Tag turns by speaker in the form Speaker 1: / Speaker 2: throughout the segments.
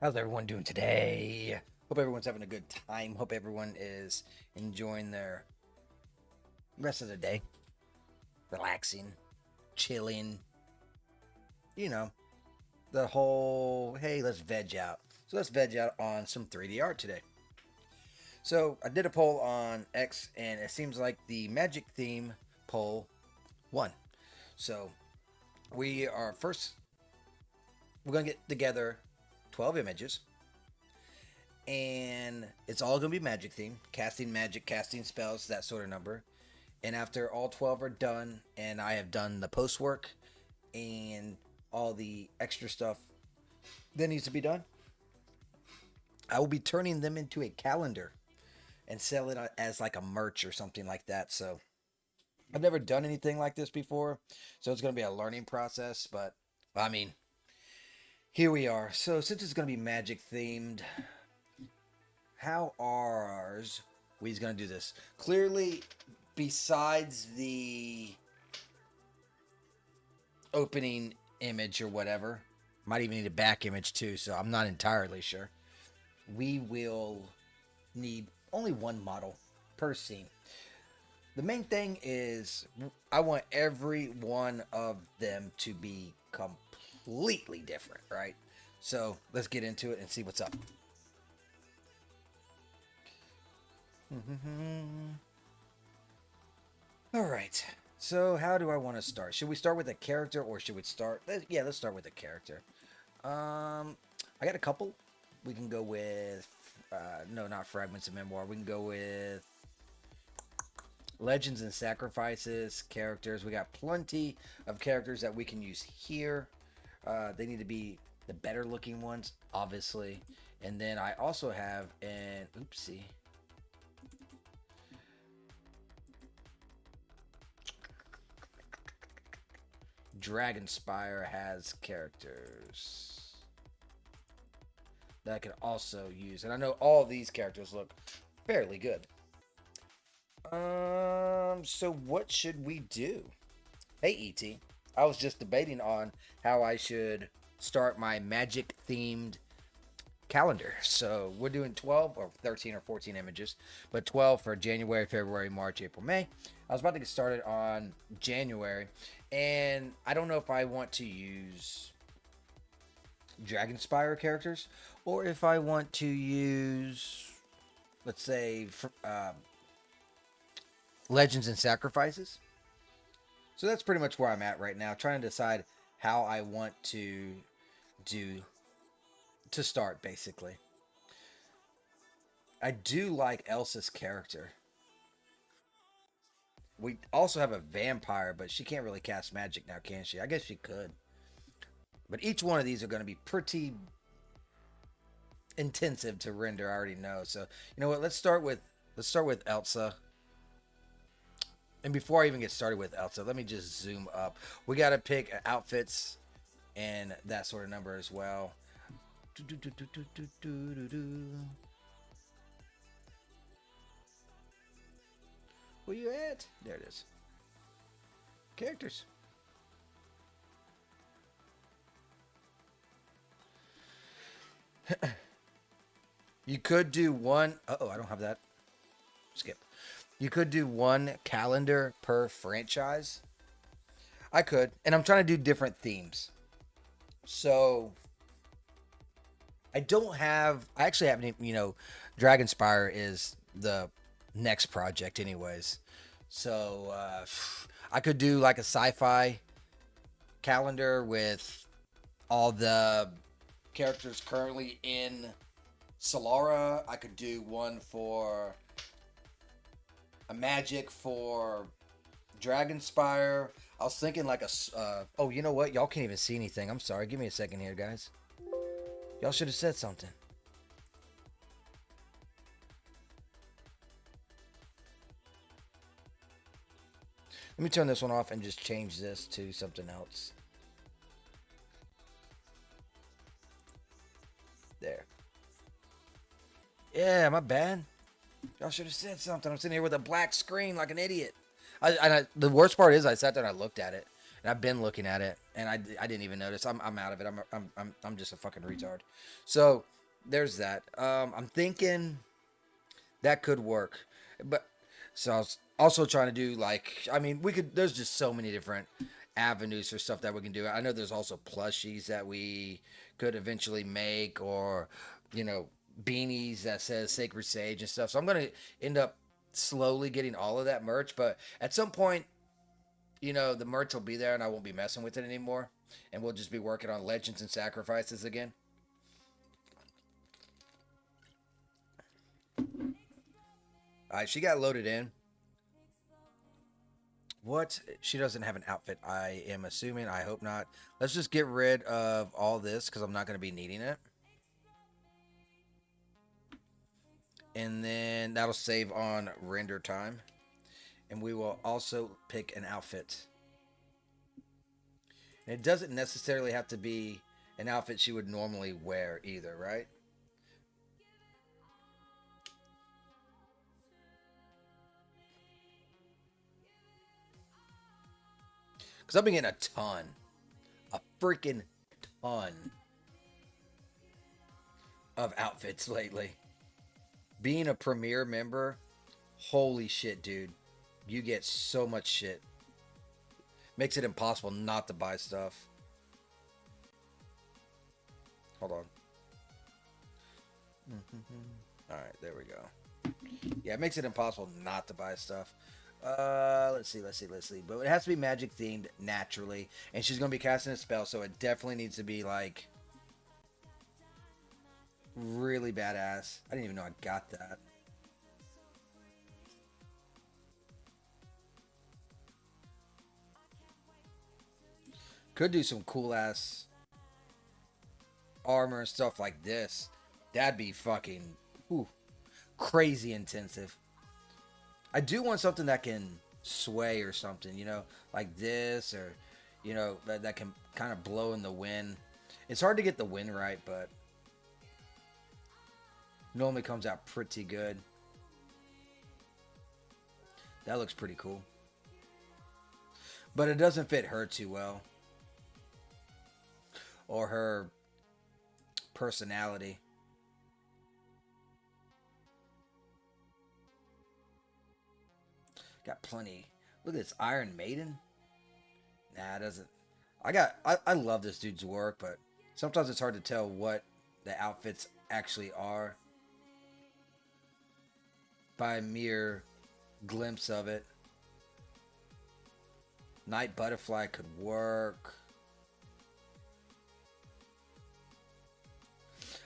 Speaker 1: How's everyone doing today? Hope everyone's having a good time. Hope everyone is enjoying their rest of the day, relaxing, chilling. You know, the whole hey, let's veg out. So let's veg out on some 3D art today. So I did a poll on X, and it seems like the magic theme poll won. So we are first. We're gonna get together 12 images, and it's all going to be magic theme, casting magic, casting spells, that sort of number. And after all 12 are done and I have done the post work and all the extra stuff that needs to be done, I will be turning them into a calendar and sell it as like a merch or something like that. So I've never done anything like this before, so it's going to be a learning process, but I mean, here we are. So since it's going to be magic themed, how are we going to do this? Clearly, besides the opening image or whatever, might even need a back image too, so I'm not entirely sure. We will need only one model per scene. The main thing is I want every one of them to be completely different, right? So let's get into it and see what's up. All right. So how do I want to start? Should we start with a character or should we start? Yeah, let's start with a character. I got a couple. We can go with no, not Fragments of Memoir. We can go with Legends and Sacrifices characters. We got plenty of characters that we can use here. They need to be the better looking ones, obviously. And then I also have an oopsie. Dragonspire has characters that I can also use, and I know all of these characters look fairly good. So what should we do? Hey, ET. I was just debating on how I should start my magic themed calendar. So we're doing 12 or 13 or 14 images, but 12 for January, February, March, April, May. I was about to get started on January, and I don't know if I want to use Dragonspire characters or if I want to use, let's say, Legends and Sacrifices. So that's pretty much where I'm at right now, trying to decide how I want to do to start, basically. I do like Elsa's character. We also have a vampire, but she can't really cast magic now, can she? I guess she could. But each one of these are going to be pretty intensive to render, I already know. So, you know what? Let's start with Elsa. And before I even get started with Elsa, let me just zoom up. We got to pick outfits and that sort of number as well. Where you at? There it is. Characters. You could do one. Uh-oh, I don't have that. Skip. You could do one calendar per franchise. I could. And I'm trying to do different themes. So I don't have. I actually haven't. Dragonspire is the next project, anyways. So I could do like a sci-fi calendar with all the characters currently in Solara. I could do one for a magic for Dragonspire. I was thinking like oh, you know what? Y'all can't even see anything. I'm sorry. Give me a second here, guys. Y'all should have said something. Let me turn this one off and just change this to something else. There. Yeah, my bad. Y'all should have said something. I'm sitting here with a black screen like an idiot. The worst part is I sat there and I looked at it. And I've been looking at it. and I didn't even notice. I'm out of it. I'm just a fucking retard. So there's that. I'm thinking that could work, but so I was also trying to do like I mean we could. There's just so many different avenues for stuff that we can do. I know there's also plushies that we could eventually make, or you know beanies that says Sacred Sage and stuff. So I'm gonna end up slowly getting all of that merch, but at some point the merch will be there and I won't be messing with it anymore. And we'll just be working on legends and sacrifices again. All right, she got loaded in. What? She doesn't have an outfit, I am assuming. I hope not. Let's just get rid of all this because I'm not going to be needing it. And then that'll save on render time. And we will also pick an outfit. And it doesn't necessarily have to be an outfit she would normally wear either, right? Because I've been getting a freaking ton of outfits lately. Being a premier member, holy shit, dude. You get so much shit. Makes it impossible not to buy stuff. Hold on. Alright, there we go. Yeah, it makes it impossible not to buy stuff. Let's see. But it has to be magic themed naturally. And she's going to be casting a spell, so it definitely needs to be like really badass. I didn't even know I got that. Could do some cool ass armor and stuff like this. That'd be fucking crazy intensive. I do want something that can sway or something, like this, or that can kind of blow in the wind. It's hard to get the wind right, but normally comes out pretty good. That looks pretty cool. But it doesn't fit her too well. Or her personality. Got plenty. Look at this Iron Maiden. Nah, it doesn't. I love this dude's work, but sometimes it's hard to tell what the outfits actually are by a mere glimpse of it. Night Butterfly could work.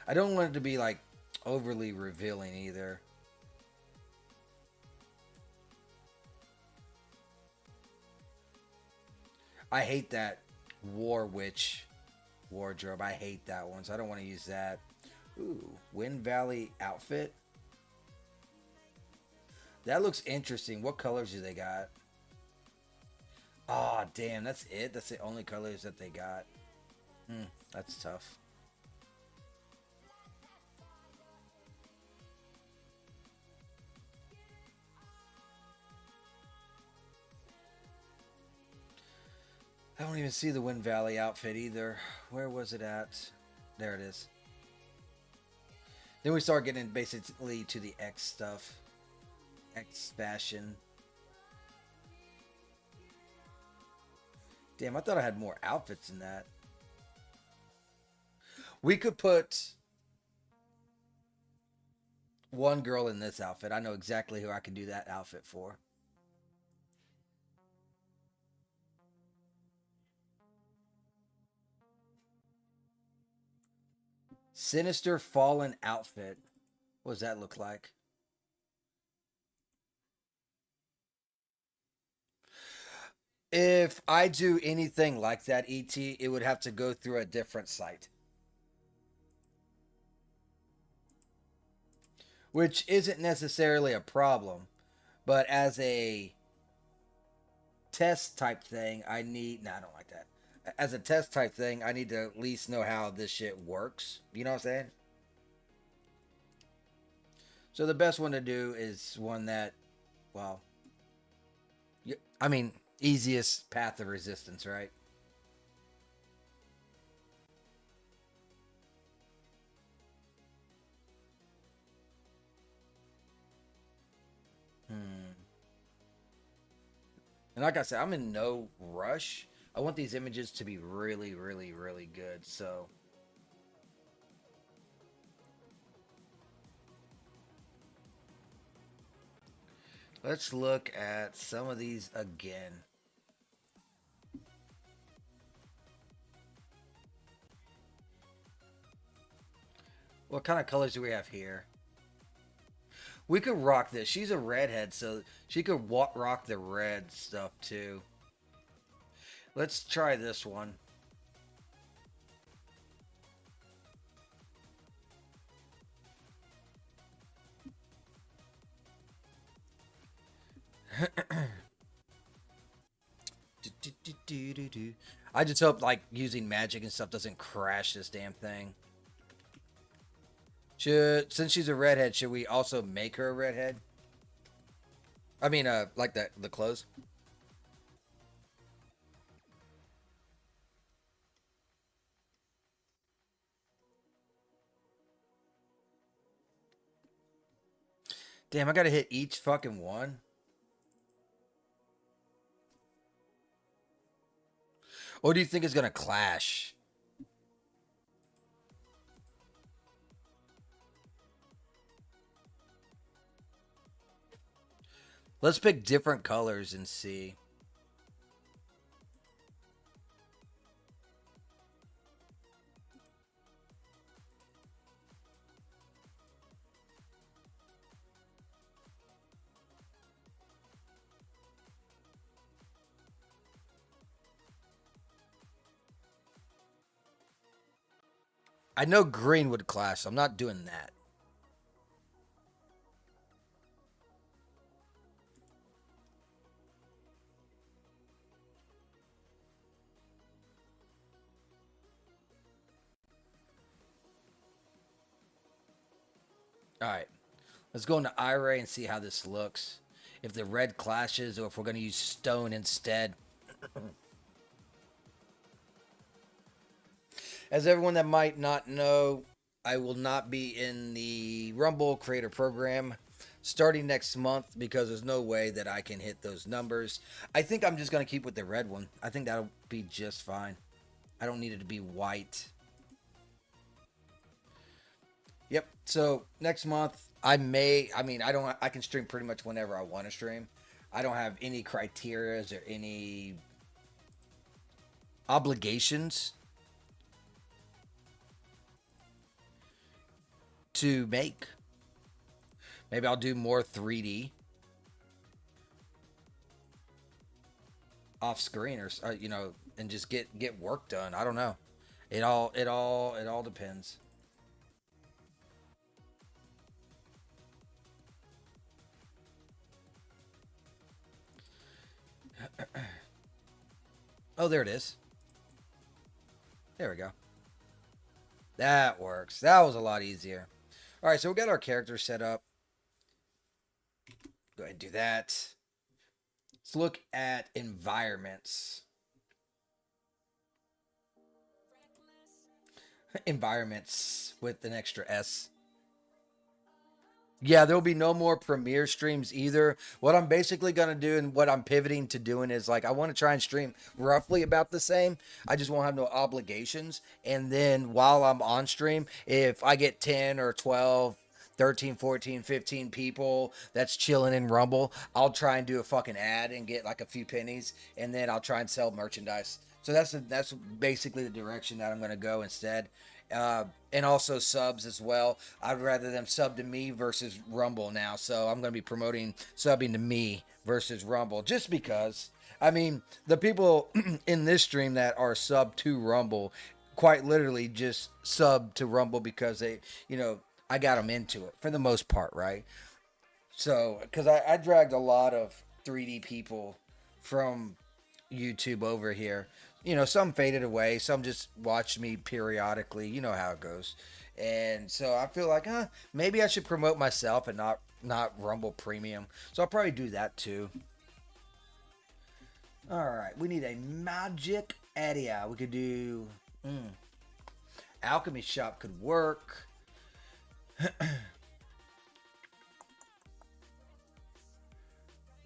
Speaker 1: I don't want it to be like overly revealing either. I hate that War Witch wardrobe. I hate that one, so I don't want to use that. Ooh, Wind Valley outfit. That looks interesting. What colors do they got? Oh, damn, that's it? That's the only colors that they got. That's tough. I don't even see the Wind Valley outfit either. Where was it at? There it is. Then we start getting basically to the X stuff. X fashion. Damn, I thought I had more outfits than that. We could put one girl in this outfit. I know exactly who I can do that outfit for. Sinister Fallen outfit. What does that look like? If I do anything like that, ET, it would have to go through a different site. Which isn't necessarily a problem. But as a test type thing, I need. Nah, I don't like that. As a test type thing, I need to at least know how this shit works. You know what I'm saying? So the best one to do is one that, well, I mean, easiest path of resistance, right? And like I said, I'm in no rush. I want these images to be really, really, really good. So let's look at some of these again. What kind of colors do we have here? We could rock this. She's a redhead, so she could rock the red stuff too. Let's try this one. I just hope like using magic and stuff doesn't crash this damn thing. Since she's a redhead, should we also make her a redhead? I mean, like the clothes. Damn, I gotta hit each fucking one. Or do you think it's gonna clash? Let's pick different colors and see. I know green would clash. So I'm not doing that. All right. Let's go into Iray and see how this looks. If the red clashes or if we're going to use stone instead. As everyone that might not know, I will not be in the Rumble Creator Program starting next month because there's no way that I can hit those numbers. I think I'm just going to keep with the red one. I think that'll be just fine. I don't need it to be white. Yep. So next month I mean I can stream pretty much whenever I want to stream. I don't have any criterias or any obligations to make. Maybe I'll do more 3D off screen or and just get work done. I don't know. It all depends. Oh, there it is. There we go. That works. That was a lot easier. All right, so we got our character set up. Go ahead and do that. Let's look at environments. Environments with an extra S. Yeah, there'll be no more premiere streams either. What I'm basically going to do and what I'm pivoting to doing is like I want to try and stream roughly about the same. I just won't have no obligations. And then while I'm on stream, if I get 10 or 12, 13, 14, 15 people that's chilling in Rumble, I'll try and do a fucking ad and get like a few pennies and then I'll try and sell merchandise. So that's basically the direction that I'm going to go instead. And also subs as well. I'd rather them sub to me versus Rumble now. So I'm going to be promoting subbing to me versus Rumble just because. I mean, the people in this stream that are sub to Rumble quite literally just sub to Rumble because I got them into it for the most part, right? So, because I dragged a lot of 3D people from YouTube over here. Some faded away, some just watched me periodically. You know how it goes. And so I feel like, maybe I should promote myself and not Rumble Premium. So I'll probably do that too. All right, we need a magic area. We could do alchemy shop could work.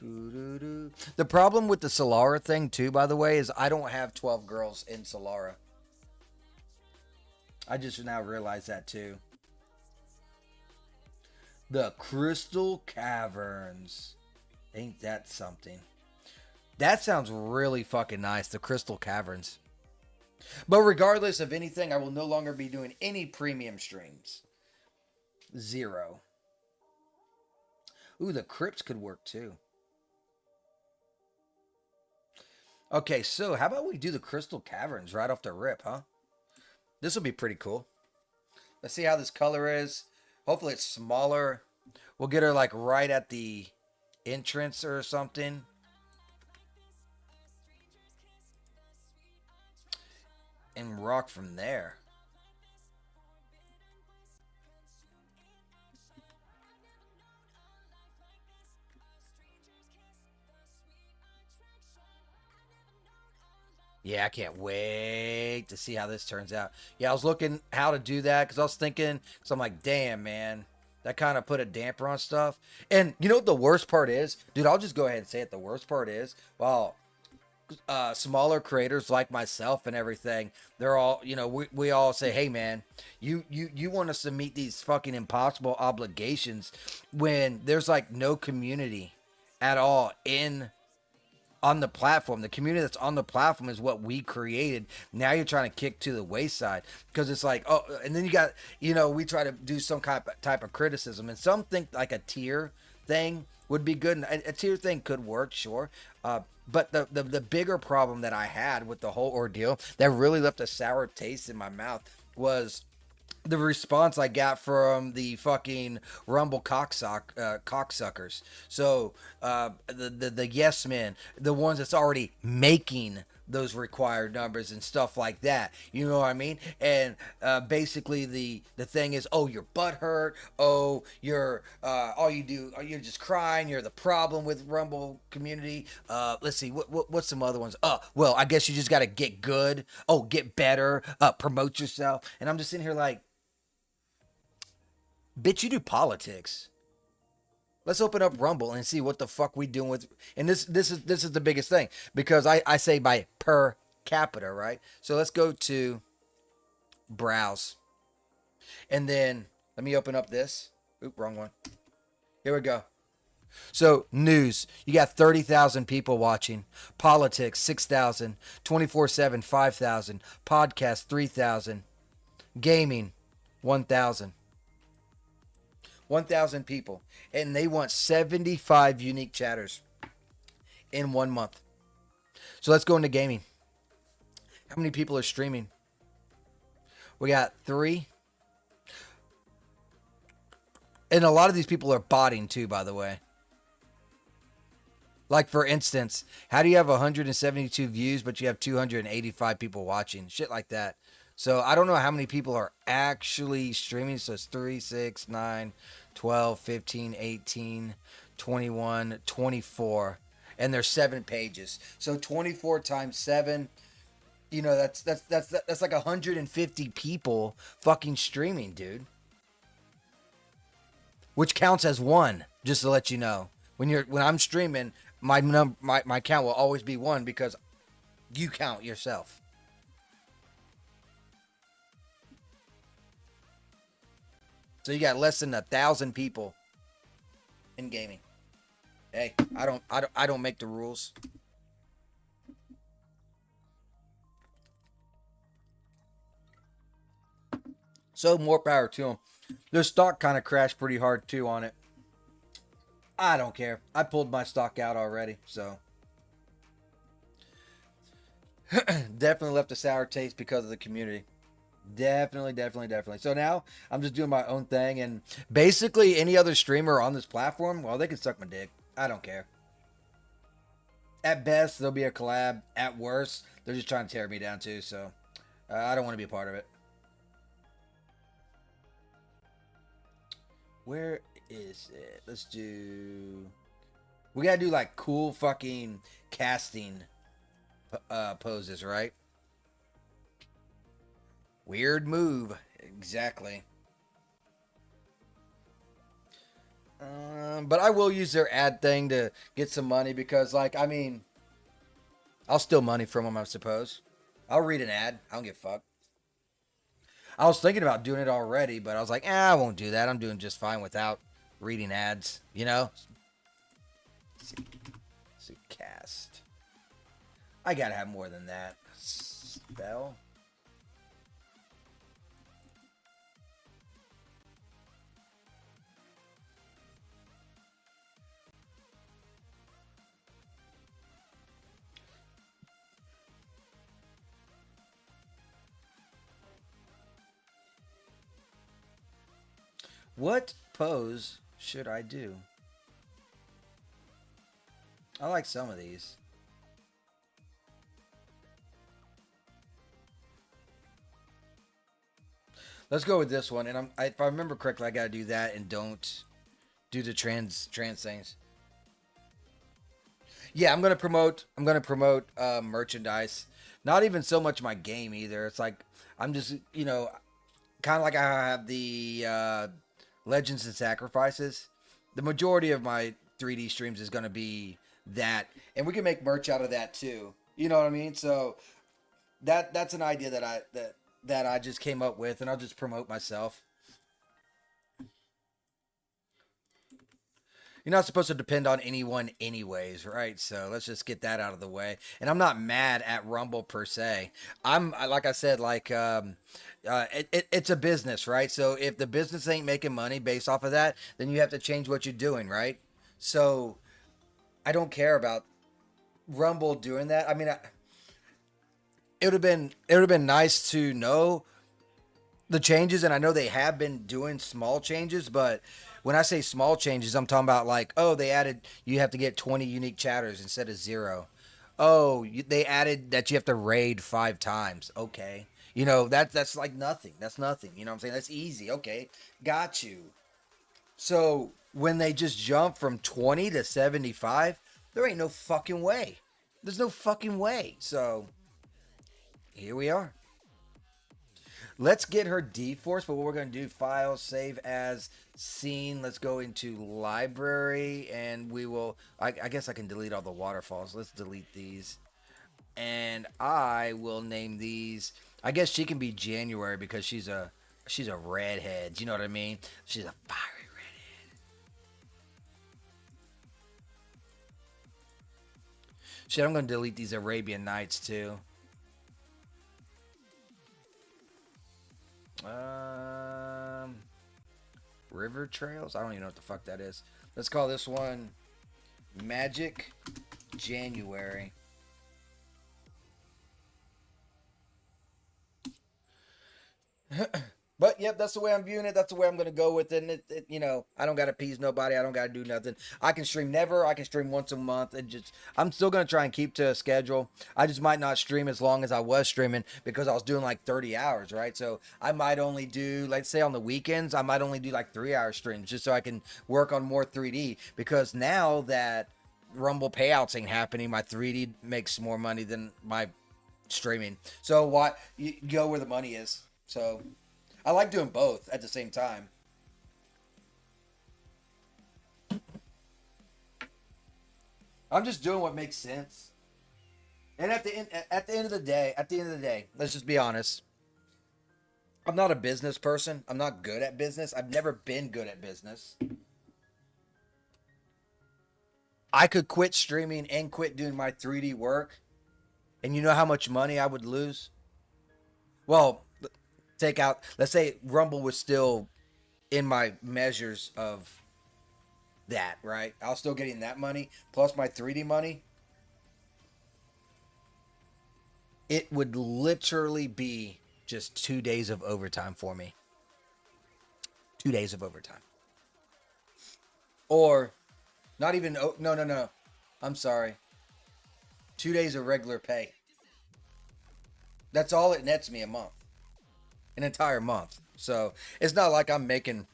Speaker 1: Do, do, do. The problem with the Solara thing too, by the way, is I don't have 12 girls in Solara. I just now realized that too. The Crystal Caverns. Ain't that something? That sounds really fucking nice. The Crystal Caverns. But regardless of anything, I will no longer be doing any premium streams. Zero. Ooh, the crypts could work too. Okay, so how about we do the Crystal Caverns right off the rip, huh? This will be pretty cool. Let's see how this color is. Hopefully it's smaller. We'll get her like right at the entrance or something. And rock from there. Yeah, I can't wait to see how this turns out. Yeah, I was looking how to do that because I was thinking, so I'm like, damn, man, that kind of put a damper on stuff. And you know what the worst part is? Dude, I'll just go ahead and say it. The worst part is, well, smaller creators like myself and everything, they're all, we all say, hey man, you want us to meet these fucking impossible obligations when there's like no community at all on the platform. The community that's on the platform is what we created. Now you're trying to kick to the wayside because it's like, oh, and then you got, we try to do some type of criticism, and some think like a tier thing would be good, and a tier thing could work, sure. But the bigger problem that I had with the whole ordeal that really left a sour taste in my mouth was the response I got from the fucking Rumble cocksuckers. So the yes men, the ones that's already making those required numbers and stuff like that. You know what I mean? And basically the thing is, oh, your butt hurt. Oh, you're all you do. You're just crying. You're the problem with Rumble community. Let's see. What's some other ones? Well, I guess you just got to get good. Oh, get better. Promote yourself. And I'm just sitting here like, bitch, you do politics. Let's open up Rumble and see what the fuck we doing with. And this is the biggest thing because I say by per capita, right? So let's go to browse, and then let me open up this. Oop, wrong one. Here we go. So news, you got 30,000 people watching. Politics, 6,000. 24/7, 5,000. Podcast, 3,000. Gaming, 1,000. 1,000 people, and they want 75 unique chatters in 1 month. So let's go into gaming. How many people are streaming? We got 3. And a lot of these people are botting too, by the way. Like, for instance, how do you have 172 views, but you have 285 people watching? Shit like that. So I don't know how many people are actually streaming. So it's 3, 6, 9, 12, 15, 18, 21, 24. And there's 7 pages. So 24 times 7, that's like 150 people fucking streaming, dude. Which counts as 1, just to let you know. When I'm streaming, my count will always be 1 because you count yourself. So you got less than 1,000 people in gaming. Hey, I don't make the rules. So more power to them. Their stock kind of crashed pretty hard too on it. I don't care. I pulled my stock out already, so definitely left a sour taste because of the community. Definitely. So now I'm just doing my own thing, and basically any other streamer on this platform, well, they can suck my dick. I don't care. At best, there'll be a collab. At worst, they're just trying to tear me down too, so I don't want to be a part of it. Where is it? Let's do... We gotta do like cool fucking casting poses, right? Weird move. Exactly. But I will use their ad thing to get some money because, like, I mean, I'll steal money from them, I suppose. I'll read an ad. I don't give a fuck. I was thinking about doing it already, but I was like, I won't do that. I'm doing just fine without reading ads, you know? See, cast. I gotta have more than that. Spell. What pose should I do? I like some of these. Let's go with this one. And if I remember correctly, I gotta do that and don't do the trans things. Yeah, I'm gonna promote. I'm gonna promote merchandise. Not even so much my game either. It's like I'm just kind of like I have the Legends and Sacrifices. The majority of my 3D streams is gonna be that, and we can make merch out of that too. You know what I mean? So that's an idea that I just came up with, and I'll just promote myself. You're not supposed to depend on anyone anyways, right? So let's just get that out of the way. And I'm not mad at Rumble per se. Like I said, like it's a business, right? So if the business ain't making money based off of that, then you have to change what you're doing, right? So I don't care about Rumble doing that. I mean, it would have been nice to know the changes, and I know they have been doing small changes, but when I say small changes, I'm talking about like, oh, they added you have to get 20 unique chatters instead of zero. Oh, they added that you have to raid 5 times. Okay, that's like nothing. That's nothing. You know what I'm saying? That's easy. Okay, got you. So when they just jump from 20 to 75, there ain't no fucking way. There's no fucking way. So here we are. Let's get her D-Force, but what we're going to do, file, save as scene. Let's go into library, and we will, I guess I can delete all the waterfalls. Let's delete these. And I will name these, I guess she can be January because she's a redhead. You know what I mean? She's a fiery redhead. Shit, I'm going to delete these Arabian Nights too. Um, River Trails? I don't even know what the fuck that is. Let's call this one Magic January. But yep, that's the way I'm viewing it. That's the way I'm gonna go with it. And I don't gotta appease nobody. I don't gotta do nothing. I can stream never. I can stream once a month. And just I'm still gonna try and keep to a schedule. I just might not stream as long as I was streaming because I was doing like 30 hours, right? So I might only do, like, say on the weekends, I might only do like 3 hour streams just so I can work on more 3D. Because now that Rumble payouts ain't happening, my 3D makes more money than my streaming. So why you go where the money is? So I like doing both at the same time. I'm just doing what makes sense. And at the end of the day, let's just be honest. I'm not a business person. I'm not good at business. I've never been good at business. I could quit streaming and quit doing my 3D work, and you know how much money I would lose? Well, take out, let's say Rumble was still in my measures of that, right? I was still getting that money plus my 3D money. It would literally be just 2 days of overtime for me. 2 days of overtime. Or not even, oh, no, no, no. I'm sorry. 2 days of regular pay. That's all it nets me a month. An entire month. So it's not like I'm making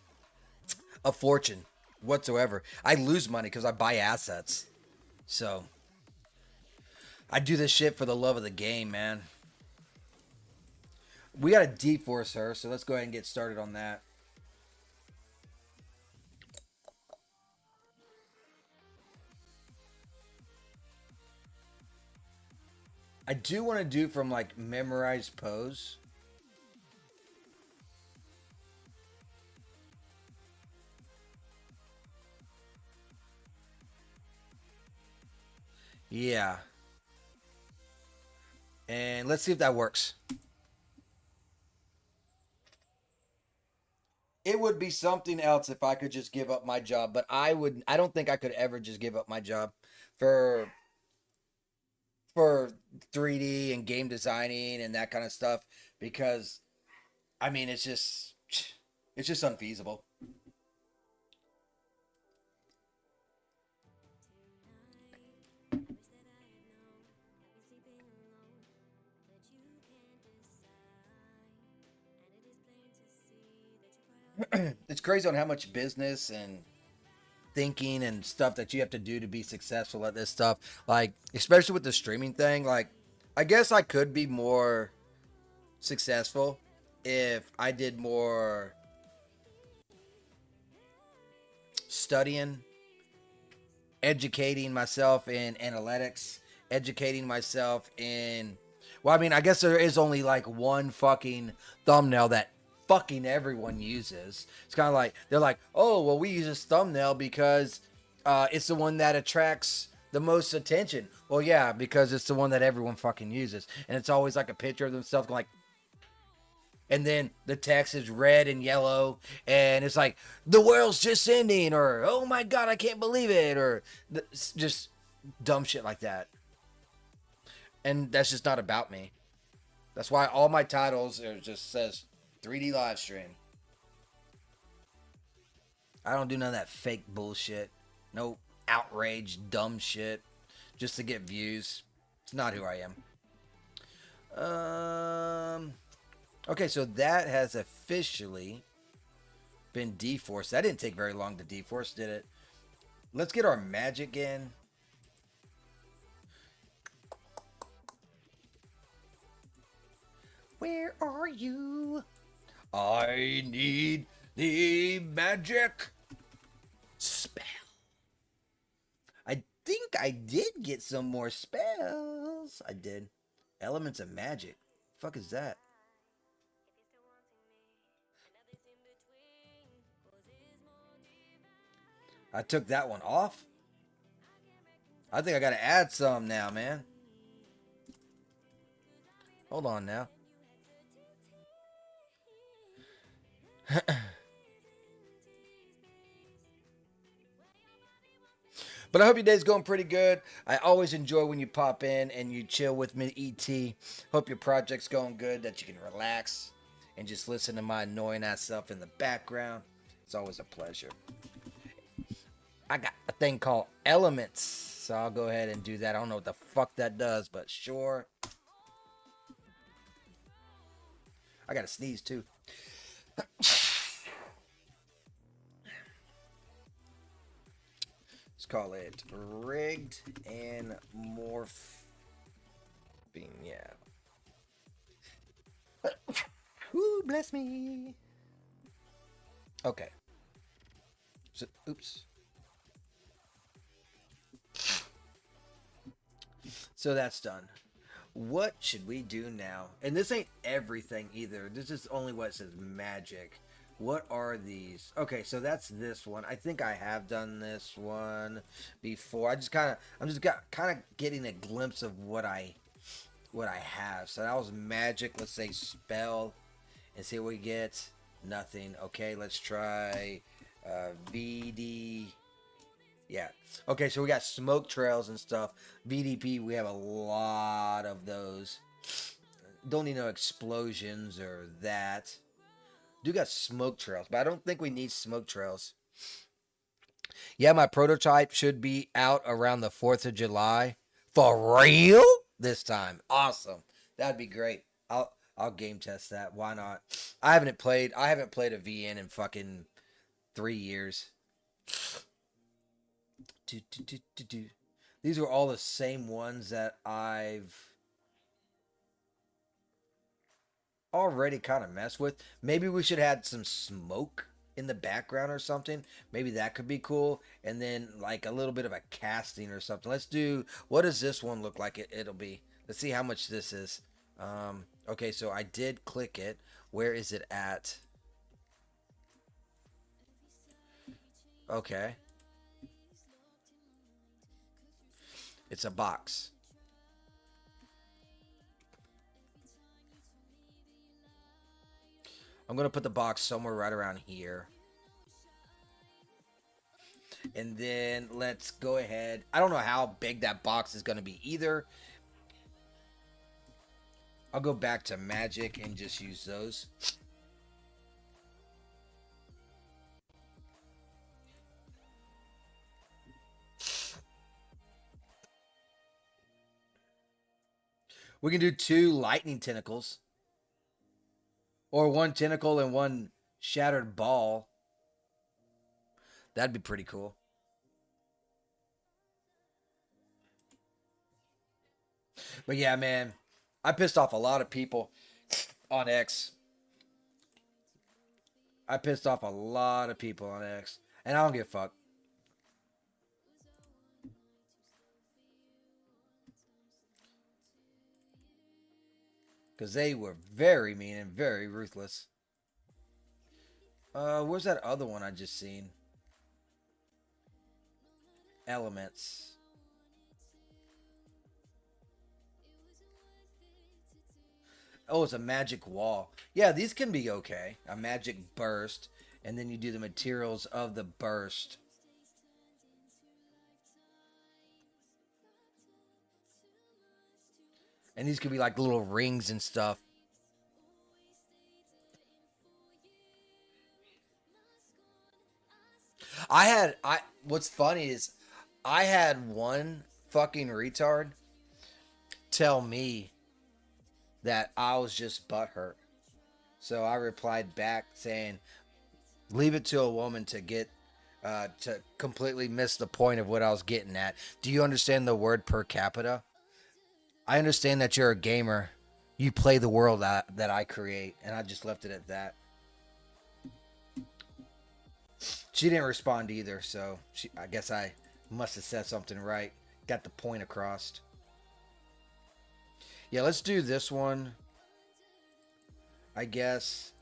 Speaker 1: a fortune whatsoever. I lose money because I buy assets. So I do this shit for the love of the game, man. We got to D-Force her, so let's go ahead and get started on that. I do want to do from like memorized pose. Yeah. And let's see if that works. It would be something else if I could just give up my job, but I don't think I could ever just give up my job for for 3D and game designing and that kind of stuff because I mean it's just unfeasible. It's crazy on how much business and thinking and stuff that you have to do to be successful at this stuff. Like, especially with the streaming thing, like I guess I could be more successful if I did more studying, educating myself in analytics, educating myself in. Well, I mean, I guess there is only like one fucking thumbnail that fucking everyone uses. It's kind of like they're like, oh, well, we use this thumbnail because it's the one that attracts the most attention. Well, yeah, because it's the one that everyone fucking uses, and it's always like a picture of themselves going like, and then the text is red and yellow, and it's like the world's just ending, or oh my god, I can't believe it, or just dumb shit like that. And that's just not about me. That's why all my titles are just says 3D live stream. I don't do none of that fake bullshit. No outrage, dumb shit, just to get views. It's not who I am. Okay, so that has officially been deforced. That didn't take very long to deforce, did it? Let's get our magic in. Where are you? I need the magic spell. I think I did get some more spells. I did. Elements of magic. Fuck is that? I took that one off. I think I gotta add some now, man. Hold on now. But I hope your day's going pretty good. I always enjoy when you pop in and you chill with me, ET. Hope your project's going good, that you can relax and just listen to my annoying ass self in the background. It's always a pleasure. I got a thing called Elements, so I'll go ahead and do that. I don't know what the fuck that does, but sure. I gotta sneeze too. Let's call it rigged and morphing. Yeah. Ooh, bless me. Okay. So, oops. So that's done. What should we do now? And this ain't everything either. This is only what says magic. What are these? Okay, so that's this one. I think I have done this one before. I'm just kind of getting a glimpse of what I have. So that was magic. Let's say spell and see what we get. Nothing. Okay, let's try VD. Yeah. Okay, so we got smoke trails and stuff. VDP, we have a lot of those. Don't need no explosions or that. Do got smoke trails, but I don't think we need smoke trails. Yeah, my prototype should be out around the 4th of July. For real? This time. Awesome. That'd be great. I'll game test that. Why not? I haven't played a VN in fucking 3 years. These are all the same ones that I've already kind of messed with. Maybe we should add some smoke in the background or something. Maybe that could be cool. And then like a little bit of a casting or something. Let's do, what does this one look like it'll be? Let's see how much this is. Okay, so I did click it. Where is it at? Okay. It's a box. I'm going to put the box somewhere right around here. And then let's go ahead. I don't know how big that box is going to be either. I'll go back to magic and just use those. We can do 2 lightning tentacles. Or 1 tentacle and 1 shattered ball. That'd be pretty cool. But yeah, man, I pissed off a lot of people on X. I pissed off a lot of people on X. And I don't give a fuck. Because they were very mean and very ruthless. Where's that other one I just seen? Elements. Oh, it's a magic wall. Yeah, these can be okay. A magic burst. And then you do the materials of the burst. And these could be like little rings and stuff. What's funny is I had one fucking retard tell me that I was just butthurt. So I replied back saying, leave it to a woman to get to completely miss the point of what I was getting at. Do you understand the word per capita? I understand that you're a gamer. You play the world that I create, and I just left it at that. She didn't respond either, so I guess I must have said something right. Got the point across. Yeah, let's do this one, I guess,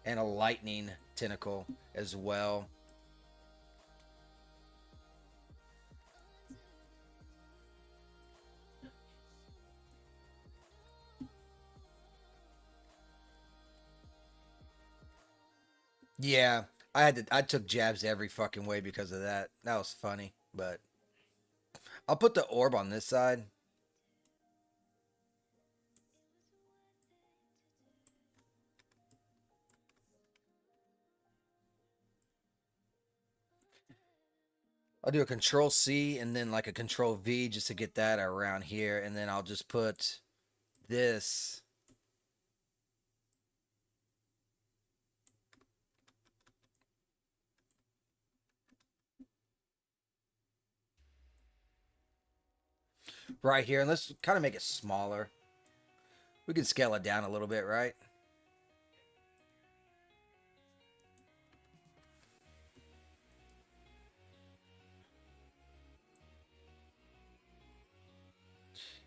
Speaker 1: and a lightning tentacle as well. Yeah, I took jabs every fucking way because of that. That was funny, but I'll put the orb on this side. I'll do a control C and then like a control V just to get that around here, and then I'll just put this right here, and let's kind of make it smaller. We can scale it down a little bit, right?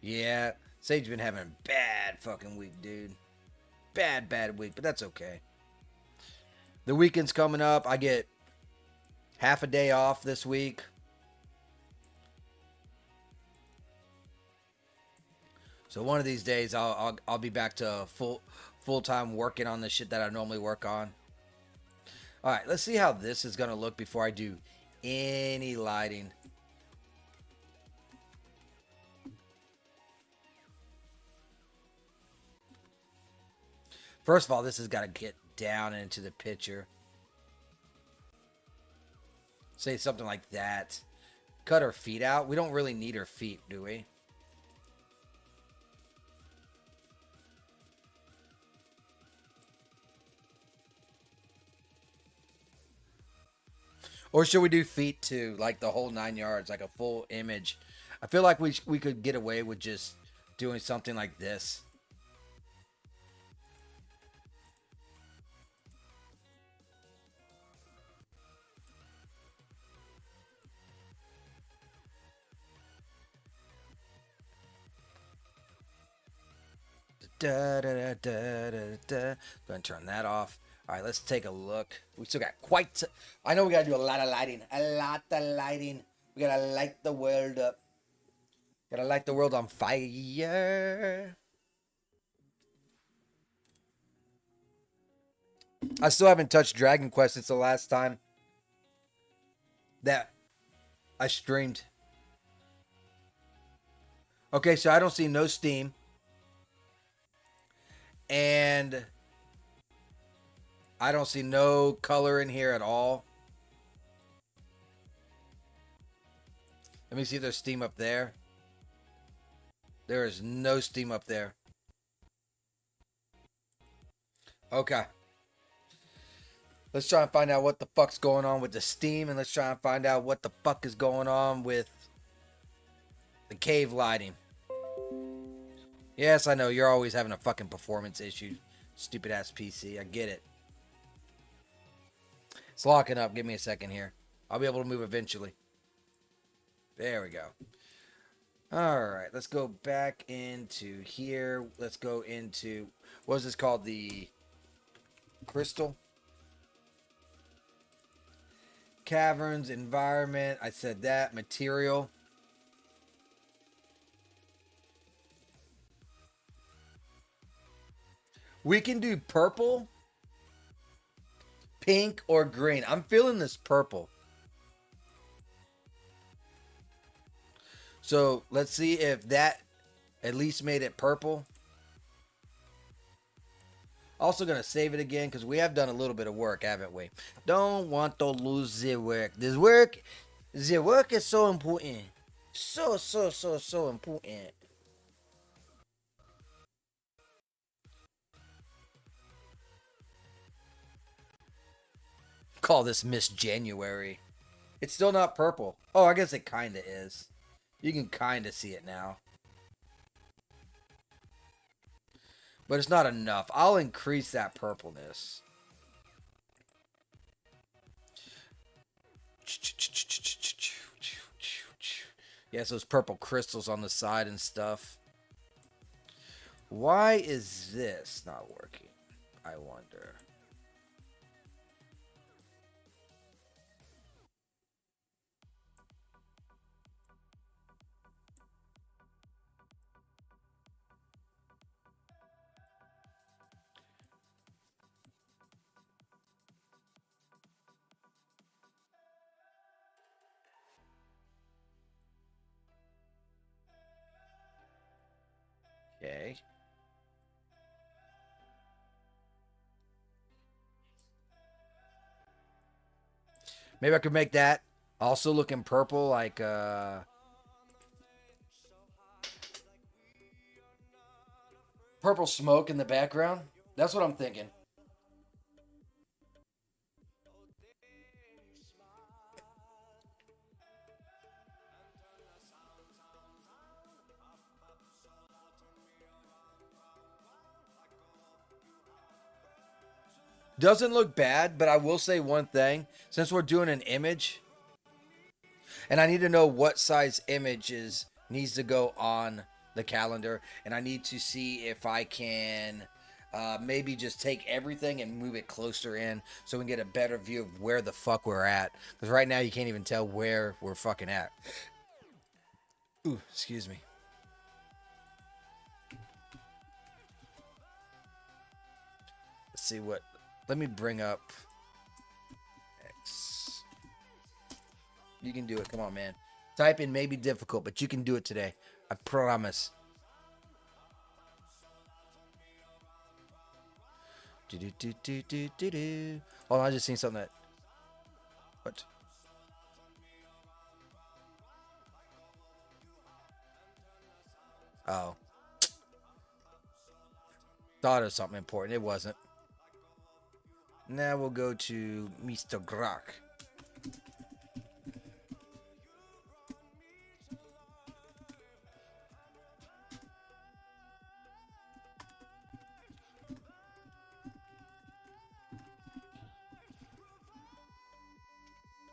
Speaker 1: Yeah, Sage's been having a bad fucking week, dude. Bad week, but that's okay. The weekend's coming up. I get half a day off this week. So one of these days I'll be back to full time working on the shit that I normally work on. All right, let's see how this is gonna look before I do any lighting. First of all, this has got to get down into the picture. Say something like that. Cut her feet out. We don't really need her feet, do we? Or should we do feet too, like the whole 9 yards, like a full image? I feel like we could get away with just doing something like this. Da, da, da, da, da, da. Go and turn that off. All right, let's take a look. We still got I know we gotta do a lot of lighting. A lot of lighting. We gotta light the world up. Gotta light the world on fire. I still haven't touched Dragon Quest since the last time that I streamed. Okay, so I don't see no Steam. And I don't see no color in here at all. Let me see if there's Steam up there. There is no Steam up there. Okay. Let's try and find out what the fuck's going on with the Steam, and let's try and find out what the fuck is going on with the cave lighting. Yes, I know, you're always having a fucking performance issue. Stupid ass PC, I get it. It's locking up. Give me a second here. I'll be able to move eventually. There we go. Alright, let's go back into here. Let's go into, what is this called? The crystal? Caverns, environment. I said that. Material. We can do purple, pink, or green. I'm feeling this purple. So let's see if that at least made it purple. Also going to save it again because we have done a little bit of work, haven't we? Don't want to lose the work. The work is so important. So important. Call this Miss January. It's still not purple. Oh, I guess it kind of is. You can kind of see it now. But it's not enough. I'll increase that purpleness. Yes, those purple crystals on the side and stuff. Why is this not working? I wonder. Okay. Maybe I could make that also looking purple, like purple smoke in the background. That's what I'm thinking. Doesn't look bad, but I will say one thing. Since we're doing an image, and I need to know what size images needs to go on the calendar, and I need to see if I can maybe just take everything and move it closer in so we can get a better view of where the fuck we're at. Because right now you can't even tell where we're fucking at. Ooh, excuse me. Let's see what... Let me bring up X. You can do it. Come on, man. Typing may be difficult, but you can do it today. I promise. Hold on, I just seen something that... What? Oh. Thought it was something important. It wasn't. Now we'll go to Mr. Grok.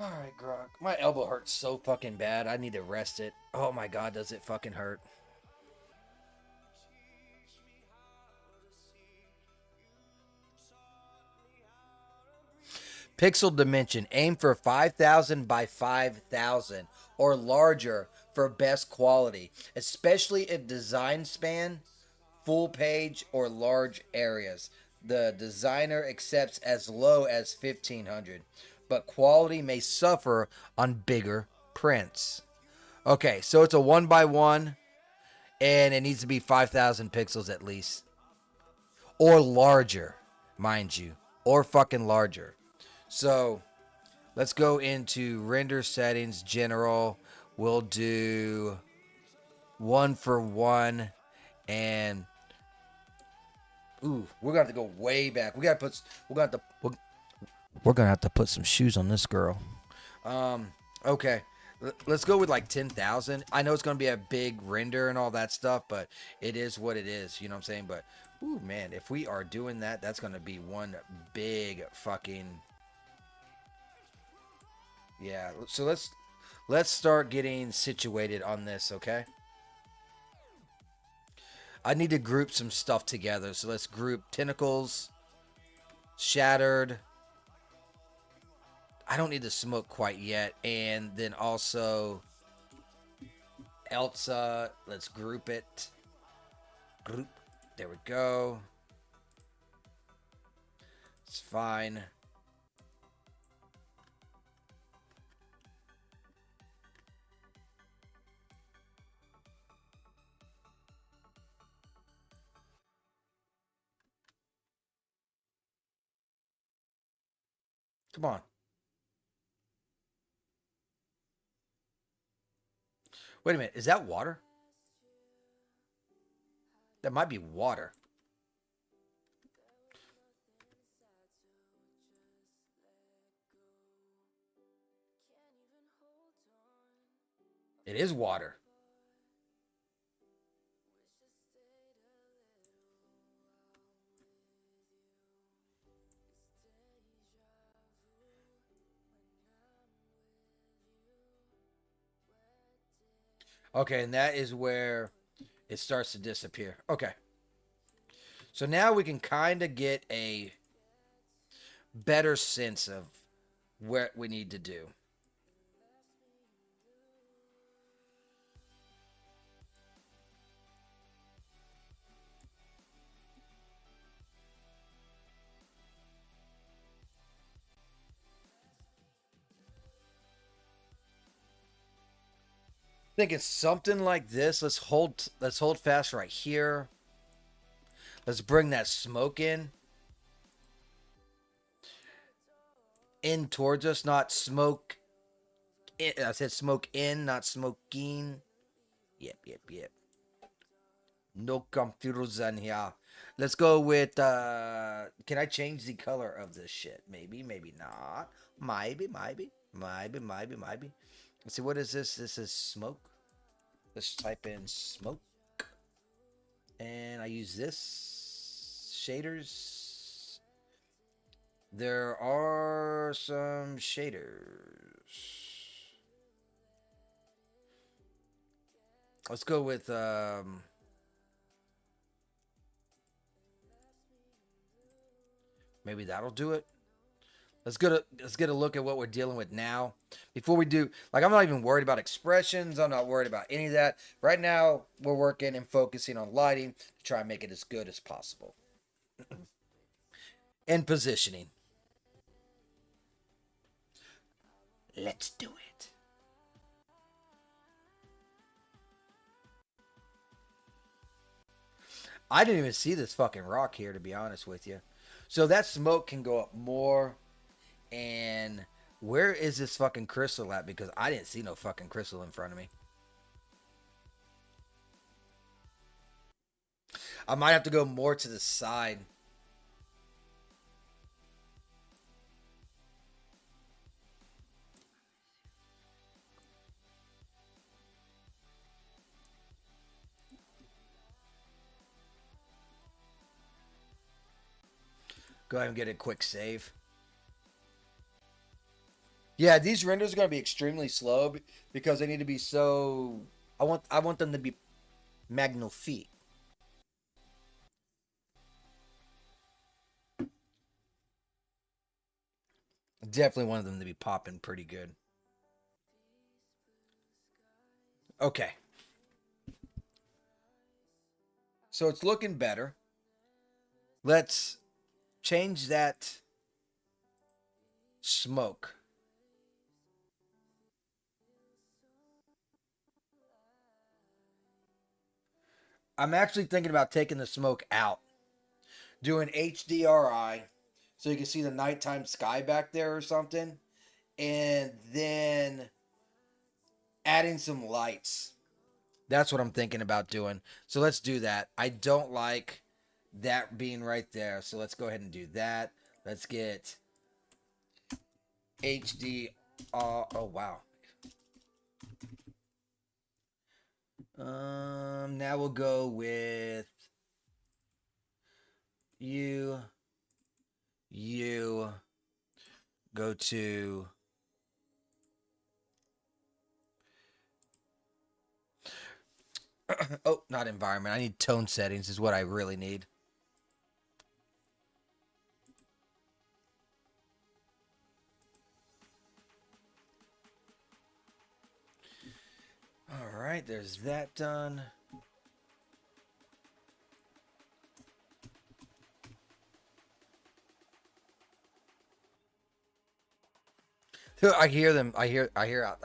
Speaker 1: Alright, Grok. My elbow hurts so fucking bad. I need to rest it. Oh my god, does it fucking hurt. Pixel dimension. Aim for 5,000 by 5,000 or larger for best quality, especially if design span, full page, or large areas. The designer accepts as low as 1,500, but quality may suffer on bigger prints. Okay, so it's a 1 by 1, and it needs to be 5,000 pixels at least. Or larger, mind you. Or fucking larger. So let's go into render settings, general. We'll do 1 for 1, and ooh, we're gonna have to go way back. We're gonna have to put some shoes on this girl. Okay. Let's go with like 10,000. I know it's gonna be a big render and all that stuff, but it is what it is. You know what I'm saying? But ooh, man, if we are doing that, that's gonna be one big fucking. Yeah. So let's start getting situated on this, okay? I need to group some stuff together. So let's group tentacles, shattered. I don't need the smoke quite yet. And then also Elsa. Let's group it. Group. There we go. It's fine. Come on. Wait a minute. Is that water? That might be water. It is water. Okay, and that is where it starts to disappear. Okay. So now we can kind of get a better sense of what we need to do. I think it's something like this. Let's hold fast right here. Let's bring that smoke in towards us, not smoke in. I said smoke in, not smoking. Yep. No computers in here. Let's go with can I change the color of this shit? Maybe not. Maybe. Let's see, what is this? This is smoke. Let's type in smoke. And I use this shaders. There are some shaders. Let's go with maybe that'll do it. Let's get a look at what we're dealing with now. Before we do, like, I'm not even worried about expressions. I'm not worried about any of that. Right now, we're working and focusing on lighting to try and make it as good as possible. And positioning. Let's do it. I didn't even see this fucking rock here, to be honest with you. So that smoke can go up more. And where is this fucking crystal at? Because I didn't see no fucking crystal in front of me. I might have to go more to the side. Go ahead and get a quick save. Yeah, these renders are going to be extremely slow because they need to be so. I want them to be magnifique. Definitely want them to be popping pretty good. Okay. So it's looking better. Let's change that smoke. I'm actually thinking about taking the smoke out, doing HDRI so you can see the nighttime sky back there or something, and then adding some lights. That's what I'm thinking about doing. So let's do that. I don't like that being right there. So let's go ahead and do that. Let's get HD. Oh wow. Now we'll go with you. You go to. Oh, not environment. I need tone settings. Is what I really need. All right, there's that done. I hear them. I hear out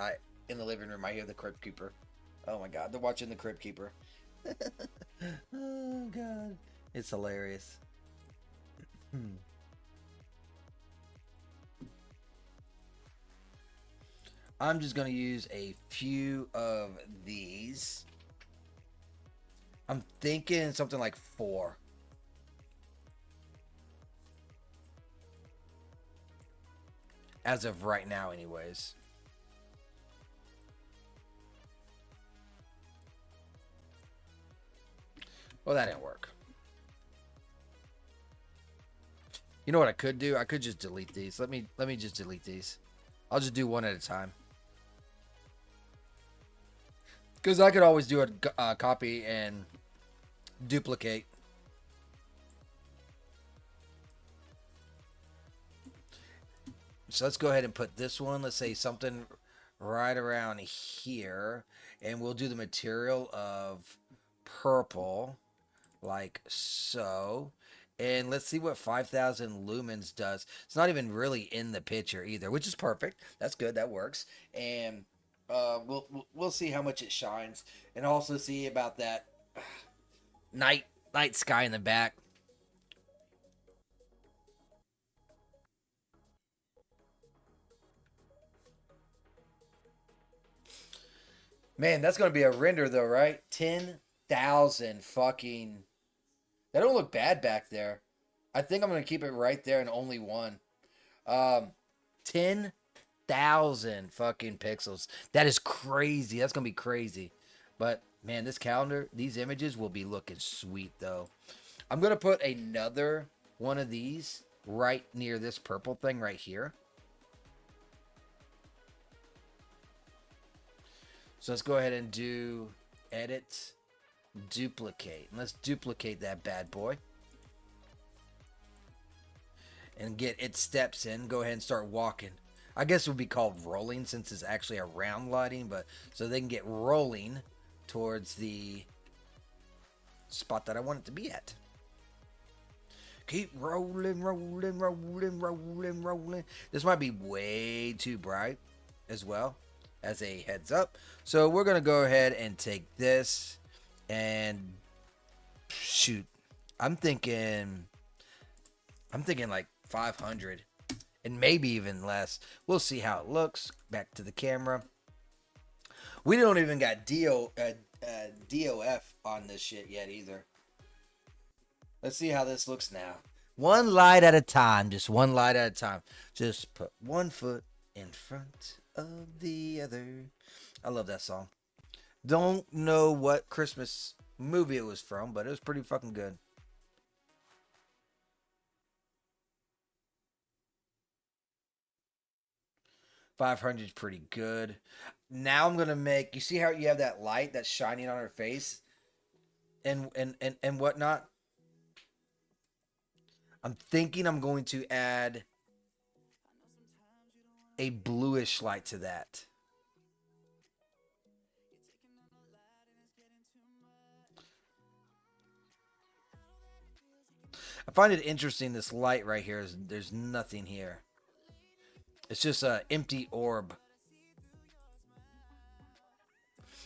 Speaker 1: in the living room. I hear the Crypt Keeper. Oh my God, they're watching the Crypt Keeper. Oh God, it's hilarious. Hmm. I'm just gonna use a few of these. I'm thinking something like 4. As of right now, anyways. Well, that didn't work. You know what I could do? I could just delete these. Let me just delete these. I'll just do one at a time. Because I could always do a copy and duplicate. So let's go ahead and put this one. Let's say something right around here. And we'll do the material of purple. Like so. And let's see what 5,000 lumens does. It's not even really in the picture either, which is perfect. That's good. That works. And we'll see how much it shines, and also see about that night sky in the back. Man, that's gonna be a render though, right? 10,000 fucking. That don't look bad back there. I think I'm gonna keep it right there and only one. 10,000 fucking pixels. That is crazy. That's gonna be crazy. But man, this calendar, these images will be looking sweet though. I'm gonna put another one of these right near this purple thing right here. So let's go ahead and do edit, duplicate. And let's duplicate that bad boy. And get its steps in. Go ahead and start walking. I guess it would be called rolling since it's actually a round lighting, but so they can get rolling towards the spot that I want it to be at. Keep rolling, rolling, rolling, rolling, rolling. This might be way too bright as well as a heads up. So we're going to go ahead and take this and shoot. I'm thinking like 500 and maybe even less. We'll see how it looks. Back to the camera. We don't even got DOF on this shit yet either. Let's see how this looks now. One light at a time. Just one light at a time. Just put one foot in front of the other. I love that song. Don't know what Christmas movie it was from, but it was pretty fucking good. 500 is pretty good. Now I'm gonna make. You see how you have that light that's shining on her face, and whatnot. I'm thinking I'm going to add a bluish light to that. I find it interesting. This light right here is there's nothing here. It's just a empty orb.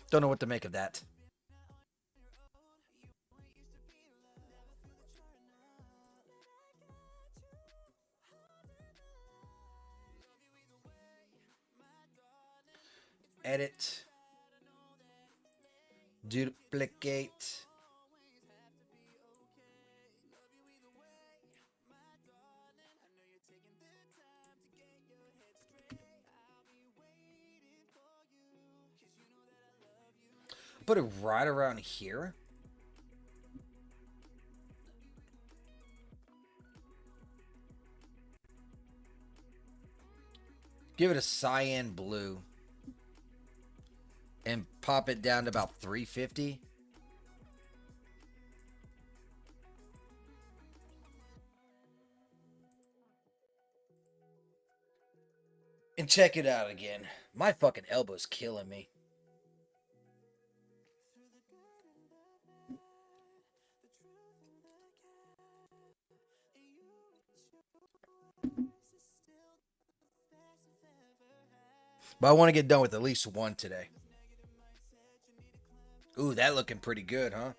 Speaker 1: Don't know what to make of that. Edit. Duplicate. Put it right around here. Give it a cyan blue. And pop it down to about 350. And check it out again. My fucking elbow's killing me. But I want to get done with at least one today. Ooh, that looking pretty good, huh?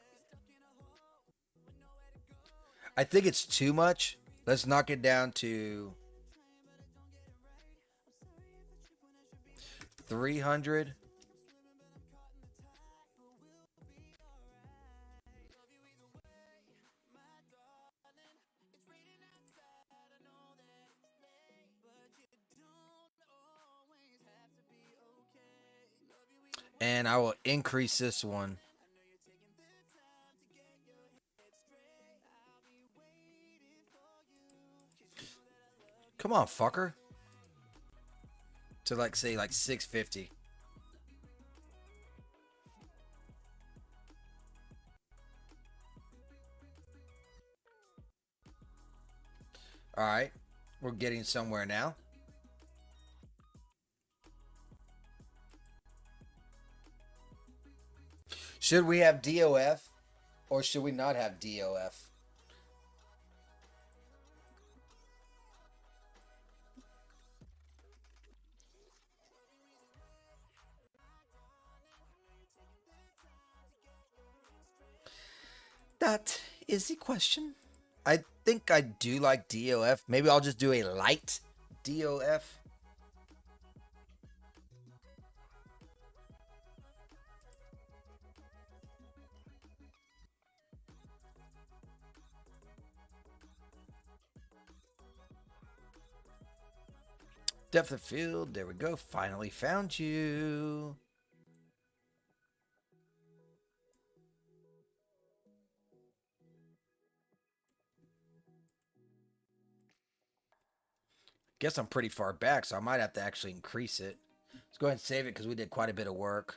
Speaker 1: I think it's too much. Let's knock it down to 300. And I will increase this one. Come on, fucker. To like say like 650. All right. We're getting somewhere now. Should we have DOF or should we not have DOF? That is the question. I think I do like DOF. Maybe I'll just do a light DOF. Depth of field. There we go. Finally found you. Guess I'm pretty far back, so I might have to actually increase it. Let's go ahead and save it because we did quite a bit of work.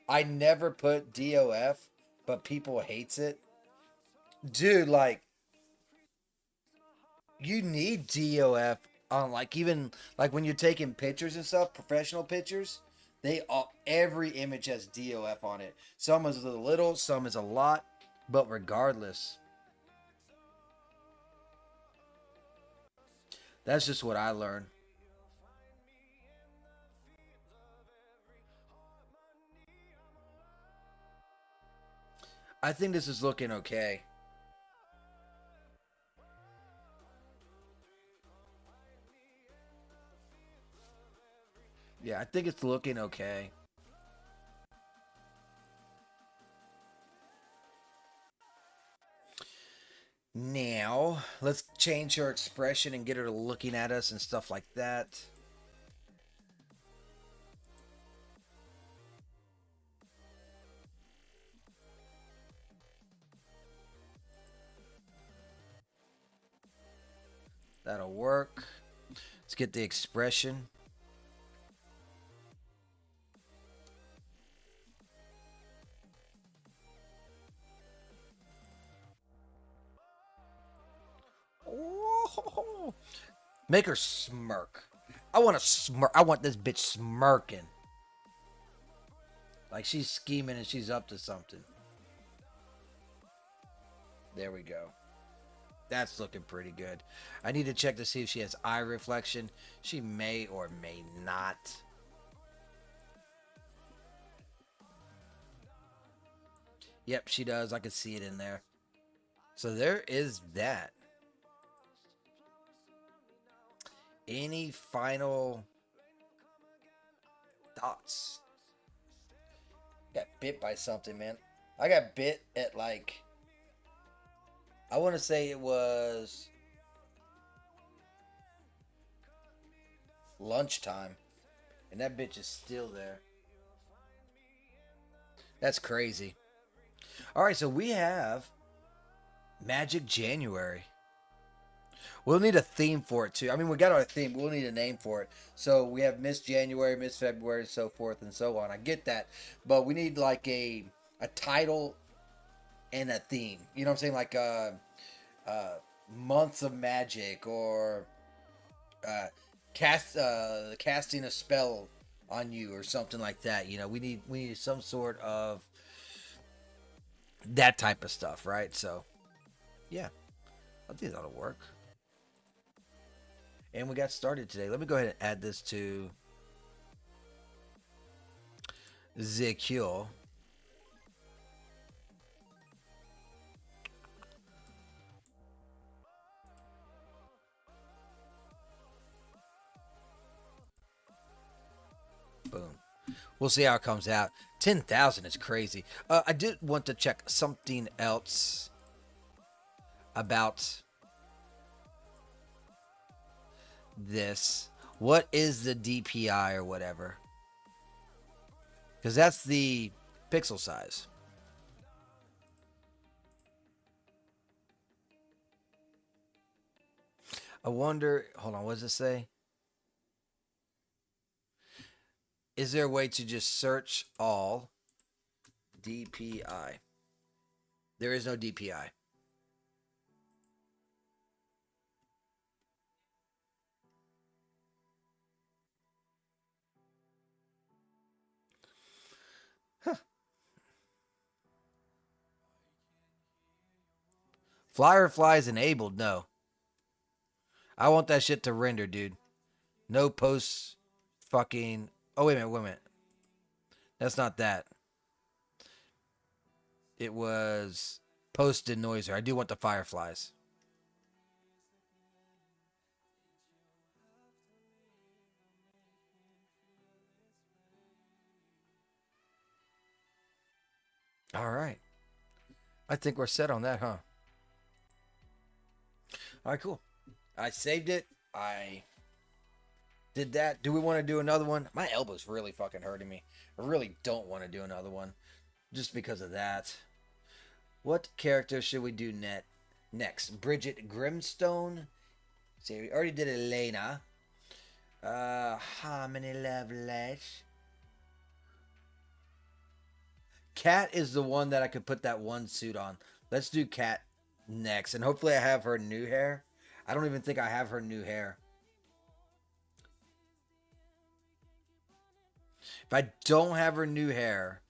Speaker 1: I never put DOF, but people hates it. Dude, like, you need DOF on like even like when you're taking pictures and stuff, professional pictures. They all every image has DOF on it. Some is a little, some is a lot, but regardless, that's just what I learned. I think this is looking okay. Yeah, I think it's looking okay. Now, let's change her expression and get her to looking at us and stuff like that. That'll work. Let's get the expression. Make her smirk. I want to smirk. I want this bitch smirking. Like she's scheming and she's up to something. There we go. That's looking pretty good. I need to check to see if she has eye reflection. She may or may not. Yep, she does. I can see it in there. So there is that. Any final thoughts? Got bit by something, man. I got bit at like, I want to say it was lunchtime, and that bitch is still there. That's crazy. All right, so we have Magic January. We'll need a theme for it too. I mean, we got our theme. We'll need a name for it. So we have Miss January, Miss February, so forth and so on. I get that, but we need like a title and a theme. You know what I'm saying? Like months of magic or uh, casting a spell on you or something like that. You know, we need some sort of that type of stuff, right? So yeah, I think that'll work. And we got started today. Let me go ahead and add this to ZQ. Boom. We'll see how it comes out. 10,000 is crazy. I did want to check something else about this. What is the DPI or whatever? Because that's the pixel size. I wonder, hold on, what does it say? Is there a way to just search all DPI? There is no DPI. Huh. Firefly is enabled. No. I want that shit to render, dude. No posts fucking. Oh, wait a minute, wait a minute. That's not that. It was post denoiser. I do want the fireflies. All right. I think we're set on that, huh? All right, cool. I saved it. I did that. Do we want to do another one? My elbow's really fucking hurting me. I really don't want to do another one just because of that. What character should we do next? Bridget Grimstone. See, we already did Elena. Harmony Lovelace. Cat is the one that I could put that one suit on. Let's do Cat next. And hopefully I have her new hair. I don't even think I have her new hair. If I don't have her new hair,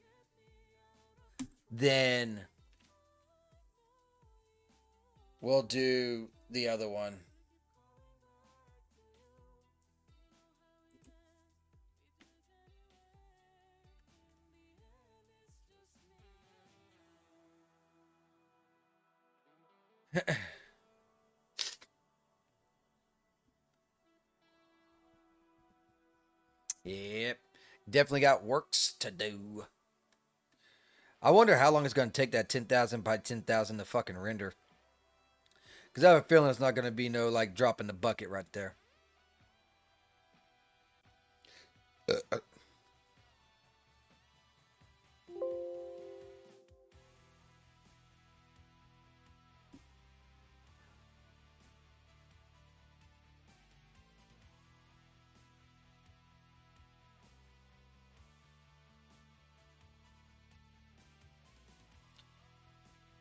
Speaker 1: then we'll do the other one. Yep. Definitely got works to do. I wonder how long it's going to take that 10,000 by 10,000 to fucking render. Because I have a feeling it's not going to be no, like, drop in the bucket right there.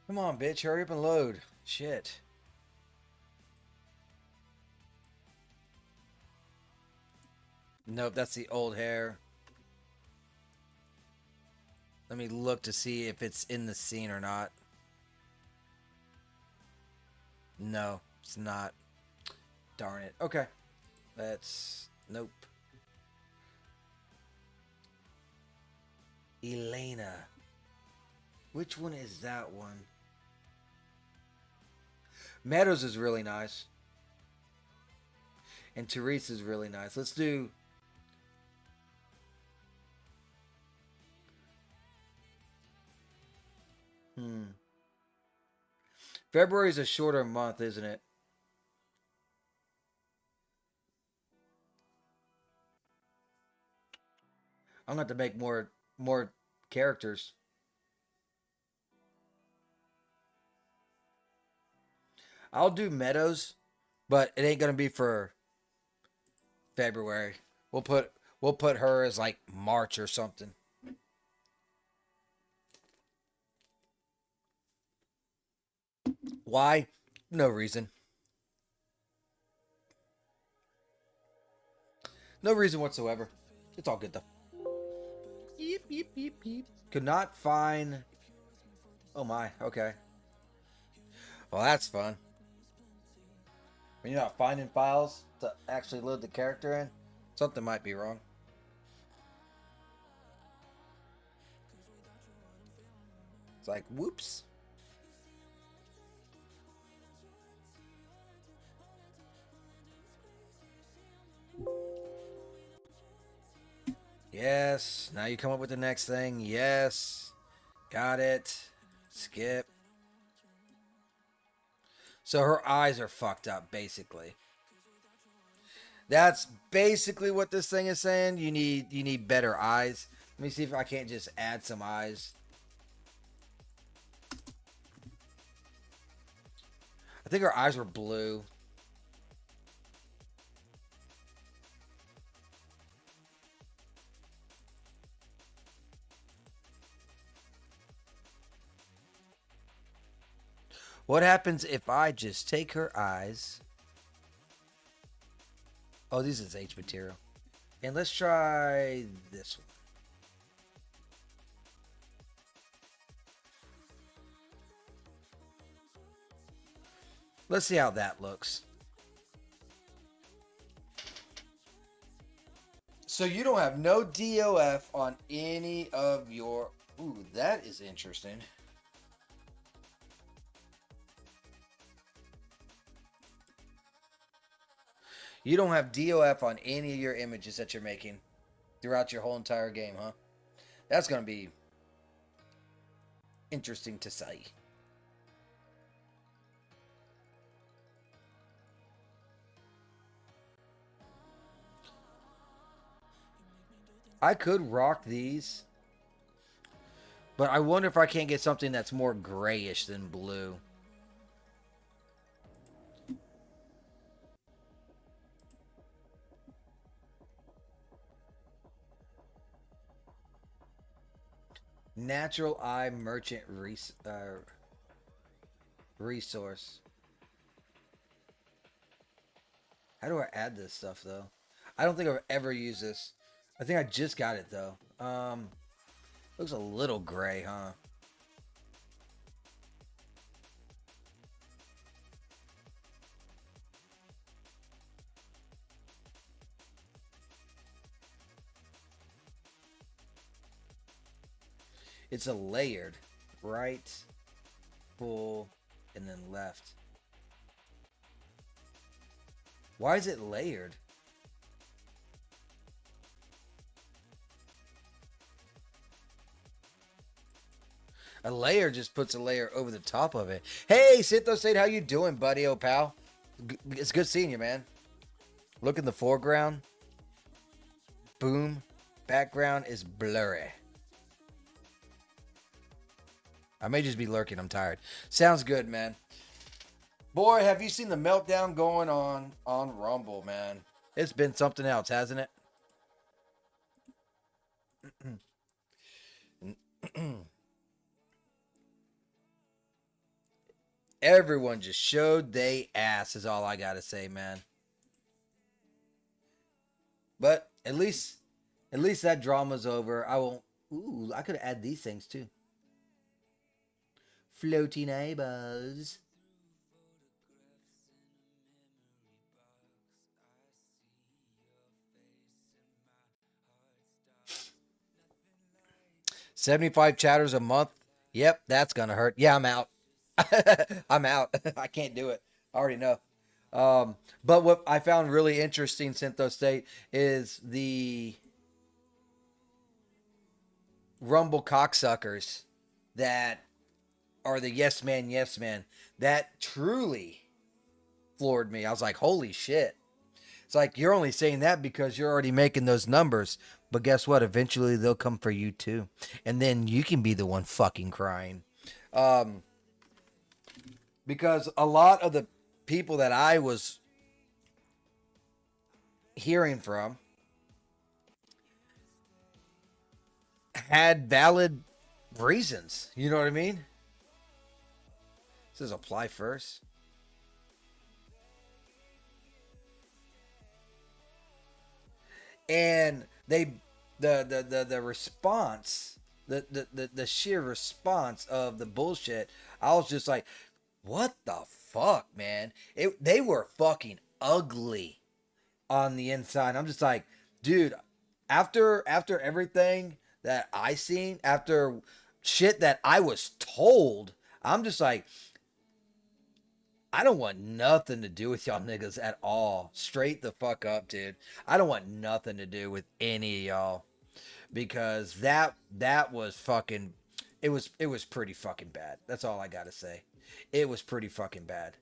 Speaker 1: Come on, bitch. Hurry up and load. Shit. Nope, that's the old hair. Let me look to see if it's in the scene or not. No, it's not. Darn it. Okay. That's... Nope. Elena. Which one is that one? Meadows is really nice. And Therese is really nice. Let's do... February is a shorter month, isn't it? I'm going to have to make more characters. I'll do Meadows, but it ain't going to be for February. We'll put her as like March or something. Why? No reason. No reason whatsoever. It's all good though. Yeep, yeep, yeep, yeep. Could not find... Oh my, okay. Well, that's fun. When you're not finding files to actually load the character in, something might be wrong. It's like, whoops. Yes. Now you come up with the next thing. Yes. Got it. Skip. So her eyes are fucked up, basically. That's basically what this thing is saying. You need better eyes. Let me see if I can't just add some eyes. I think her eyes were blue. What happens if I just take her eyes? Oh, this is H material. And let's try this one. Let's see how that looks. So you don't have no DOF on any of your... Ooh, that is interesting. You don't have DOF on any of your images that you're making throughout your whole entire game, huh? That's going to be interesting to say. I could rock these, but I wonder if I can't get something that's more grayish than blue. Natural Eye Merchant Resource. How do I add this stuff, though? I don't think I've ever used this. I think I just got it, though. Looks a little gray, huh? It's a layered. Right, full, and then left. Why is it layered? A layer just puts a layer over the top of it. Hey, Sitho State, how you doing, buddy, oh pal? It's good seeing you, man. Look in the foreground. Boom. Background is blurry. I may just be lurking. I'm tired. Sounds good, man. Boy, have you seen the meltdown going on Rumble, man? It's been something else, hasn't it? Everyone just showed they ass is all I gotta say, man. But At least, at least that drama's over. I won't. Ooh, I could add these things too. Floating eyeballs. 75 chatters a month. Yep, that's gonna hurt. Yeah, I'm out. I'm out. I can't do it. I already know. But what I found really interesting, Syntho State, is the Rumble cocksuckers that are the yes man. That truly floored me. I was like, holy shit. It's like you're only saying that because you're already making those numbers. But guess what? Eventually they'll come for you too. And then you can be the one fucking crying. Um, because a lot of the people that I was hearing from had valid reasons. You know what I mean? It says apply first. And they the response, the sheer response of the bullshit, I was just like, what the fuck, man? They were fucking ugly on the inside. I'm just like, dude, after everything that I seen, after shit that I was told, I'm just like, I don't want nothing to do with y'all niggas at all. Straight the fuck up, dude. I don't want nothing to do with any of y'all because that was fucking it was pretty fucking bad. That's all I got to say. It was pretty fucking bad.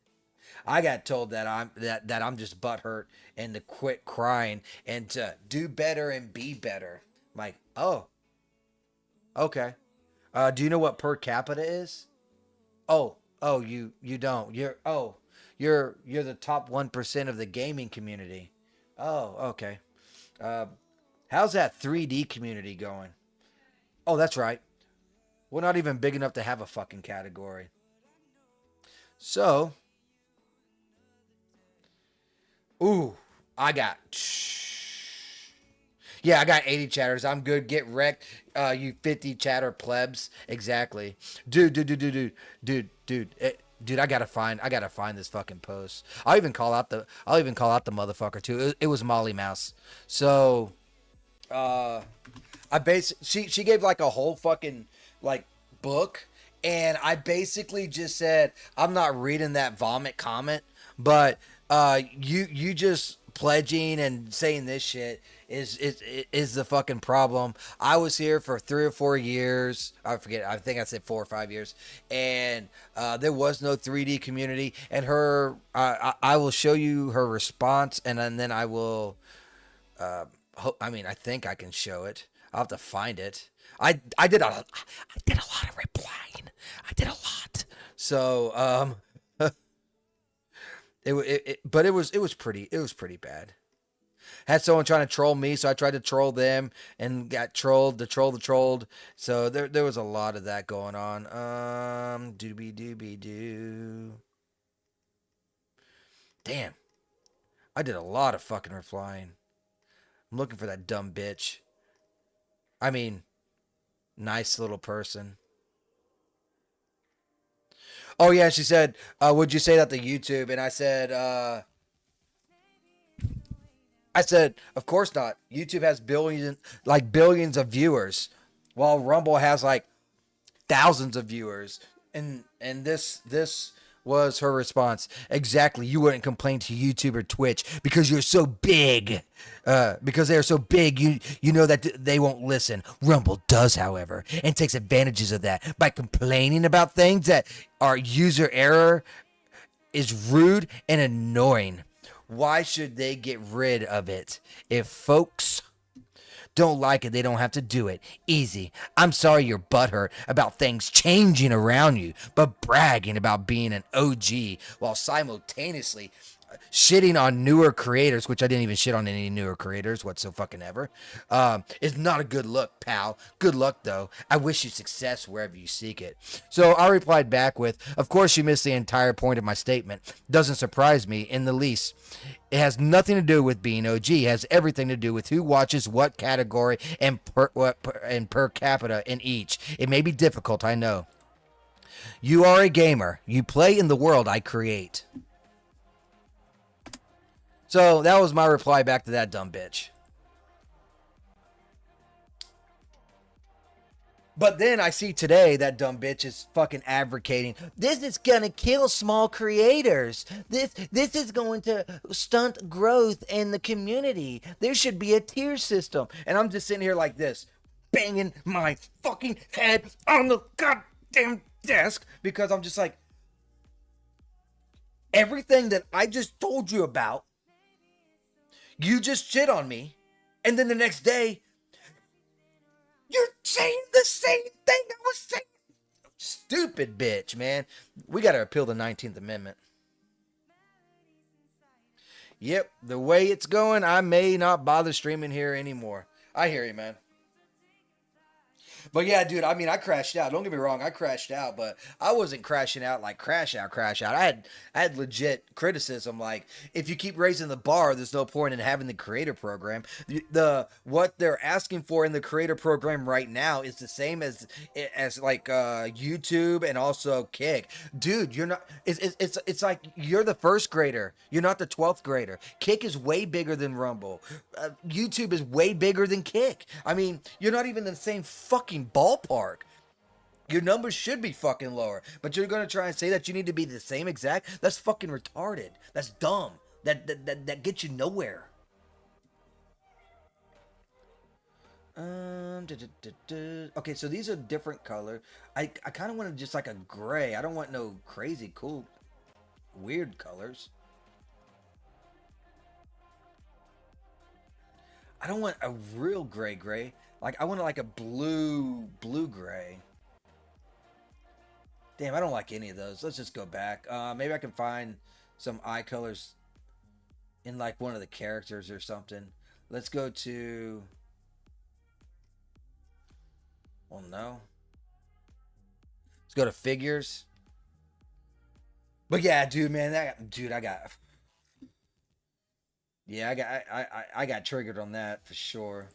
Speaker 1: I got told that I'm just butthurt and to quit crying and to do better and be better. I'm like, oh, okay. Do you know what per capita is? Oh, you don't. You're the top 1% of the gaming community. Oh, okay. Uh, how's that 3D community going? Oh, that's right. We're not even big enough to have a fucking category. So, ooh, I got. Yeah, I got 80 chatters. I'm good. Get wrecked. You 50 chatter plebs. Exactly. Dude, I gotta find this fucking post. I'll even call out the motherfucker too. It was Molly Mouse. So, uh, she gave like a whole fucking like book, and I basically just said I'm not reading that vomit comment, but you just pledging and saying this shit is the fucking problem. I was here for 3 or 4 years. I forget. I think I said 4 or 5 years, and there was no 3D community. And I will show you her response, and then I will. I mean, I think I can show it. I'll have to find it. I did a lot of replying. I did a lot. So but it was pretty bad. Had someone trying to troll me, so I tried to troll them and got trolled. The trolled. So there was a lot of that going on. Doobie doobie doo. Damn, I did a lot of fucking replying. I'm looking for that dumb bitch. I mean, nice little person. Oh yeah, she said, "Would you say that to YouTube?" And I said, of course not. YouTube has billions of viewers, while Rumble has like thousands of viewers. And this was her response. Exactly. You wouldn't complain to YouTube or Twitch because you're so big. Because they are so big, you know that they won't listen. Rumble does, however, and takes advantages of that by complaining about things that are user error is rude and annoying. Why should they get rid of it? If folks don't like it, they don't have to do it. Easy. I'm sorry you're butthurt about things changing around you, but bragging about being an OG while simultaneously shitting on newer creators, which I didn't even shit on any newer creators whatsoever, is not a good look, pal. Good luck, though. I wish you success wherever you seek it. So I replied back with, of course, you missed the entire point of my statement. Doesn't surprise me in the least. It has nothing to do with being OG. It has everything to do with who watches what category and per capita in each. It may be difficult, I know. You are a gamer. You play in the world I create. So that was my reply back to that dumb bitch. But then I see today that dumb bitch is fucking advocating this is gonna kill small creators. This is going to stunt growth in the community. There should be a tier system. And I'm just sitting here like this, banging my fucking head on the goddamn desk because I'm just like, everything that I just told you about, you just shit on me, and then the next day you're saying the same thing I was saying. Stupid bitch, man. We got to appeal the 19th Amendment. Yep, the way it's going, I may not bother streaming here anymore. I hear you, man. But yeah, dude, I mean, I crashed out. Don't get me wrong, I crashed out, but I wasn't crashing out like crash out, crash out. I had legit criticism. Like, if you keep raising the bar, there's no point in having the creator program. The what they're asking for in the creator program right now is the same as like YouTube and also Kick. Dude, you're not. It's like you're the first grader. You're not the 12th grader. Kick is way bigger than Rumble. YouTube is way bigger than Kick. I mean, you're not even in the same fucking ballpark. Your numbers should be fucking lower, but you're gonna try and say that you need to be the same exact. That's fucking retarded. That's dumb. That gets you nowhere. Okay, so these are different color. I kind of want just like a gray. I don't want no crazy cool weird colors. I don't want a real gray. Like I want like a blue gray. Damn, I don't like any of those. Let's just go back. Maybe I can find some eye colors in like one of the characters or something. Let's go to. Well, no. Let's go to figures. But yeah, dude, man, I got. Yeah, I got triggered on that for sure.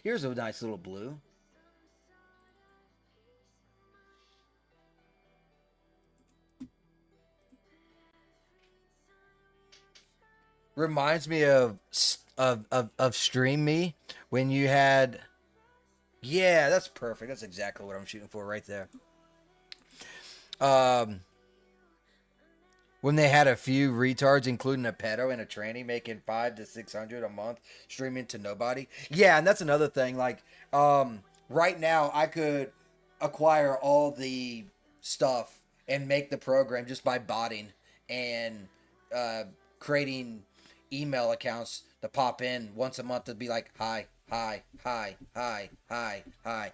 Speaker 1: Here's a nice little blue. Reminds me of Stream Me when you had. Yeah, that's perfect. That's exactly what I'm shooting for right there. Um, when they had a few retards, including a pedo and a tranny, making 500 to 600 a month, streaming to nobody. Yeah, and that's another thing. Like, right now, I could acquire all the stuff and make the program just by botting and uh, creating email accounts to pop in once a month to be like, hi, hi, hi, hi, hi, hi,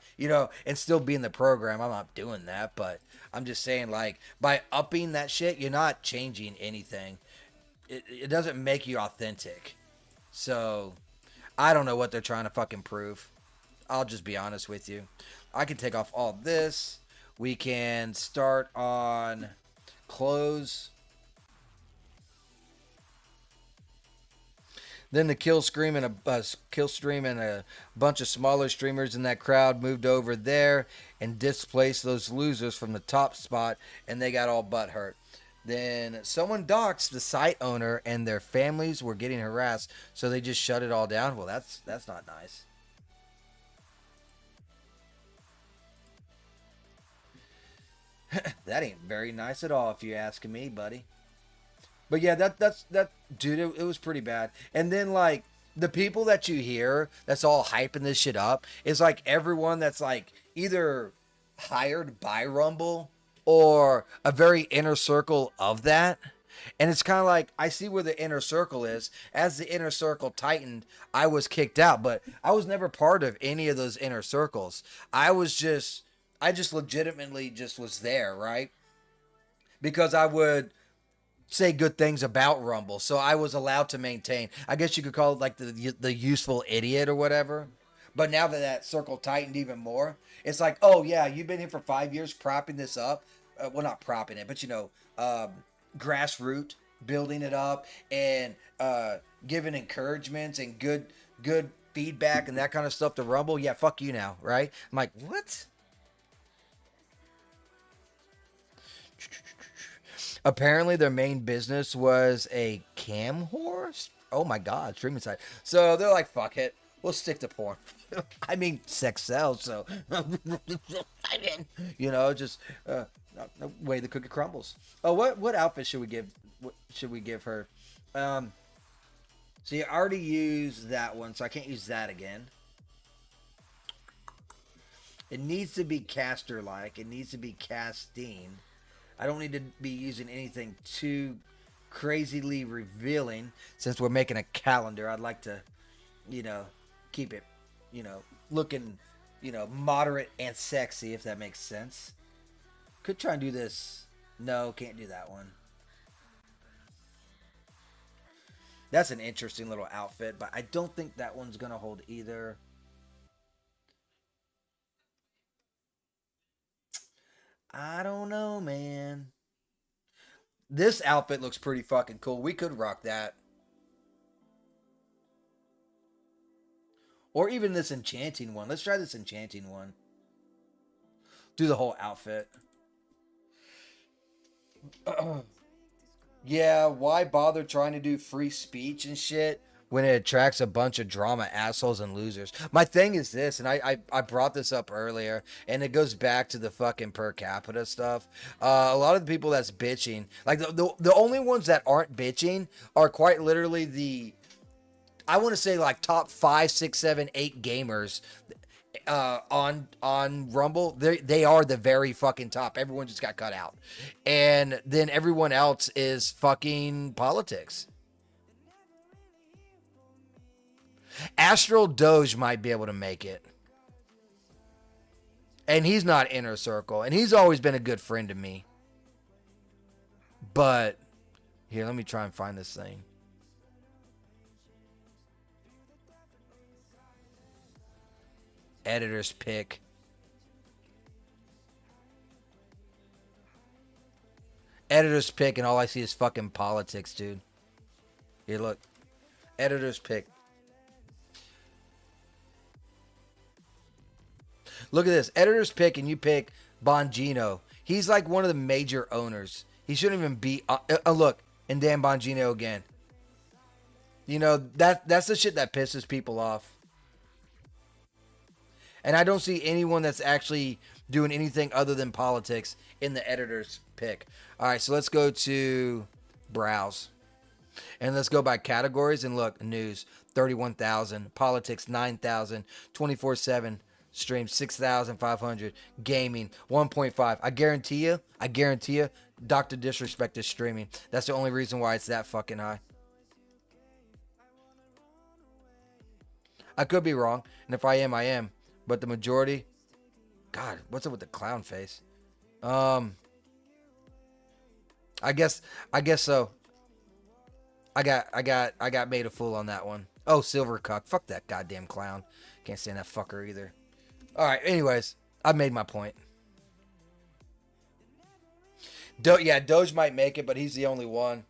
Speaker 1: and still be in the program. I'm not doing that, but I'm just saying, like, by upping that shit, you're not changing anything. It doesn't make you authentic. So, I don't know what they're trying to fucking prove. I'll just be honest with you. I can take off all this. We can start on close. Then the kill stream and a bunch of smaller streamers in that crowd moved over there and displaced those losers from the top spot, and they got all butt hurt. Then someone doxed the site owner, and their families were getting harassed, so they just shut it all down. Well, that's not nice. That ain't very nice at all, if you're asking me, buddy. But yeah, that dude, it was pretty bad. And then like the people that you hear that's all hyping this shit up is like everyone that's like either hired by Rumble or a very inner circle of that. And it's kind of like I see where the inner circle is. As the inner circle tightened, I was kicked out, but I was never part of any of those inner circles. I was just I just legitimately just was there, right? Because I would say good things about Rumble, so I was allowed to maintain. I guess you could call it like the useful idiot or whatever. But now that that circle tightened even more, it's like, oh yeah, you've been here for 5 years propping this up. Well, not propping it, but um, grassroots building it up and giving encouragements and good feedback and that kind of stuff to Rumble. Yeah, fuck you now, right? I'm like, what? Apparently, their main business was a cam horse. Oh my god, streaming site. So they're like, fuck it, we'll stick to porn. I mean, sex sells, so just no way the cookie crumbles. Oh, what outfit should we give? What should we give her? Um, so you already used that one, so I can't use that again. It needs to be caster like. It needs to be casting. I don't need to be using anything too crazily revealing since we're making a calendar. I'd like to, keep it, looking, moderate and sexy, if that makes sense. Could try and do this. No, can't do that one. That's an interesting little outfit, but I don't think that one's going to hold either. I don't know, man. This outfit looks pretty fucking cool. We could rock that. Or even this enchanting one. Let's try this enchanting one. Do the whole outfit. Yeah, why bother trying to do free speech and shit when it attracts a bunch of drama assholes and losers? My thing is this, and I brought this up earlier, and it goes back to the fucking per capita stuff. A lot of the people that's bitching, like the only ones that aren't bitching are quite literally I want to say like top 5, 6, 7, 8 gamers on Rumble. They are the very fucking top. Everyone just got cut out, and then everyone else is fucking politics. Astral Doge might be able to make it, and he's not inner circle, and he's always been a good friend to me. But here, let me try and find this thing. Editor's pick. Editor's pick, and all I see is fucking politics, dude. Here, look. Editor's pick. Look at this. Editor's pick, and you pick Bongino. He's like one of the major owners. He shouldn't even be. Look, and Dan Bongino again. That's the shit that pisses people off. And I don't see anyone that's actually doing anything other than politics in the editor's pick. All right, so let's go to browse. And let's go by categories and look. News, 31,000. Politics, 9,000. 24/7 streams, 6,500. Gaming, 1.5. I guarantee you, Dr. Disrespect is streaming. That's the only reason why it's that fucking high. I could be wrong, and if I am, I am. But the majority, God, what's up with the clown face? I guess so. I got made a fool on that one. Oh, Silver Cuck. Fuck that goddamn clown. Can't stand that fucker either. All right, anyways, I've made my point. Doge might make it, but he's the only one.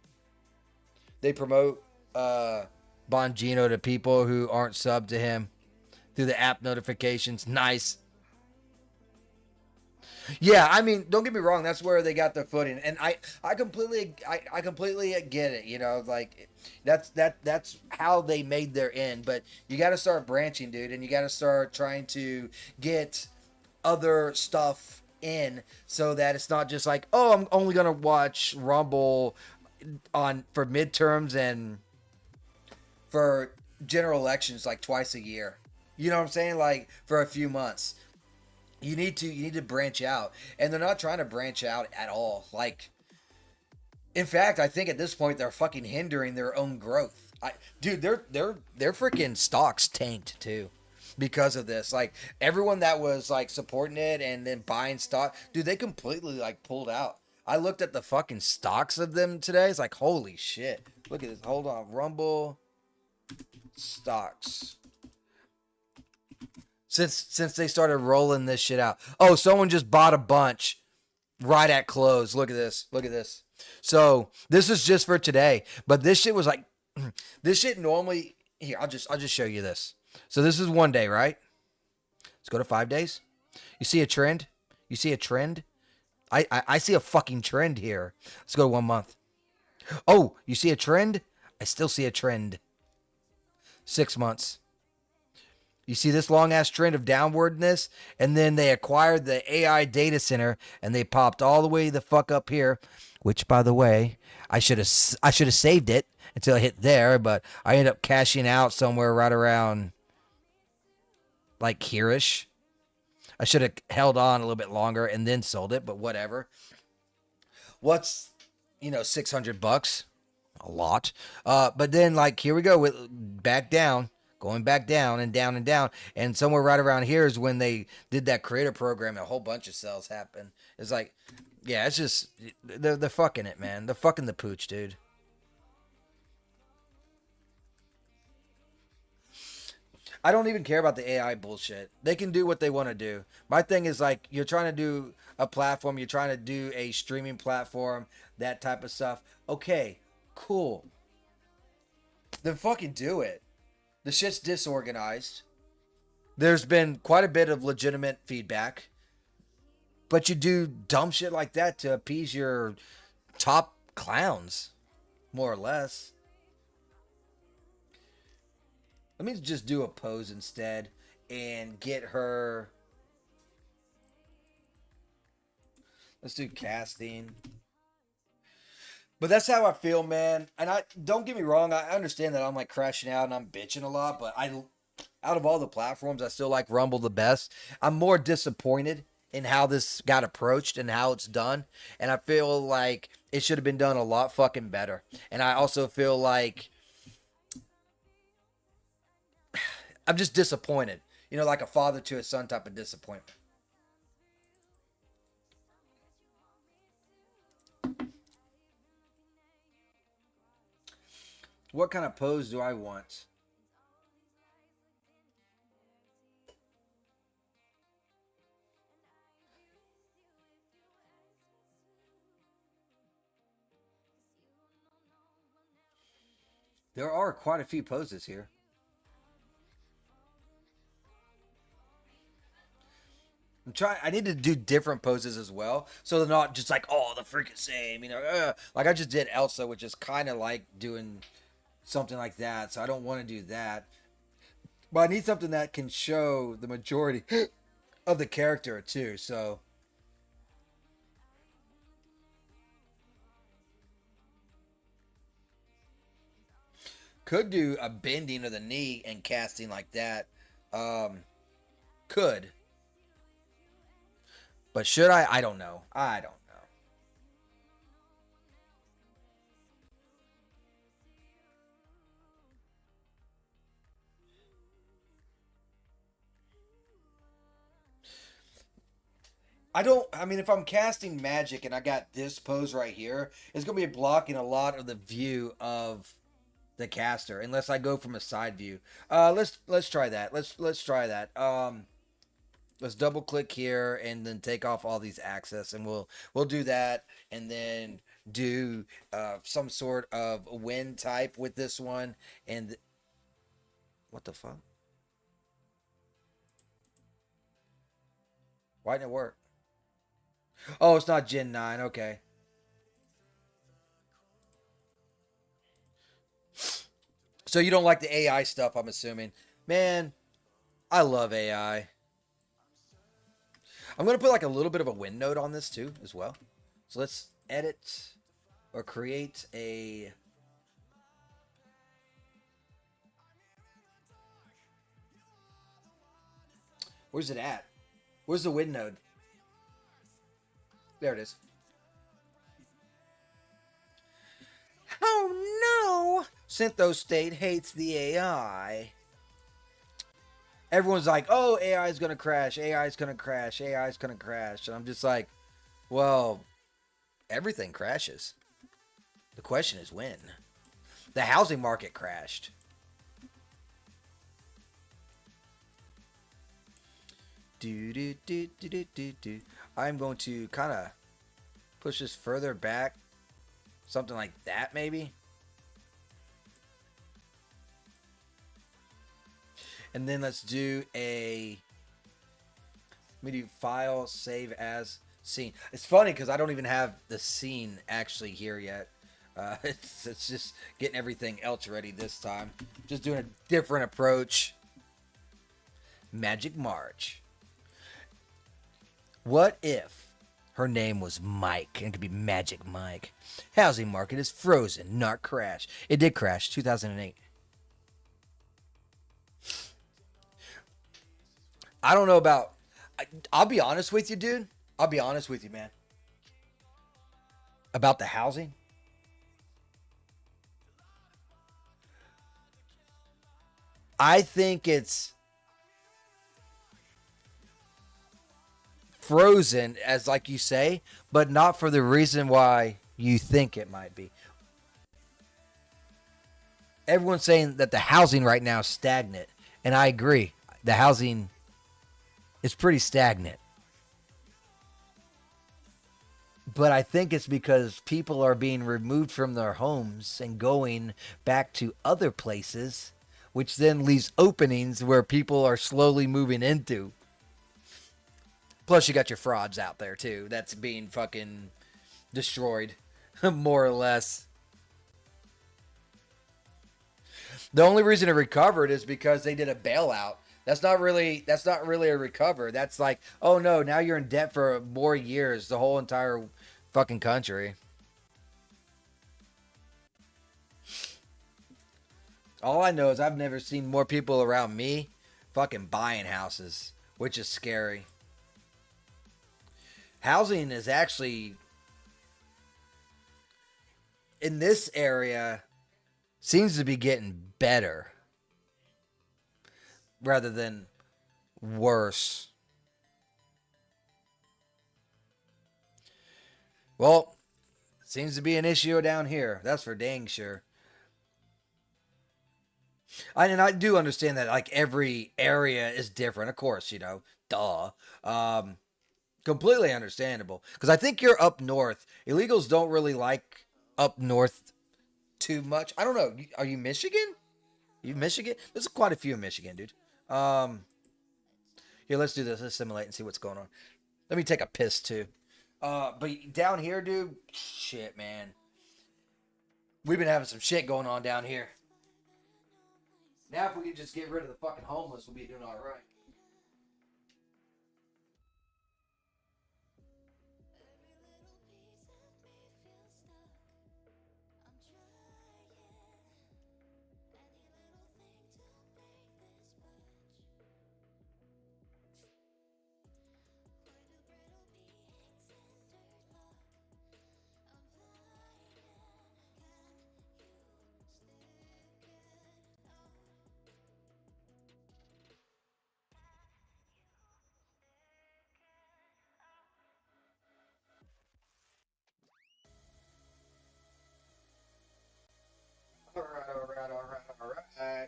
Speaker 1: They promote Bongino to people who aren't subbed to him through the app notifications. Nice. Yeah, I mean, don't get me wrong. That's where they got their footing, and I completely get it. Like that's how they made their end. But you got to start branching, dude, and you got to start trying to get other stuff in so that it's not just like, oh, I'm only gonna watch Rumble for midterms and for general elections like twice a year. You know what I'm saying? Like for a few months. You need to branch out. And they're not trying to branch out at all. Like, in fact, I think at this point they're fucking hindering their own growth. Dude, their freaking stocks tanked too. because of this. Like everyone that was like supporting it and then buying stock, dude, they completely like pulled out. I looked at the fucking stocks of them today. It's like, holy shit. Look at this. Hold on. Rumble stocks. Since they started rolling this shit out. Oh, someone just bought a bunch right at close. Look at this. Look at this. So this is just for today. But this shit was like this shit normally here, I'll just show you this. So this is 1 day, right? Let's go to 5 days. You see a trend? You see a trend? I see a fucking trend here. Let's go to 1 month. Oh, you see a trend? I still see a trend. 6 months. You see this long ass trend of downwardness, and then they acquired the AI data center, and they popped all the way the fuck up here. Which, by the way, I should have saved it until I hit there, but I ended up cashing out somewhere right around like here-ish. I should have held on a little bit longer and then sold it, but whatever. What's $600? A lot. But then like here we go with back down. Going back down and down and down. And somewhere right around here is when they did that creator program and a whole bunch of sales happened. It's like, yeah, it's just, they're fucking it, man. They're fucking the pooch, dude. I don't even care about the AI bullshit. They can do what they want to do. My thing is like, you're trying to do a platform, you're trying to do a streaming platform, that type of stuff. Okay, cool. Then fucking do it. The shit's disorganized. There's been quite a bit of legitimate feedback. But you do dumb shit like that to appease your top clowns, more or less. Let me just do a pose instead and get her. Let's do casting. But that's how I feel, man. And I don't get me wrong, I understand that I'm like crashing out and I'm bitching a lot, but out of all the platforms, I still like Rumble the best. I'm more disappointed in how this got approached and how it's done. And I feel like it should have been done a lot fucking better. And I also feel like I'm just disappointed. Like a father to a son type of disappointment. What kind of pose do I want? There are quite a few poses here. I need to do different poses as well, so they're not just like, oh, the freaking same. Like I just did Elsa, which is kind of like doing something like that. So I don't want to do that. But I need something that can show the majority of the character too. So could do a bending of the knee and casting like that. Could. But should I? I don't know. I don't know. I mean, if I'm casting magic and I got this pose right here, it's gonna be blocking a lot of the view of the caster unless I go from a side view. Let's try that. Let's try that. Let's double click here and then take off all these access, and we'll do that, and then do some sort of wind type with this one. And what the fuck? Why didn't it work? Oh, it's not Gen 9. Okay. So you don't like the AI stuff, I'm assuming. Man, I love AI. I'm going to put like a little bit of a wind node on this too, as well. So let's edit or create a... Where's it at? Where's the wind node? There it is. Oh no! Syntho State hates the AI. everyone's like, oh, AI is going to crash. AI is going to crash. AI is going to crash. And I'm just like, well, everything crashes. The question is when. The housing market crashed. I'm going to kind of push this further back. Something like that, maybe. And then let's do a... Let me do file, save as scene. It's funny because I don't even have the scene actually here yet. It's just getting everything else ready this time. Just doing a different approach. Magic March. What if her name was Mike and it could be Magic Mike? Housing market is frozen, not crash. It did crash, 2008. I don't know about... I'll be honest with you, dude. I'll be honest with you, man. About the housing. I think it's frozen, as like you say, but not for the reason why you think it might be. Everyone's saying that the housing right now is stagnant, and I agree. The housing is pretty stagnant. But I think it's because people are being removed from their homes and going back to other places, which then leaves openings where people are slowly moving into. Plus, you got your frauds out there, too. That's being fucking destroyed, more or less. The only reason it recovered is because they did a bailout. That's not really a recover. That's like, oh no, now you're in debt for more years, the whole entire fucking country. All I know is I've never seen more people around me fucking buying houses, which is scary. Housing is actually, in this area, seems to be getting better rather than worse. Well, seems to be an issue down here. That's for dang sure. And I do understand that like every area is different, of course, you know, duh. Completely understandable. Because I think you're up north. Illegals don't really like up north too much. I don't know. Are you Michigan? You Michigan? There's quite a few in Michigan, dude. Here, let's do this. Let's simulate and see what's going on. Let me take a piss too. But down here, dude, shit, man. We've been having some shit going on down here. Now, if we could just get rid of the fucking homeless, we'll be doing all right. All right.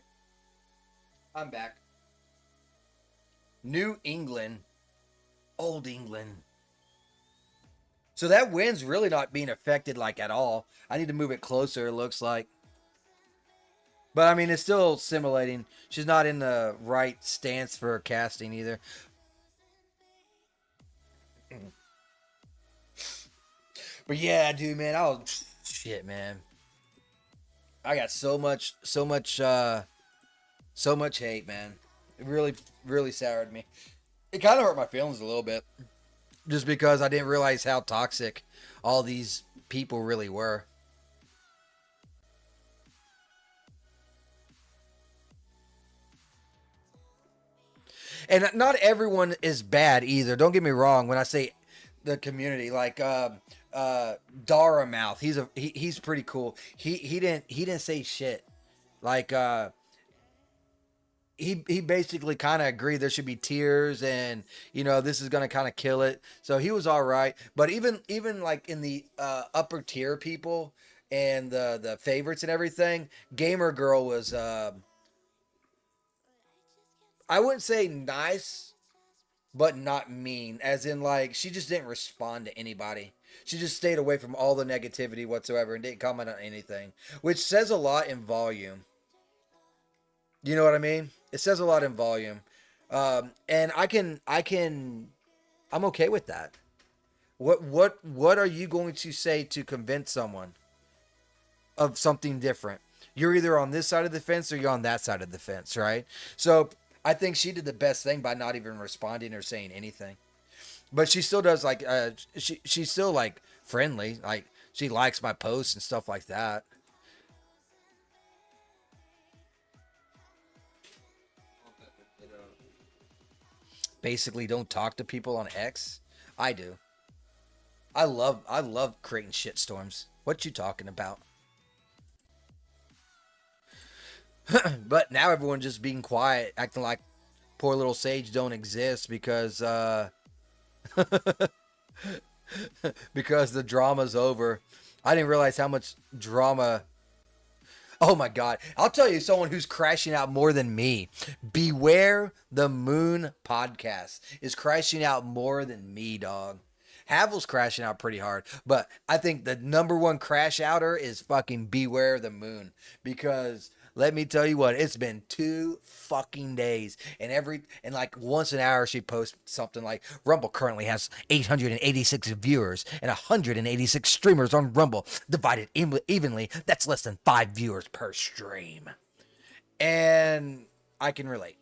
Speaker 1: I'm back. New England, Old England. So that wind's really not being affected like at all. I need to move it closer, it looks like. But I mean, it's still simulating. She's not in the right stance for casting either. But yeah, dude, man, shit, man. I got so much hate, man. It really, really soured me. It kind of hurt my feelings a little bit. Just because I didn't realize how toxic all these people really were. And not everyone is bad either. Don't get me wrong. When I say the community, like Dara Mouth, he's pretty cool. He didn't say shit. Like he basically kind of agreed there should be tiers, and this is gonna kind of kill it. So he was all right. But even like in the upper tier people and the favorites and everything, Gamer Girl was I wouldn't say nice, but not mean. As in, like, she just didn't respond to anybody. She just stayed away from all the negativity whatsoever and didn't comment on anything, which says a lot in volume. You know what I mean? It says a lot in volume, and I'm okay with that. What are you going to say to convince someone of something different? You're either on this side of the fence or you're on that side of the fence, right? So I think she did the best thing by not even responding or saying anything. But she still does like she's still like friendly, like she likes my posts and stuff like that. Basically, don't talk to people on X. I do. I love creating shitstorms. What you talking about? But now everyone just being quiet, acting like poor little Sage don't exist because the drama's over. I didn't realize how much drama. Oh my god. I'll tell you someone who's crashing out more than me. Beware the Moon podcast is crashing out more than me, dog. Havel's crashing out pretty hard, but I think the number one crash outer is fucking Beware the Moon, because let me tell you what, it's been 2 fucking days, and like once an hour she posts something like Rumble currently has 886 viewers and 186 streamers on Rumble, divided evenly. That's less than 5 viewers per stream, and I can relate.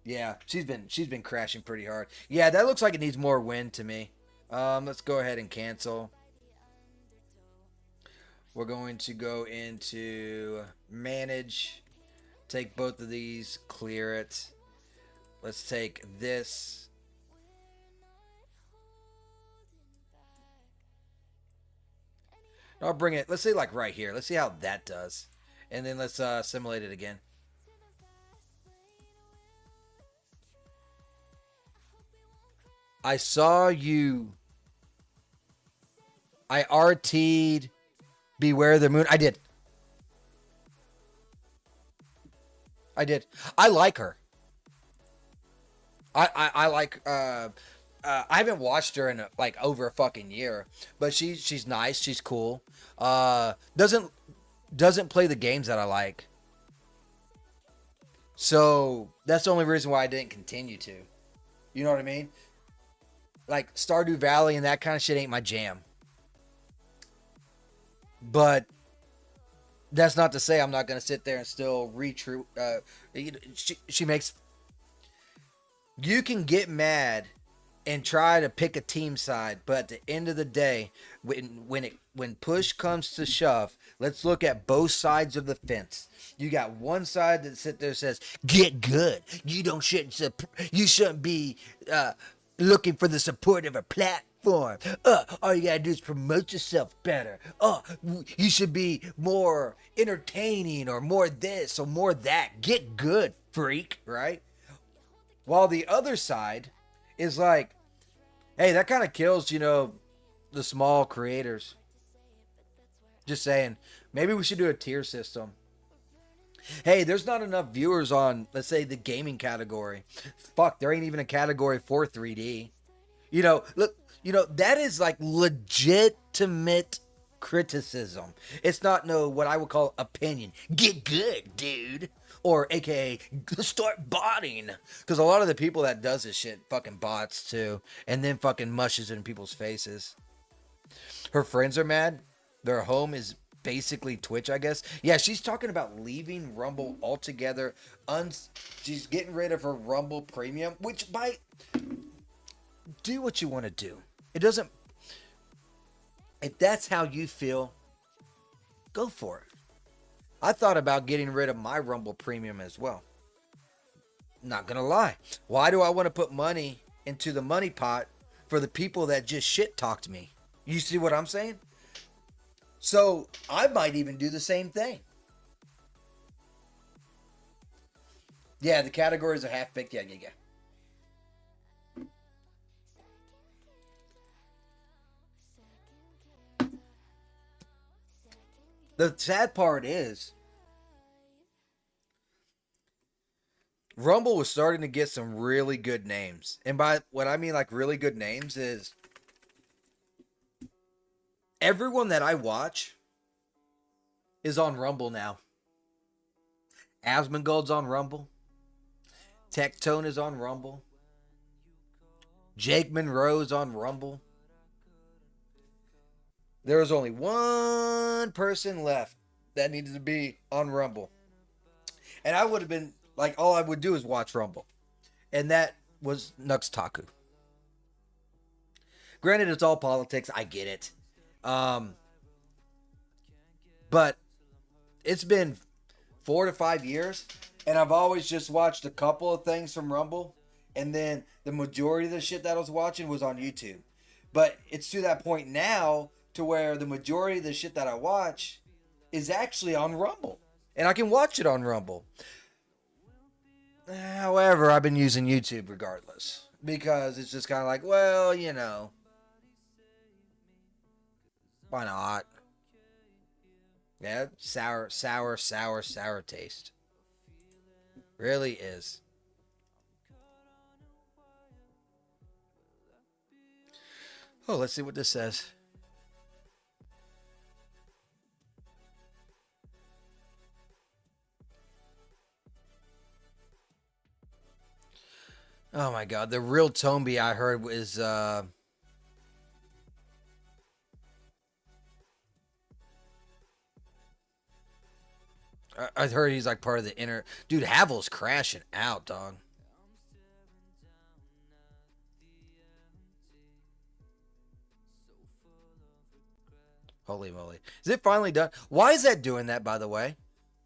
Speaker 1: Yeah, she's been crashing pretty hard. Yeah, that looks like it needs more wind to me. Let's go ahead and cancel. We're going to go into manage, take both of these, clear it. Let's take this. I'll bring it, let's say like right here. Let's see how that does. And then let's simulate it again. I saw you. I RT'd Beware the Moon. I did. I did. I like her. I like I haven't watched her in like over a fucking year, but she's nice, she's cool. Doesn't play the games that I like. So that's the only reason why I didn't continue to. You know what I mean? Like Stardew Valley and that kind of shit ain't my jam. But that's not to say I'm not gonna sit there and still retrue. She makes. You can get mad and try to pick a team side, but at the end of the day, when push comes to shove, let's look at both sides of the fence. You got one side that sit there and says, "Get good. You shouldn't be looking for the support of a platform. All you gotta do is promote yourself better. You should be more entertaining or more this or more that. Get good, freak." Right? While the other side is like, hey, that kind of kills, the small creators. Just saying, maybe we should do a tier system. Hey, there's not enough viewers on, let's say, the gaming category. Fuck, there ain't even a category for 3D. Look, that is like legitimate criticism. It's not what I would call opinion. Get good, dude. Or AKA start botting. Because a lot of the people that does this shit fucking bots too. And then fucking mushes it in people's faces. Her friends are mad. Their home is basically Twitch, I guess. Yeah, she's talking about leaving Rumble altogether. She's getting rid of her Rumble Premium. Which, do what you want to do. It doesn't... If that's how you feel, go for it. I thought about getting rid of my Rumble Premium as well. Not gonna lie. Why do I want to put money into the money pot for the people that just shit talked me? You see what I'm saying? So I might even do the same thing. Yeah, the categories are half baked. Yeah, yeah, yeah. The sad part is, Rumble was starting to get some really good names. And by what I mean, like really good names, is everyone that I watch is on Rumble now. Asmongold's on Rumble. Tectone is on Rumble. Jake Monroe's on Rumble. There was only one person left that needed to be on Rumble. And I would have been like, all I would do is watch Rumble. And that was Nux Taku. Granted, it's all politics. I get it. Um, but it's been 4 to 5 years, and I've always just watched a couple of things from Rumble, and then the majority of the shit that I was watching was on YouTube. But it's to that point now to where the majority of the shit that I watch is actually on Rumble, and I can watch it on Rumble. However, I've been using YouTube regardless because it's just kind of like, well, why not? Yeah, sour, sour, sour, sour taste. Really is. Oh, let's see what this says. Oh my god, the real Tombi I heard was I heard he's like part of the inner dude. Havel's crashing out, dog. Holy moly, is it finally done? Why is that doing that? By the way,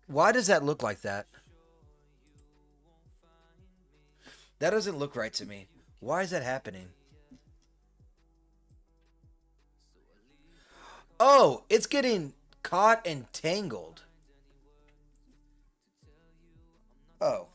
Speaker 1: why does that look like that? That doesn't look right to me. Why is that happening? Oh, it's getting caught and tangled. Oh,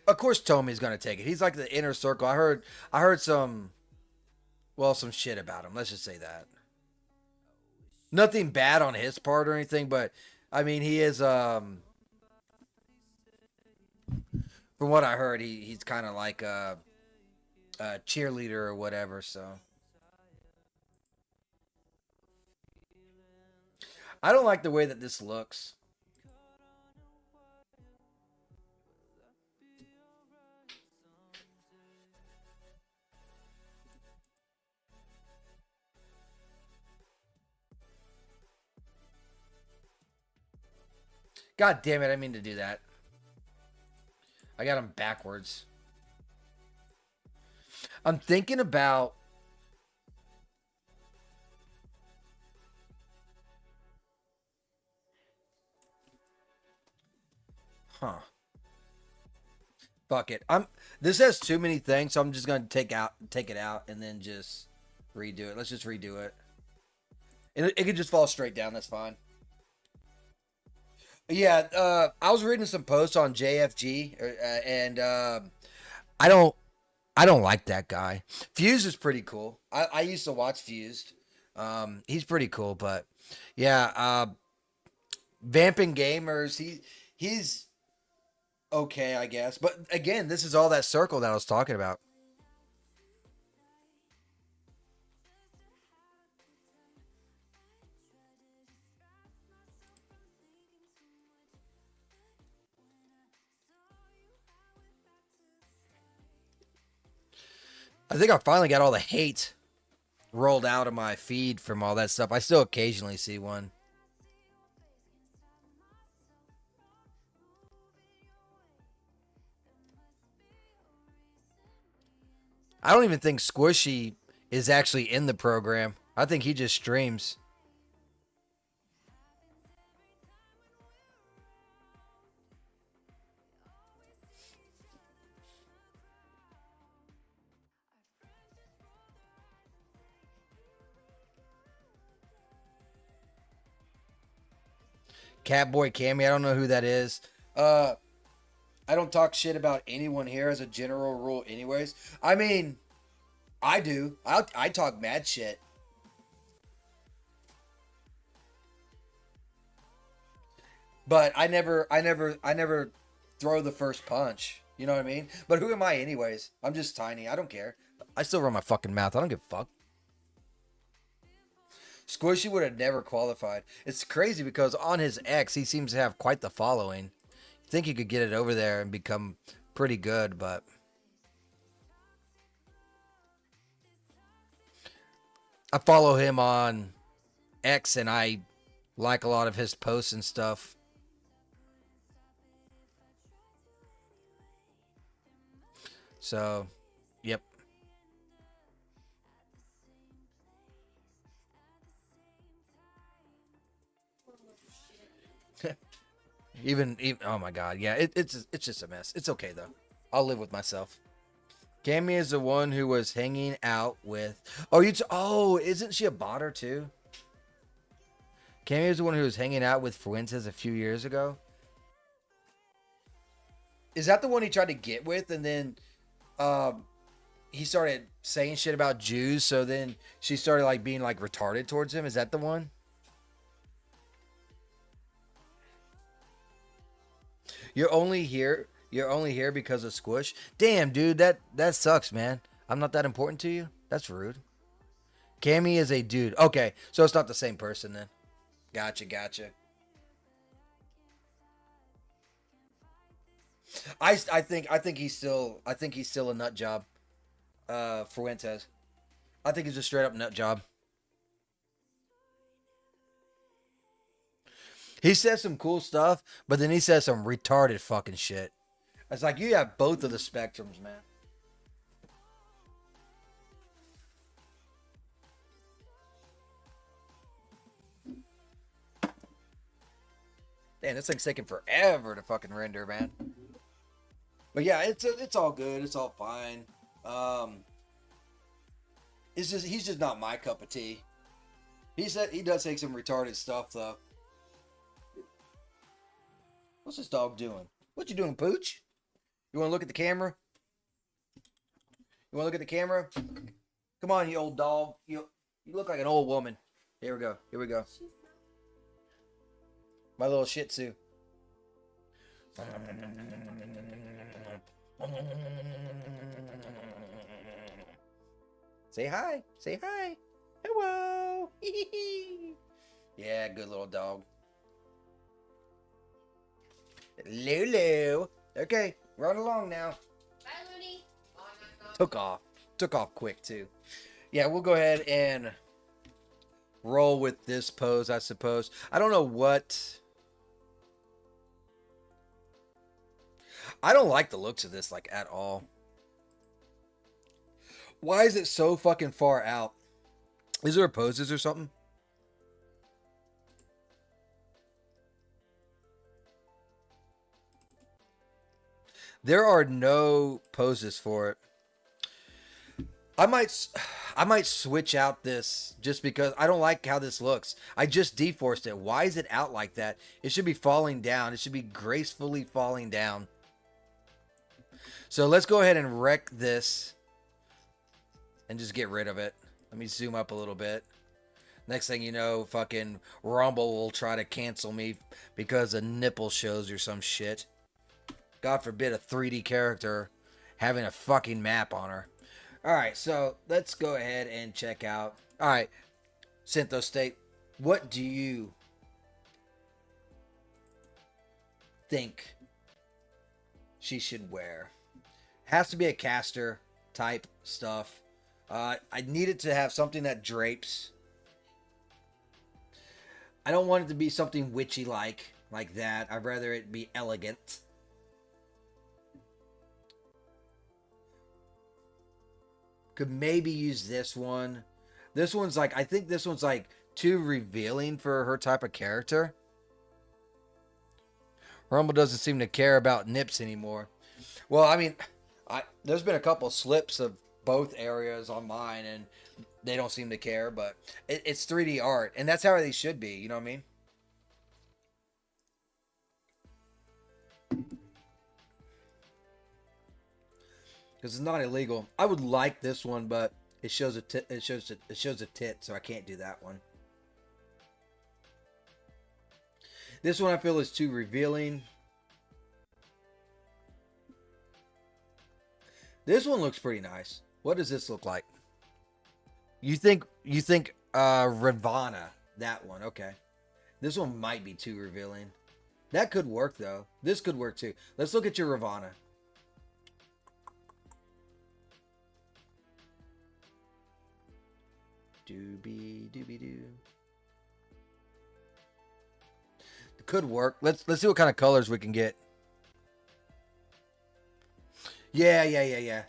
Speaker 1: of course Tommy's gonna take it. He's like the inner circle. I heard some shit about him. Let's just say that. Nothing bad on his part or anything, but I mean he is from what I heard he's kind of like a cheerleader or whatever. So I don't like the way that this looks. God damn it! I mean to do that. I got him backwards. I'm thinking about. Huh. Fuck it. I'm. This has too many things, so I'm just gonna take it out, and then just redo it. Let's just redo it. It could just fall straight down. That's fine. Yeah. I was reading some posts on JFG, and I don't. I don't like that guy. Fuse is pretty cool. I used to watch Fused. He's pretty cool, but yeah. Vamping gamers. He's okay, I guess. But again, this is all that circle that I was talking about. I think I finally got all the hate rolled out of my feed from all that stuff. I still occasionally see one. I don't even think Squishy is actually in the program. I think he just streams. Catboy Cammy, I don't know who that is. I don't talk shit about anyone here as a general rule, anyways. I mean, I do. I talk mad shit. But I never throw the first punch. You know what I mean? But who am I anyways? I'm just tiny. I don't care. I still run my fucking mouth. I don't give a fuck. Squishy would have never qualified. It's crazy because on his X, he seems to have quite the following. You think he could get it over there and become pretty good, but I follow him on X and I like a lot of his posts and stuff. So, yep. even oh my god, yeah, it's just a mess. It's okay though. I'll live with myself. Cammy is the one who was hanging out with. Oh, isn't she a botter too? Cammy is the one who was hanging out with Fuentes a few years ago. Is that the one he tried to get with, and then um, he started saying shit about Jews? So then she started like being like retarded towards him. Is that the one? You're only here. You're only here because of Squish. Damn, dude, that sucks, man. I'm not that important to you. That's rude. Cammy is a dude. Okay, so it's not the same person then. Gotcha. I think he's still a nut job. Fuentes. I think he's a straight up nut job. He says some cool stuff, but then he says some retarded fucking shit. It's like you have both of the spectrums, man. Damn, this thing's taking forever to fucking render, man. But yeah, it's all good. It's all fine. Um, it's just he's just not my cup of tea. He said he does take some retarded stuff though. What's this dog doing? What you doing, Pooch? You want to look at the camera? You want to look at the camera? Come on, you old dog. You look like an old woman. Here we go. Here we go. My little Shih Tzu. Say hi. Say hi. Hello. Yeah, good little dog. Lulu. Okay, run along now.
Speaker 2: Bye, Looney.
Speaker 1: Took off. Took off quick, too. Yeah, we'll go ahead and roll with this pose, I suppose. I don't know what... I don't like the looks of this, like, at all. Why is it so fucking far out? Is there poses or something? There are no poses for it. I might switch out this just because I don't like how this looks. I just deforced it. Why is it out like that? It should be falling down. It should be gracefully falling down. So let's go ahead and wreck this and just get rid of it. Let me zoom up a little bit. Next thing you know, fucking Rumble will try to cancel me because of nipple shows or some shit. God forbid a 3D character having a fucking map on her. Alright, so let's go ahead and check out. Alright, Syntho State, what do you think she should wear? Has to be a caster type stuff. I need it to have something that drapes. I don't want it to be something witchy like that. I'd rather it be elegant. Could maybe use this one. This one's like, I think this one's like too revealing for her type of character. Rumble doesn't seem to care about nips anymore. Well, I mean, there's been a couple slips of both areas on mine, and they don't seem to care, but it's 3D art, and that's how they should be, you know what I mean? it's not illegal. I would like this one, but it shows a tit. It shows a tit, so I can't do that one. This one I feel is too revealing. This one looks pretty nice. What does this look like? You think Ravana, that one, okay. This one might be too revealing. That could work though. This could work too. Let's look at your Ravana. Doobie doobie doo. It could work. Let's see what kind of colors we can get. Yeah.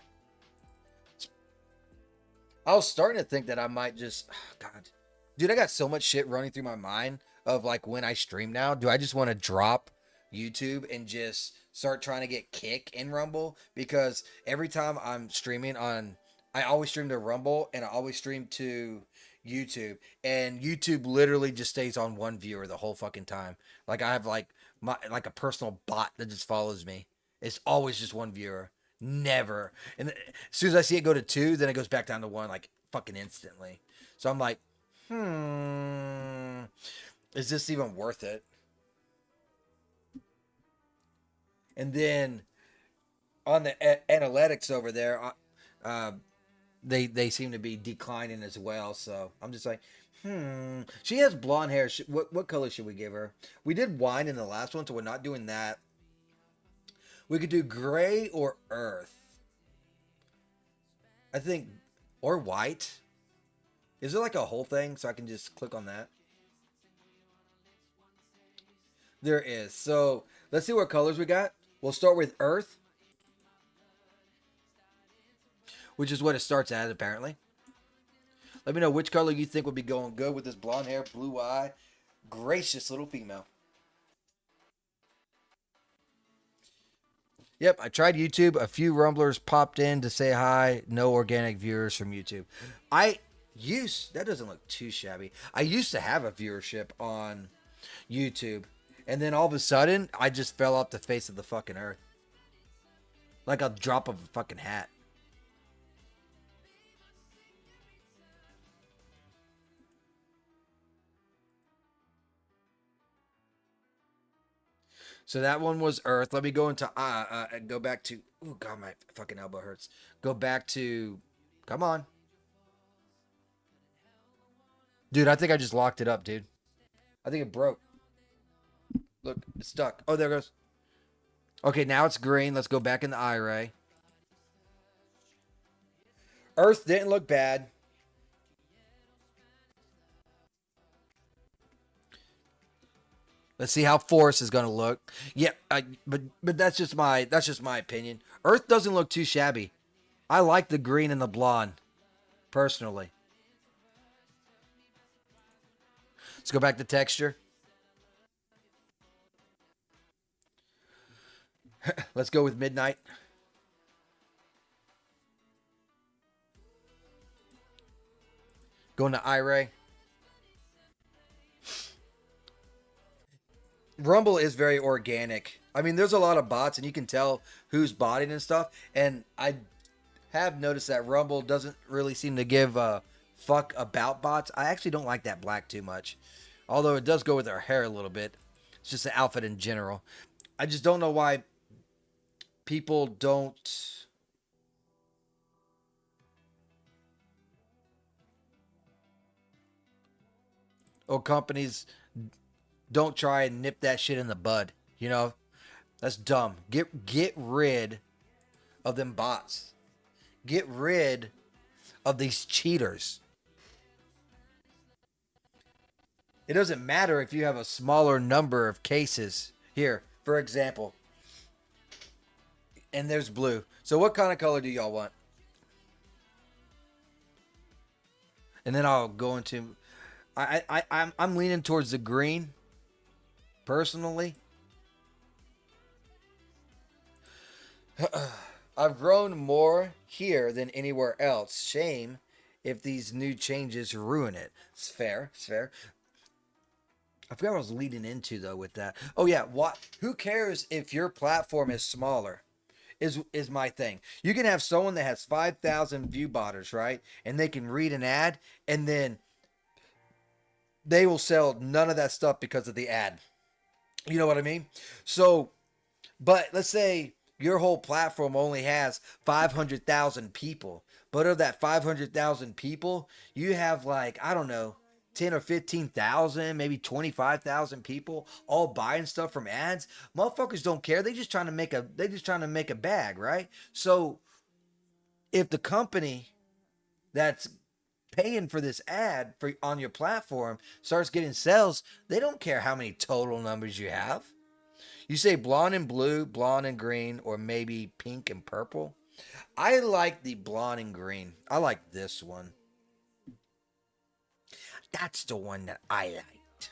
Speaker 1: I was starting to think that I might just, God, dude, I got so much shit running through my mind of like when I stream now. Do I just want to drop YouTube and just start trying to get Kick in Rumble? Because every time I'm streaming on, I always stream to Rumble and I always stream to YouTube, and YouTube literally just stays on one viewer the whole fucking time. Like I have like a personal bot that just follows me. It's always just one viewer. Never. And as soon as I see it go to two, then it goes back down to one, like fucking instantly. So I'm like, is this even worth it? And then on the analytics over there, they seem to be declining as well. So I'm just like, She has blonde hair. What color should we give her? We did wine in the last one, so we're not doing that. We could do gray or earth. I think, or white. Is there like a whole thing so I can just click on that? There is. So let's see what colors we got. We'll start with earth, which is what it starts as apparently. Let me know which color you think would be going good with this blonde hair, blue eye, gracious little female. Yep, I tried YouTube. A few rumblers popped in to say hi. No organic viewers from YouTube. That doesn't look too shabby. I used to have a viewership on YouTube, and then all of a sudden, I just fell off the face of the fucking earth. Like a drop of a fucking hat. So that one was Earth. Let me go into go back to. Oh God, my fucking elbow hurts. Go back to. Come on, dude. I think I just locked it up, dude. I think it broke. Look, it's stuck. Oh, there it goes. Okay, now it's green. Let's go back in the eye. Earth didn't look bad. Let's see how Forest is gonna look. Yeah, but that's just my opinion. Earth doesn't look too shabby. I like the green and the blonde, personally. Let's go back to texture. Let's go with midnight. Going to eye. Rumble is very organic. I mean, there's a lot of bots, and you can tell who's botting and stuff. And I have noticed that Rumble doesn't really seem to give a fuck about bots. I actually don't like that black too much, although it does go with her hair a little bit. It's just the outfit in general. I just don't know why people don't. Or companies don't try and nip that shit in the bud. You know, that's dumb. Get rid of them bots. Get rid of these cheaters. It doesn't matter if you have a smaller number of cases. Here, for example, and there's blue. So what kind of color do y'all want? And then I'll go into. I'm leaning towards the green. Personally, I've grown more here than anywhere else. Shame if these new changes ruin it. It's fair. It's fair. I forgot what I was leading into though with that. Oh yeah, what? Who cares if your platform is smaller? is my thing. You can have someone that has 5,000 view botters, right? And they can read an ad, and then they will sell none of that stuff because of the ad. You know what I mean? So, but let's say your whole platform only has 500,000 people. But of that 500,000 people, you have like, I don't know, 10 or 15,000, maybe 25,000 people all buying stuff from ads. Motherfuckers don't care. They just trying to make a bag, right? So, if the company that's paying for this ad for on your platform starts getting sales, they don't care how many total numbers you have. You say blonde and blue, blonde and green, or maybe pink and purple. I like the blonde and green. I like this one. That's the one that I liked.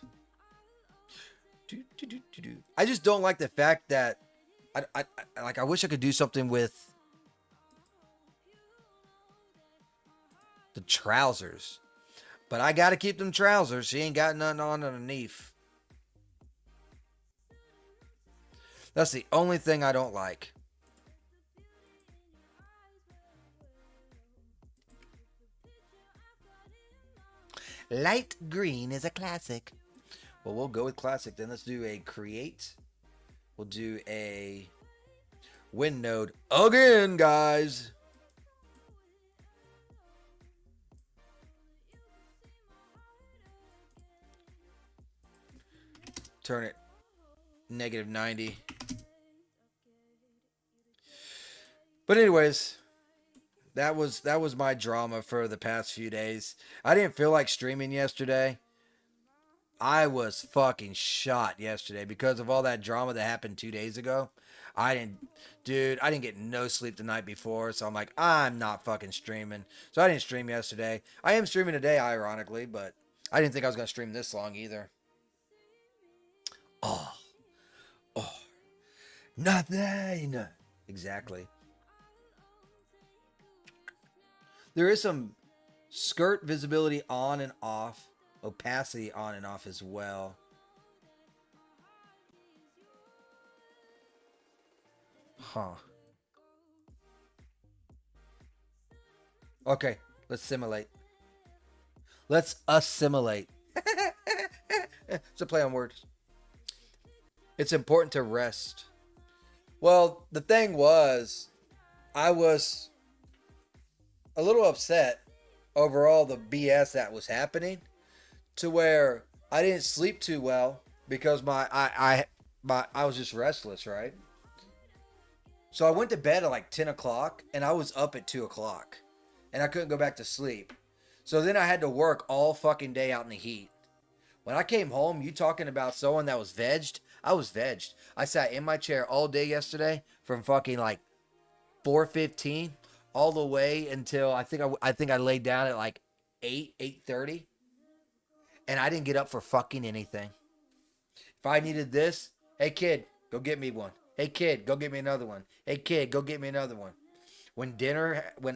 Speaker 1: I just don't like the fact that I wish I could do something with the trousers. But I gotta keep them trousers. She ain't got nothing on underneath. That's the only thing I don't like. Light green is a classic. Well, we'll go with classic then. Let's do a create. We'll do a win node again, guys. Turn it -90. But anyways, that was my drama for the past few days. I didn't feel like streaming yesterday. I was fucking shot yesterday because of all that drama that happened 2 days ago. I didn't get no sleep the night before, so I'm like, I'm not fucking streaming. So I didn't stream yesterday. I am streaming today, ironically, but I didn't think I was gonna stream this long either. Oh, oh, nothing. Exactly. There is some skirt visibility on and off, opacity on and off as well. Huh. Okay, let's simulate. Let's assimilate. It's a play on words. It's important to rest. Well, the thing was, I was a little upset over all the BS that was happening, to where I didn't sleep too well because I was just restless, right? So I went to bed at like 10 o'clock and I was up at 2 o'clock and I couldn't go back to sleep. So then I had to work all fucking day out in the heat. When I came home, you talking about someone that was vegged? I was vegged. I sat in my chair all day yesterday from fucking like 4:15 all the way until I think I laid down at like 8:30, and I didn't get up for fucking anything. If I needed this, hey kid, go get me one. Hey kid, go get me another one. Hey kid, go get me another one. When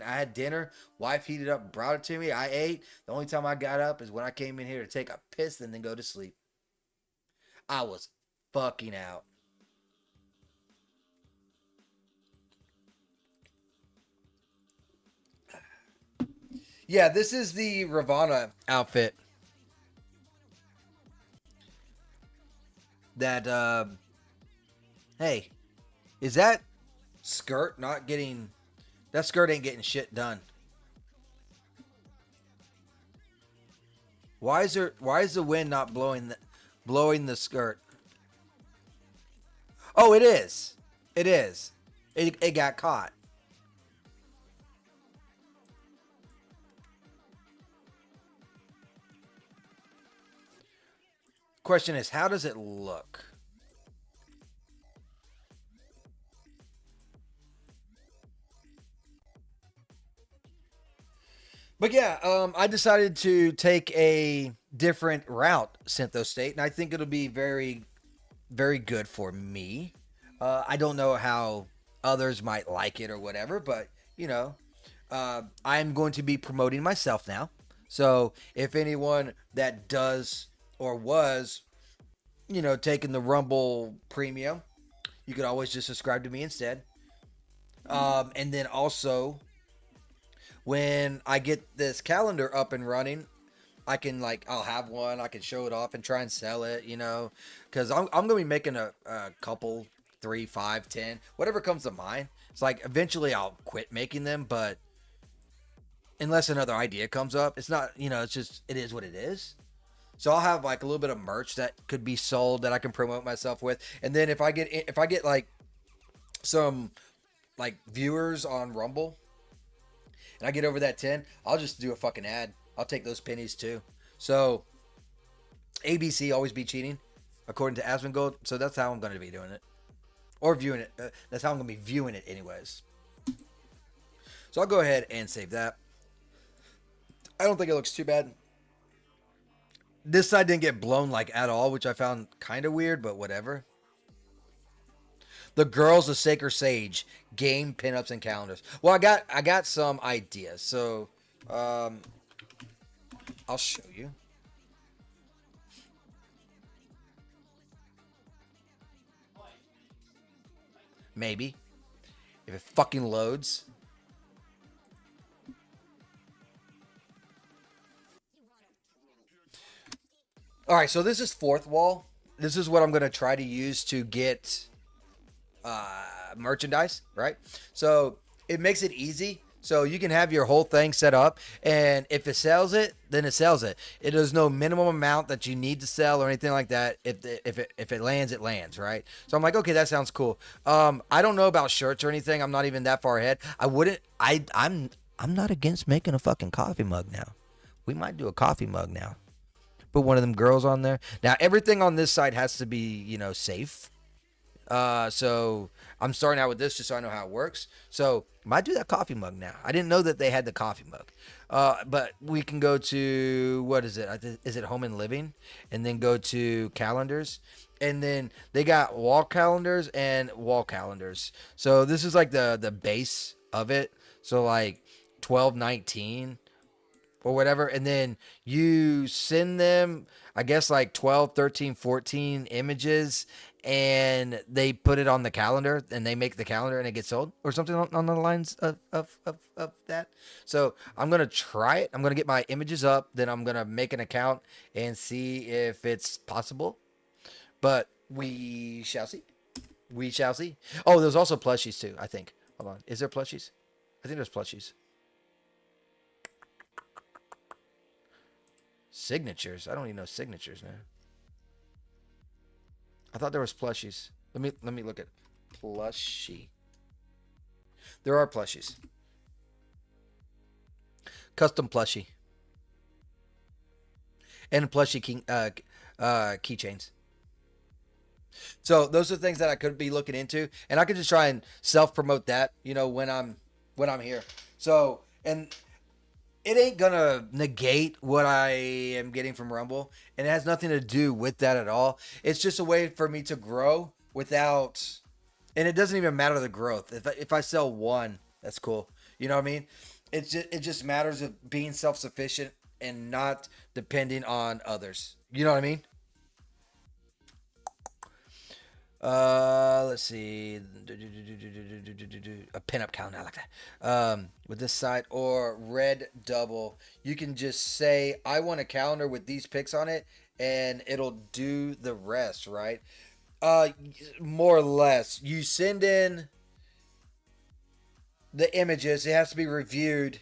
Speaker 1: I had dinner, wife heated up, brought it to me. I ate. The only time I got up is when I came in here to take a piss and then go to sleep. I was fucking out. Yeah, this is the Ravana outfit that hey, is that skirt not getting that skirt ain't getting shit done. Why is the wind not blowing the skirt? Oh, it is. It is. It got caught. Question is, how does it look? But yeah, I decided to take a different route, Syntho State, and I think it'll be very, very good for me. I don't know how others might like it or whatever, but you know, I'm going to be promoting myself now. So if anyone that does or was, taking the Rumble Premium, you could always just subscribe to me instead. And then also when I get this calendar up and running, I can like I'll have one. I can show it off and try and sell it. Because I'm gonna be making a couple, three, five, 10, whatever comes to mind. It's like eventually I'll quit making them, but unless another idea comes up, it's not. It's just it is what it is. So I'll have like a little bit of merch that could be sold that I can promote myself with, and then if I get like some like viewers on Rumble and I get over that 10, I'll just do a fucking ad. I'll take those pennies too. So ABC always be cheating, according to Asmongold. So that's how I'm going to be doing it, or viewing it. That's how I'm going to be viewing it, anyways. So I'll go ahead and save that. I don't think it looks too bad. This side didn't get blown like at all, which I found kind of weird, but whatever. The girls of Sacred Sage game pinups and calendars. Well, I got some ideas, so um, I'll show you. Maybe if it fucking loads. All right, so this is fourth wall. This is what I'm gonna try to use to get merchandise, right? So it makes it easy. So you can have your whole thing set up, and if it sells it, then it sells it. It is no minimum amount that you need to sell or anything like that. If it lands, it lands, right? So I'm like, okay, that sounds cool. I don't know about shirts or anything. I'm not even that far ahead. I wouldn't. I'm not against making a fucking coffee mug now. We might do a coffee mug now. Put one of them girls on there. Now everything on this side has to be safe. So I'm starting out with this just so I know how it works. So might do that coffee mug now. I didn't know that they had the coffee mug. But we can go to what is it? Is it home and living? And then go to calendars. And then they got wall calendars and wall calendars. So this is like the base of it. So like 1219 or whatever, and then you send them, I guess, like 12, 13, 14 images, and they put it on the calendar, and they make the calendar and it gets sold or something on the lines of that. So I'm going to try it. I'm going to get my images up, then I'm going to make an account and see if it's possible, but we shall see. We shall see. Oh, there's also plushies too, I think. Hold on, is there plushies? I think there's plushies. Signatures. I don't even know signatures, man. I thought there was plushies. Let me look at plushie. There are plushies. Custom plushie. And plushie keychains. So those are things that I could be looking into, and I could just try and self promote that, when I'm here. So, and it ain't gonna negate what I am getting from Rumble, and it has nothing to do with that at all. It's just a way for me to grow without, and it doesn't even matter the growth. If I sell one, that's cool. You know what I mean? It just matters of being self sufficient and not depending on others. You know what I mean? Let's see. A pinup count. I like that. With this side or red double, you can just say, I want a calendar with these pics on it, and it'll do the rest, right? Uh, More or less. You send in the images, it has to be reviewed,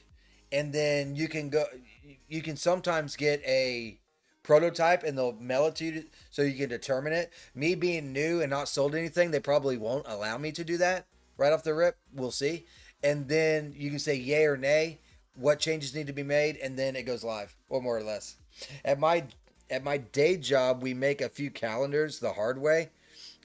Speaker 1: and then you can sometimes get a prototype and they'll mail it to you so you can determine it. Me being new and not sold anything, they probably won't allow me to do that right off the rip. We'll see. And then you can say yay or nay, what changes need to be made, and then it goes live, or more or less. At my at my day job, we make a few calendars the hard way.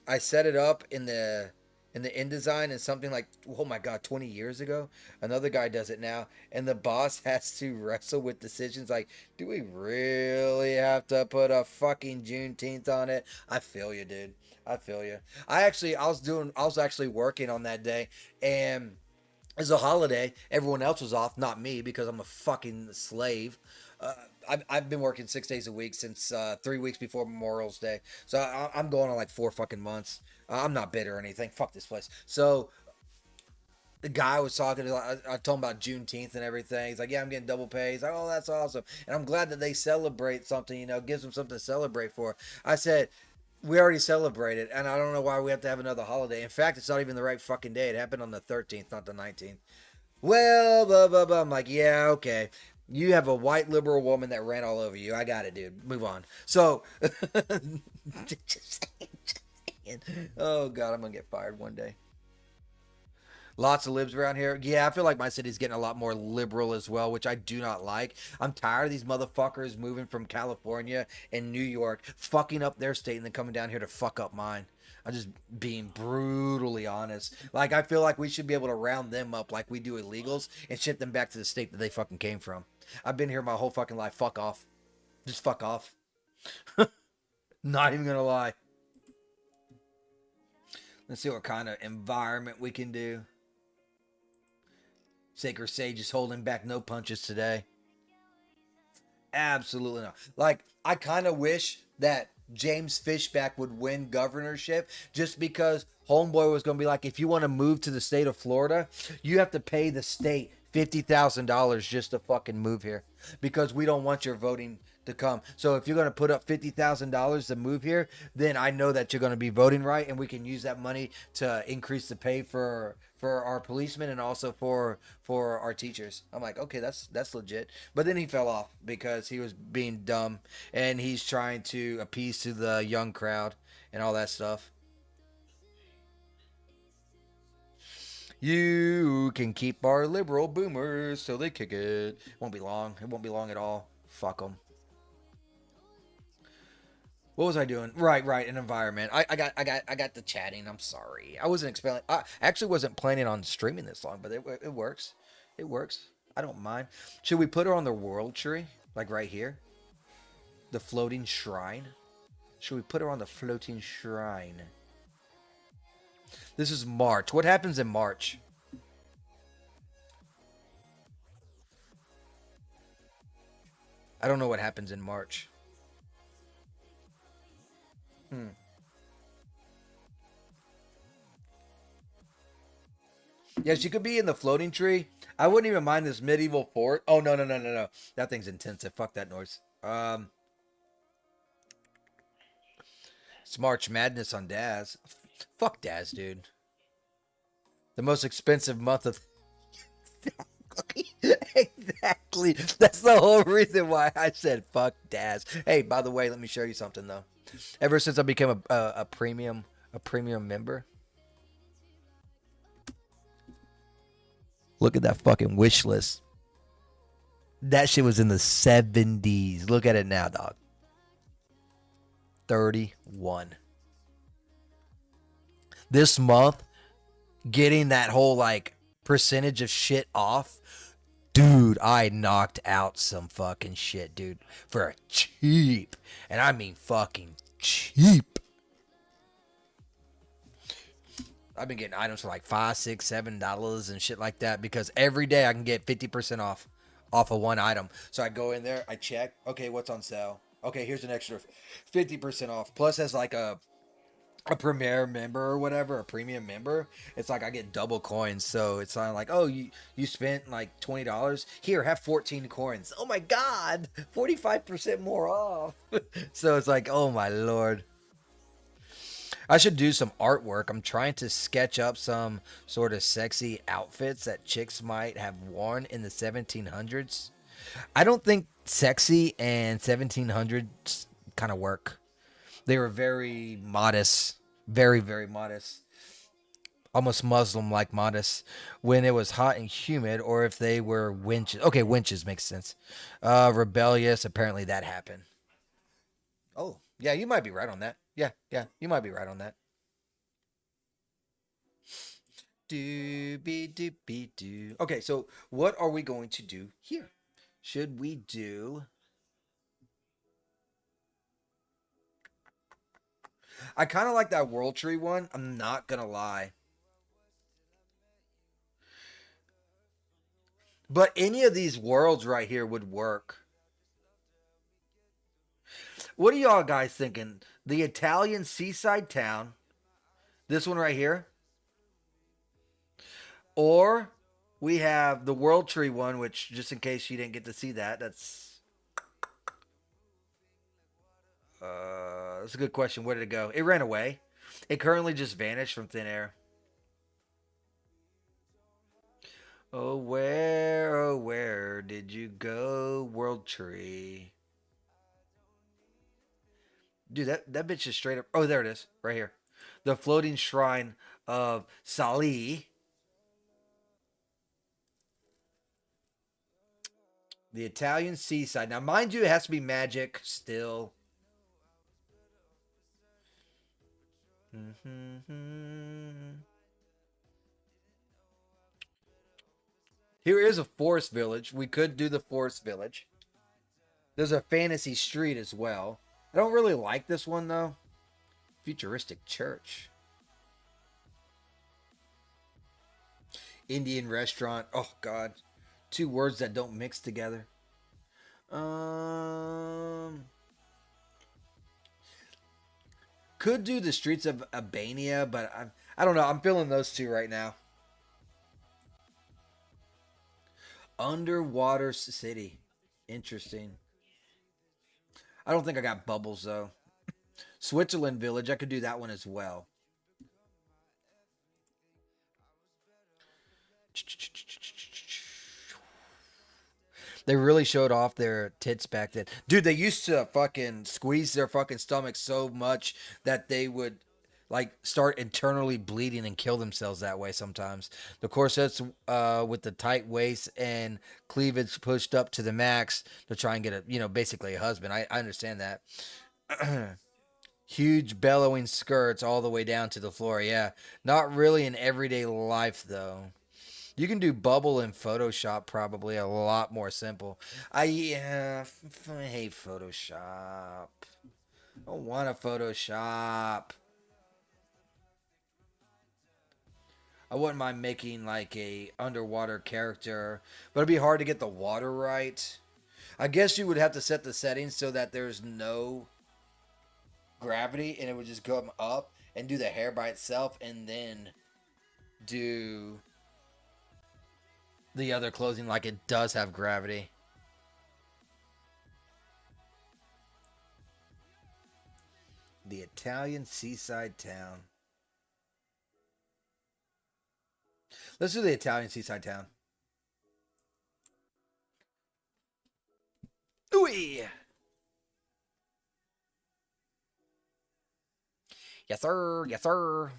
Speaker 1: I set it up in the InDesign, and something like, oh my god, 20 years ago. Another guy does it now, and the boss has to wrestle with decisions like, do we really have to put a fucking Juneteenth on it? I feel you, dude. I feel you. I was actually working on that day, and it's a holiday. Everyone else was off, not me, because I'm a fucking slave. Uh, I've been working 6 days a week since 3 weeks before Memorial's Day. So I'm going on like 4 fucking months. I'm not bitter or anything. Fuck this place. So The guy was talking to, I told him about Juneteenth and everything. He's like, yeah, I'm getting double pay. He's like, oh, that's awesome. And I'm glad that they celebrate something, gives them something to celebrate for. I said, we already celebrated, and I don't know why we have to have another holiday. In fact, it's not even the right fucking day. It happened on the 13th, not the 19th. Well, blah, blah, blah. I'm like, yeah, okay. You have a white liberal woman that ran all over you. I got it, dude. Move on. So, just saying. Oh, God, I'm going to get fired one day. Lots of libs around here. Yeah, I feel like my city's getting a lot more liberal as well, which I do not like. I'm tired of these motherfuckers moving from California and New York, fucking up their state and then coming down here to fuck up mine. I'm just being brutally honest. Like, I feel like we should be able to round them up like we do illegals and ship them back to the state that they fucking came from. I've been here my whole fucking life. Fuck off. Just fuck off. Not even gonna lie. Let's see what kind of environment we can do. Sacred Sage is holding back no punches today. Absolutely not. Like, I kind of wish that James Fishback would win governorship just because Homeboy was going to be like, if you want to move to the state of Florida, you have to pay the state $50,000 just to fucking move here because we don't want your voting to come. So if you're going to put up $50,000 to move here, then I know that you're going to be voting right, and we can use that money to increase the pay for our policemen and also for our teachers. I'm like, okay, that's legit. But then he fell off because he was being dumb and he's trying to appease to the young crowd and all that stuff. You can keep our liberal boomers so they kick it. Won't be long. It won't be long at all. Fuck them. What was I doing? Right. An environment. I got the chatting. I'm sorry. I wasn't expecting. I actually wasn't planning on streaming this long, but it works. It works. I don't mind. Should we put her on the world tree, like right here, the floating shrine? Should we put her on the floating shrine? This is March. What happens in March? I don't know what happens in March. Hmm. Yeah, she could be in the floating tree. I wouldn't even mind this medieval fort. Oh no. That thing's intensive. Fuck that noise. It's March Madness on Daz. Fuck Daz, dude. The most expensive month of exactly. That's the whole reason why I said fuck Daz. Hey, by the way, let me show you something though. Ever since I became a premium member, look at that fucking wish list. That shit was in the 70s. Look at it now, dog. 31. This month, getting that whole like percentage of shit off, dude, I knocked out some fucking shit, dude, for cheap. And I mean fucking cheap. I've been getting items for like $5, $6, $7 and shit like that because every day I can get 50% off of one item. So I go in there, I check, okay, what's on sale? Okay, here's an extra 50% off. Plus, as like a premier member or whatever, a premium member, it's like I get double coins. So it's not like, oh, you spent like $20. Here, have 14 coins. Oh my god, 45% more off. So it's like, oh my lord. I should do some artwork. I'm trying to sketch up some sort of sexy outfits that chicks might have worn in the 1700s. I don't think sexy and 1700s kind of work. They were very modest, very, very modest, almost Muslim like modest when it was hot and humid, or if they were winches. Okay, winches makes sense. Rebellious, apparently that happened. Oh, yeah, you might be right on that. Yeah, you might be right on that. Doobie doobie doo. Okay, so what are we going to do here? Should we do? I kind of like that World Tree one. I'm not gonna lie. But any of these worlds right here would work. What are y'all guys thinking? The Italian seaside town. This one right here. Or we have the World Tree one, which just in case you didn't get to see that, that's a good question. Where did it go? It ran away. It currently just vanished from thin air. Oh, where did you go, World Tree? Dude, that bitch is straight up. Oh, there it is, right here. The floating shrine of Salih, the Italian seaside. Now, mind you, it has to be magic still. Here is a forest village. We could do the forest village. There's a fantasy street as well. I don't really like this one though. Futuristic church. Indian restaurant. Oh god. Two words that don't mix together. Um could do the streets of Albania, but I don't know. I'm feeling those two right now. Underwater city. Interesting. I don't think I got bubbles though. Switzerland village. I could do that one as well. They really showed off their tits back then. Dude, they used to fucking squeeze their fucking stomachs so much that they would like start internally bleeding and kill themselves that way sometimes. The corsets with the tight waist and cleavage pushed up to the max to try and get a, basically a husband. I understand that. Huge bellowing skirts all the way down to the floor. Yeah. Not really in everyday life though. You can do bubble in Photoshop probably a lot more simple. I hate Photoshop. I don't want to Photoshop. I wouldn't mind making like a underwater character, but it'd be hard to get the water right. I guess you would have to set the settings so that there's no gravity and it would just go up and do the hair by itself and then do the other clothing like it does have gravity. The Italian seaside town. Let's do the Italian seaside town. Ooh. Yes, sir. Yes, sir.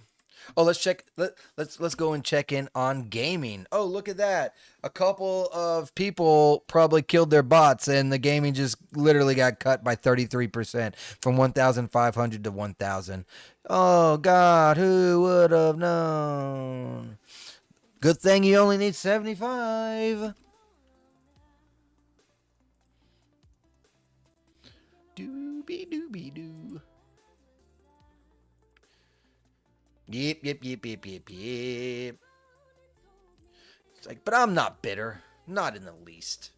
Speaker 1: Oh, let's check. Let's go and check in on gaming. Oh, look at that! A couple of people probably killed their bots, and the gaming just literally got cut by 33% from 1,500 to 1,000. Oh God, who would have known? Good thing you only need 75. Doobie doobie doo. Yep, yep, yep, yep, yep, yep. It's like, but I'm not bitter. Not in the least.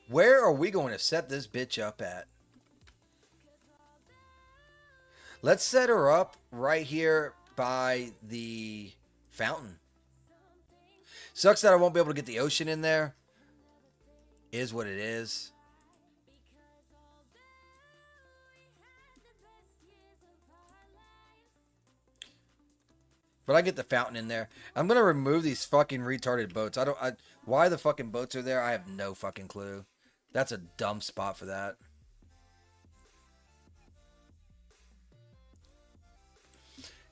Speaker 1: Where are we going to set this bitch up at? Let's set her up right here by the fountain. Sucks that I won't be able to get the ocean in there. Is what it is. But I get the fountain in there. I'm gonna remove these fucking retarded boats. Why the fucking boats are there, I have no fucking clue. That's a dumb spot for that.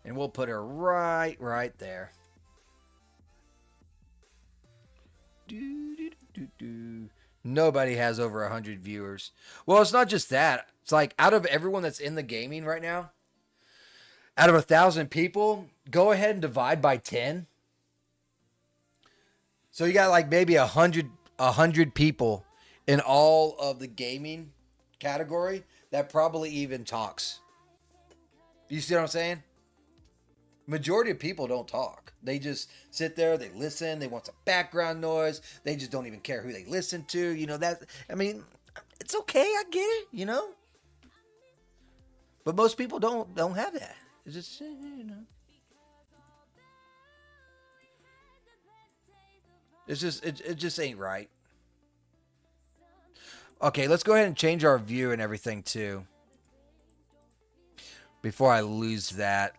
Speaker 1: And we'll put her right there. Nobody has over 100 viewers. Well, it's not just that. It's like out of everyone that's in the gaming right now, out of 1,000 people, go ahead and divide by 10. So you got like maybe 100 people in all of the gaming category that probably even talks. You see what I'm saying? Majority of people don't talk. They just sit there, they listen, they want some background noise, they just don't even care who they listen to. That, I mean, it's okay, I get it. But most people don't have that. It's just, It just ain't right. Okay, let's go ahead and change our view and everything too. Before I lose that,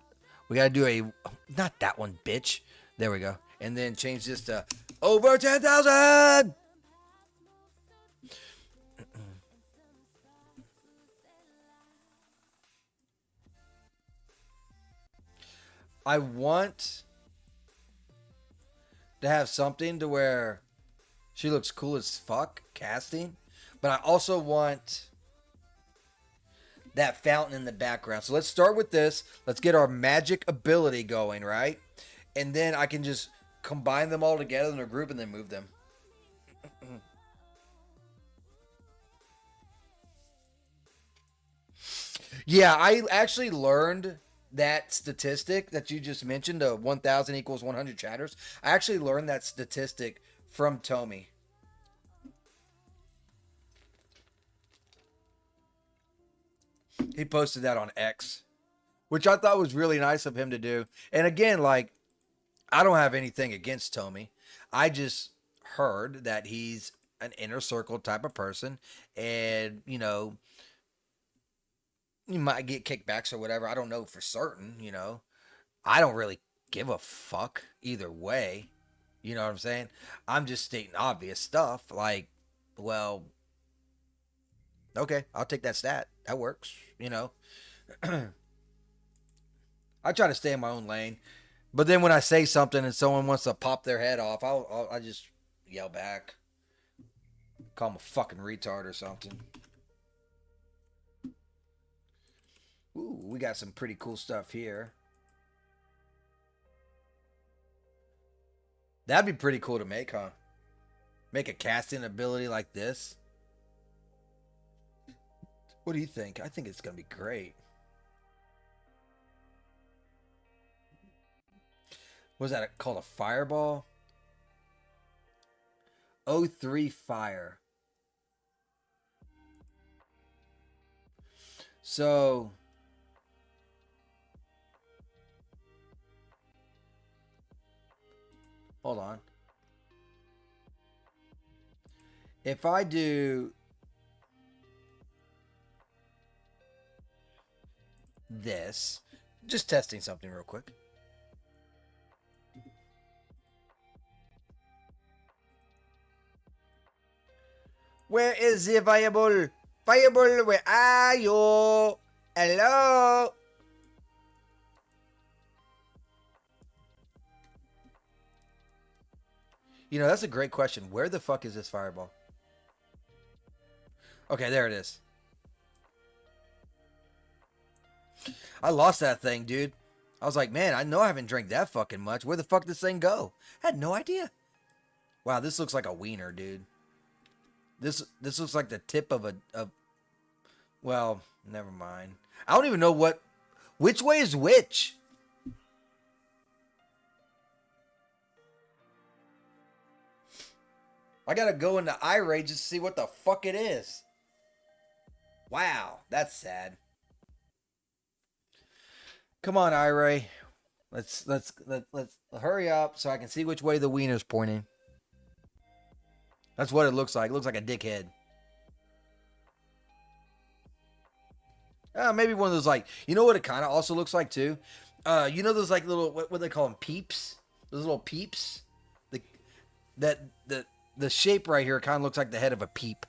Speaker 1: we gotta do a not that one, bitch. There we go, and then change this to over 10,000. I want to have something to where she looks cool as fuck casting, but I also want that fountain in the background. So let's start with this. Let's get our magic ability going, right? And then I can just combine them all together in a group and then move them. Yeah, I actually learned that statistic that you just mentioned, the 1,000 equals 100 chatters. I actually learned that statistic from Tommy. He posted that on X, which I thought was really nice of him to do. And again, like, I don't have anything against Tommy. I just heard that he's an inner circle type of person. And, you might get kickbacks or whatever. I don't know for certain. I don't really give a fuck either way. You know what I'm saying? I'm just stating obvious stuff. Like, well, okay, I'll take that stat. That works. I try to stay in my own lane. But then when I say something and someone wants to pop their head off, I just yell back. Call them a fucking retard or something. Ooh, we got some pretty cool stuff here. That'd be pretty cool to make, huh? Make a casting ability like this. What do you think? I think it's going to be great. Was that called a fireball? O3 fire. So hold on. If I do this, just testing something real quick. Where is the fireball? Fireball, where are you? Hello? That's a great question. Where the fuck is this fireball? Okay, there it is. I lost that thing, dude. I was like, man, I know I haven't drank that fucking much. Where the fuck did this thing go? I had no idea. Wow, this looks like a wiener, dude. This looks like the tip of a. Well, never mind. I don't even know which way is which. I gotta go into iRage just to see what the fuck it is. Wow, that's sad. Come on, iRay. Let's hurry up so I can see which way the wiener's pointing. That's what it looks like. It looks like a dickhead. Maybe one of those, like, you know what it kind of also looks like too? Those like little, what do they call them, peeps? Those little peeps. The that the shape right here kind of looks like the head of a peep.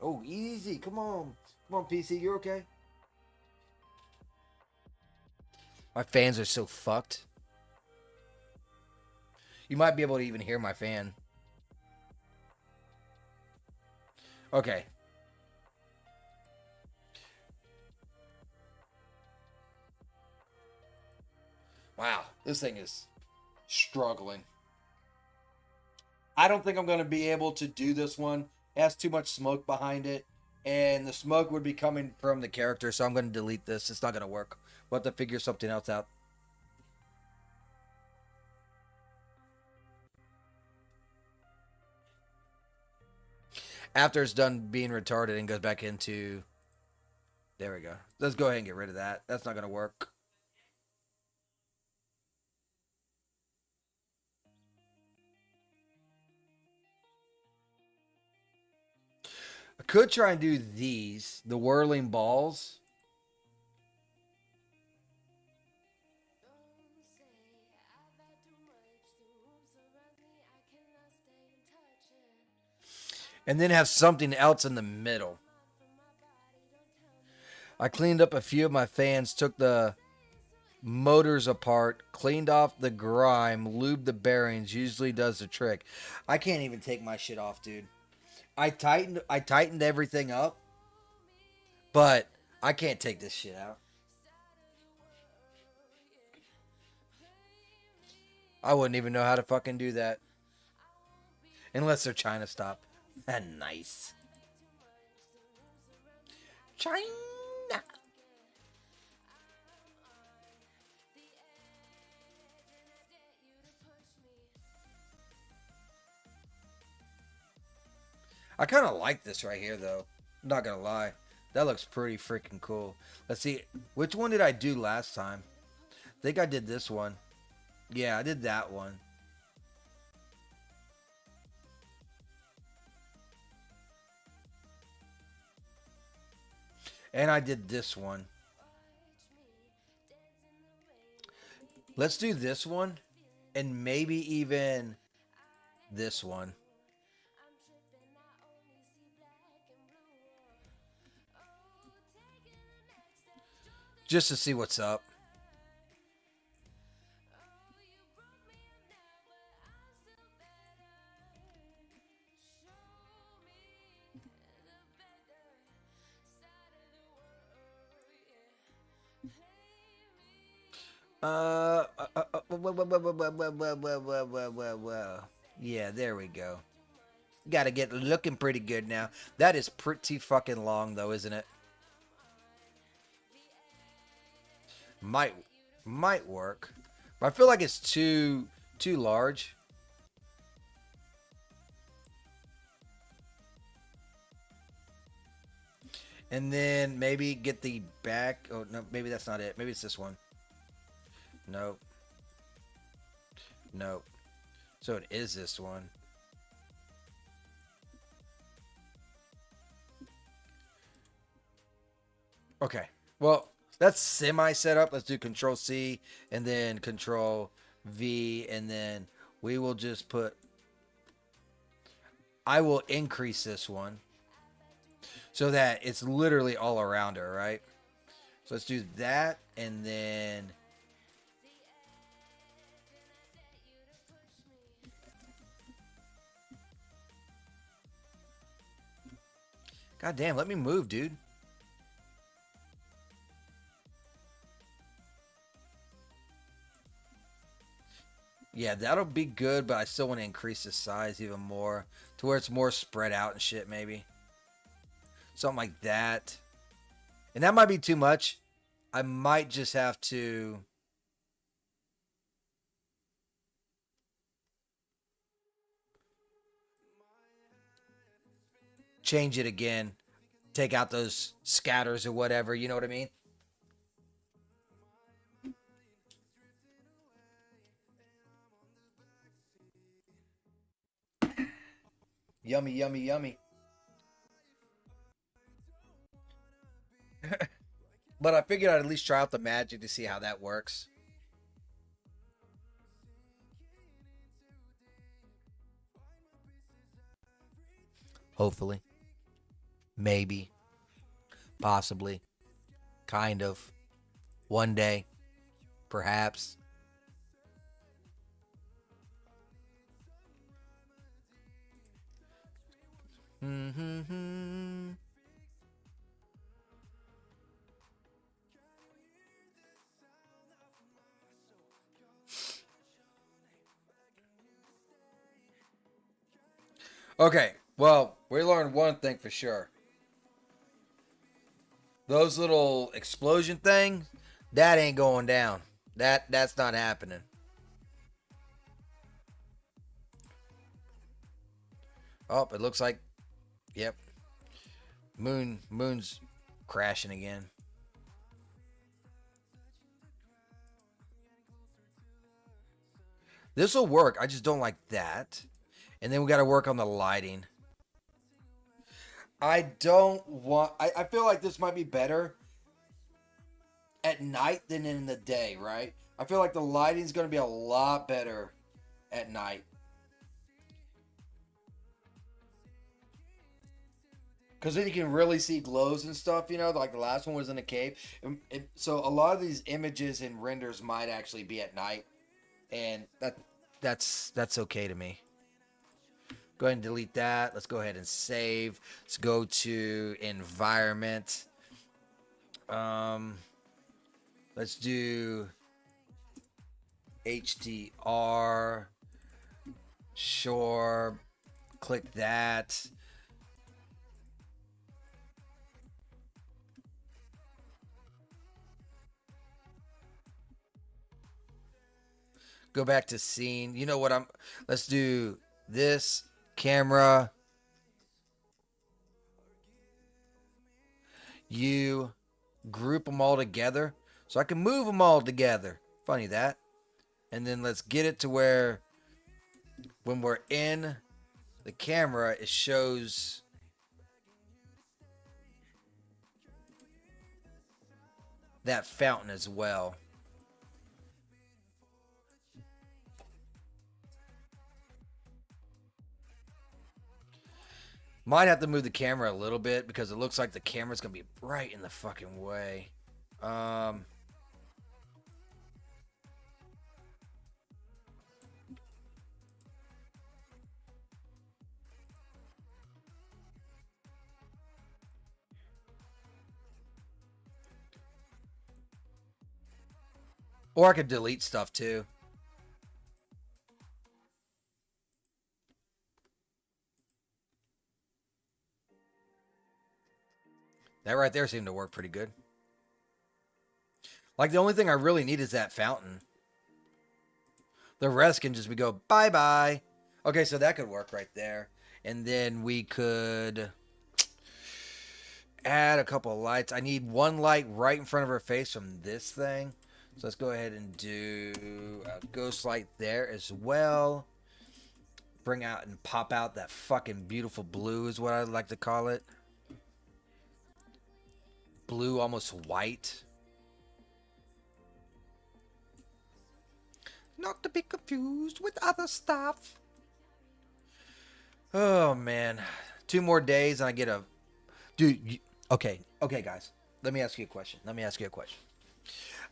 Speaker 1: Oh, easy. Come on, PC. You're okay. My fans are so fucked. You might be able to even hear my fan. Okay. Wow, this thing is struggling. I don't think I'm going to be able to do this one. It has too much smoke behind it. And the smoke would be coming from the character, so I'm going to delete this. It's not going to work. We'll have to figure something else out. After it's done being retarded and goes back into... There we go. Let's go ahead and get rid of that. That's not going to work. could try and do these, the whirling balls. And then have something else in the middle. I cleaned up a few of my fans, took the motors apart, cleaned off the grime, lubed the bearings, usually does the trick. I can't even take my shit off, dude. I tightened everything up, but I can't take this shit out. I wouldn't even know how to fucking do that. Unless they're China stop. Nice. China. I kind of like this right here, though. I'm not going to lie. That looks pretty freaking cool. Let's see. Which one did I do last time? I think I did this one. Yeah, I did that one. And I did this one. Let's do this one. And maybe even this one. Just to see what's up. Yeah, there we go. Got to get looking pretty good now. That is pretty fucking long, though, isn't it? Might work, but I feel like it's too large. And then maybe get the back. Oh no, maybe that's not it. Maybe it's this one. Nope. Nope. So it is this one. Okay. Well, that's semi set up. Let's do Control C and then Control V, and then we will just put. I will increase this one so that it's literally all around her, right? So let's do that, and then. God damn, let me move, dude. Yeah, that'll be good, but I still want to increase the size even more to where it's more spread out and shit, maybe. Something like that. And that might be too much. I might just have to change it again. Take out those scatters or whatever, you know what I mean? Yummy, yummy, yummy. But I figured I'd at least try out the magic to see how that works. Hopefully. Maybe. Possibly. Kind of. One day. Perhaps. Mm-hmm. Okay, well, we learned one thing for sure. Those little explosion things, that ain't going down. That's not happening. Oh, it looks like, yep. Moon's crashing again. This will work. I just don't like that. And then we got to work on the lighting. I don't want. I feel like this might be better at night than in the day, right? I feel like the lighting's going to be a lot better at night. Because then you can really see glows and stuff, you know, like the last one was in a cave. So a lot of these images and renders might actually be at night, and that's okay to me. Go ahead and delete that. Let's go ahead and save. Let's go to environment. Um, let's do HDR. Sure. Click that. Go back to scene. You know what I'm. Let's do this camera. You group them all together so I can move them all together. Funny that. And then let's get it to where when we're in the camera, it shows that fountain as well. Might have to move the camera a little bit because it looks like the camera's going to be right in the fucking way. Um, or I could delete stuff too. That right there seemed to work pretty good. Like the only thing I really need is that fountain. The rest can just be go bye bye. Okay, so that could work right there. And then we could add a couple of lights. I need one light right in front of her face from this thing. So let's go ahead and do a ghost light there as well. Bring out and pop out that fucking beautiful blue is what I like to call it. Blue, almost white. Not to be confused with other stuff. Oh man, 2 more days and I get a dude. Okay, guys. Let me ask you a question.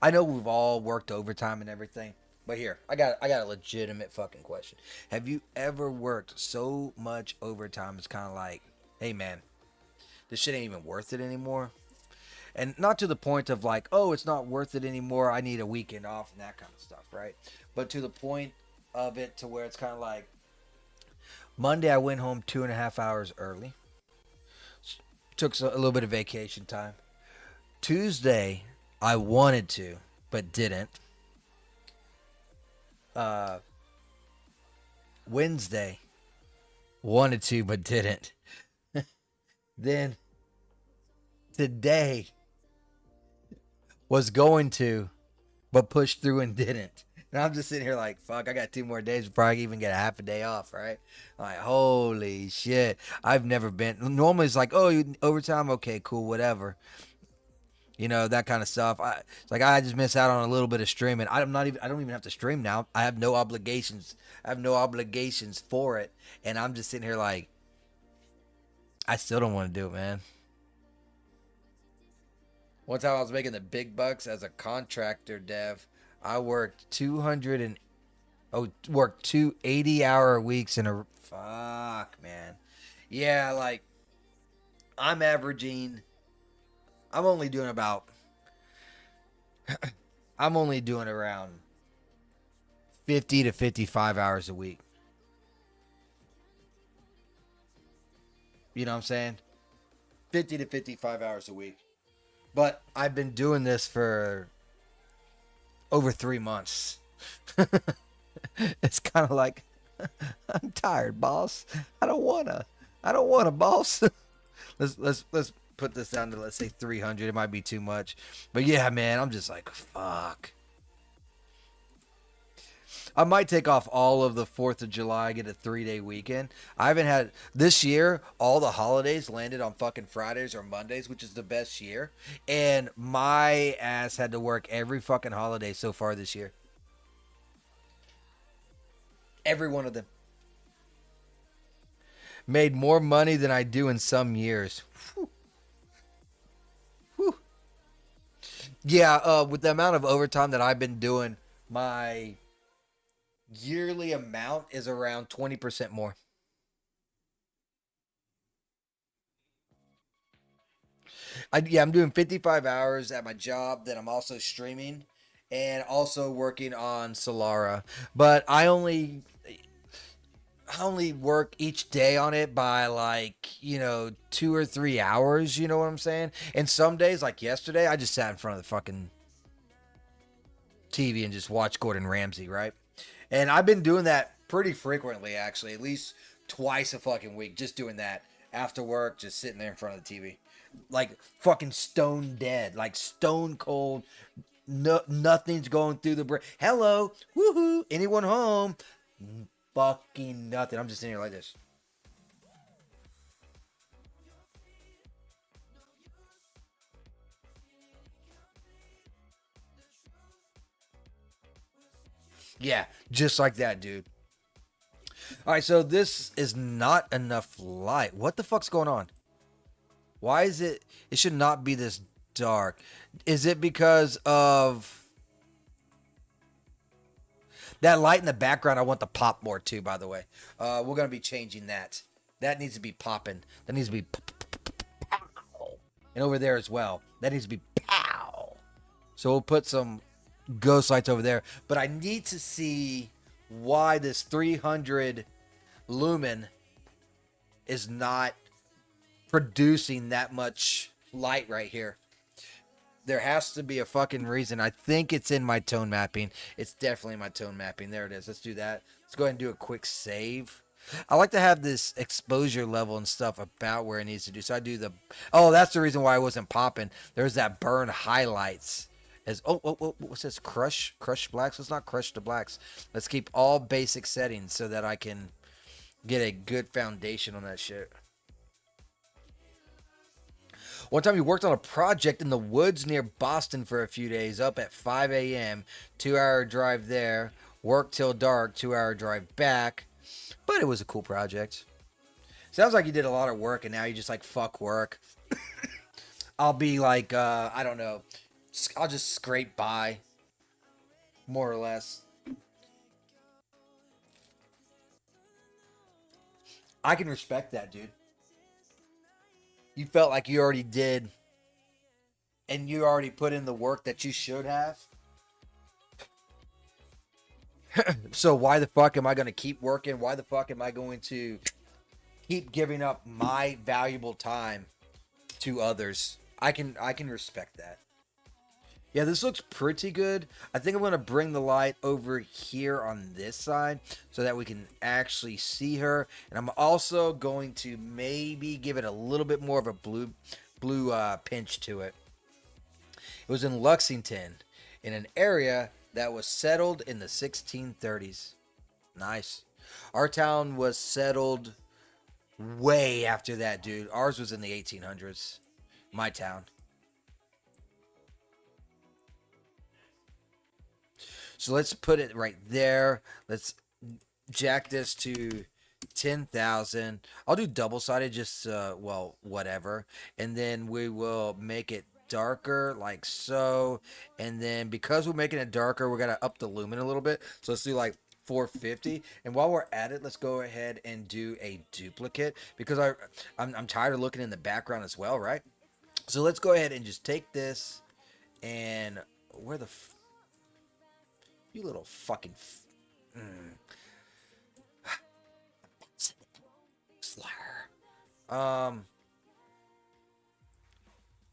Speaker 1: I know we've all worked overtime and everything, but here I got a legitimate fucking question. Have you ever worked so much overtime? It's kind of like, hey man, this shit ain't even worth it anymore. And not to the point of like, oh, it's not worth it anymore. I need a weekend off and that kind of stuff, right? But to the point of it to where it's kind of like Monday I went home 2.5 hours early. Took a little bit of vacation time. Tuesday I wanted to, but didn't. Uh, Wednesday wanted to, but didn't. Then today was going to, but pushed through and didn't. And I'm just sitting here like, fuck, I got 2 more days before I even get a half a day off, right? I'm like, holy shit. I've never been. Normally it's like, oh, overtime, okay, cool, whatever. You know, that kind of stuff. It's like I just miss out on a little bit of streaming. I don't even have to stream now. I have no obligations. I have no obligations for it. And I'm just sitting here like, I still don't want to do it, man. One time I was making the big bucks as a contractor dev. I worked 280-hour weeks in a fuck, man. Yeah, like I'm averaging I'm only doing about I'm only doing around 50 to 55 hours a week. You know what I'm saying? 50 to 55 hours a week. But I've been doing this for over 3 months. It's kind of like I'm tired, boss. I don't wanna, boss. let's put this down to let's say 300. It might be too much, but yeah, man, I'm just like fuck. I might take off all of the 4th of July, get a 3-day weekend. I haven't had this year, all the holidays landed on fucking Fridays or Mondays, which is the best year. And my ass had to work every fucking holiday so far this year. Every one of them. Made more money than I do in some years. Whew. Whew. Yeah, with the amount of overtime that I've been doing, my yearly amount is around 20% more. I'm doing 55 hours at my job. Then I'm also streaming and also working on Solara. But I only work each day on it by like, 2 or 3 hours, you know what I'm saying? And some days, like yesterday, I just sat in front of the fucking TV and just watched Gordon Ramsay, right? And I've been doing that pretty frequently, actually, at least twice a fucking week, just doing that after work, just sitting there in front of the TV. Like fucking stone dead, like stone cold. No, nothing's going through the brain. Hello, woohoo, anyone home? Fucking nothing. I'm just sitting here like this. Yeah, just like that, dude. All right, so this is not enough light. What the fuck's going on? Why is it? It should not be this dark. Is it because of that light in the background? I want the pop more too. By the way, we're gonna be changing that. That needs to be popping. That needs to be pow. And over there as well. That needs to be pow. So we'll put some ghost lights over there. But I need to see why this 300 lumen is not producing that much light right here. There has to be a fucking reason. I think it's in my tone mapping. It's definitely in my tone mapping. There it is. Let's do that. Let's go ahead and do a quick save. I like to have this exposure level and stuff about where it needs to do. So I do the... Oh, that's the reason why I wasn't popping. There's that burn highlights. As what's this? Crush blacks? Let's not crush the blacks. Let's keep all basic settings so that I can get a good foundation on that shit. One time we worked on a project in the woods near Boston for a few days, up at 5 a.m., 2-hour drive there, work till dark, 2-hour drive back, but it was a cool project. Sounds like you did a lot of work and now you just like, fuck work. I'll be like, I don't know, I'll just scrape by, more or less. I can respect that, dude. You felt like you already did and you already put in the work that you should have. So why the fuck am I going to keep working? Why the fuck am I going to keep giving up my valuable time to others? I can respect that. Yeah, this looks pretty good. I think I'm going to bring the light over here on this side so that we can actually see her. And I'm also going to maybe give it a little bit more of a blue pinch to it. It was in Lexington, in an area that was settled in the 1630s. Nice. Our town was settled way after that, dude. Ours was in the 1800s. My town. So let's put it right there. Let's jack this to 10,000. I'll do double-sided, just, well, whatever. And then we will make it darker, like so. And then because we're making it darker, we're going to up the lumen a little bit. So let's do, like, 450. And while we're at it, let's go ahead and do a duplicate. Because I'm tired of looking in the background as well, right? So let's go ahead and just take this and... Where the... You little fucking... Slayer. Oh,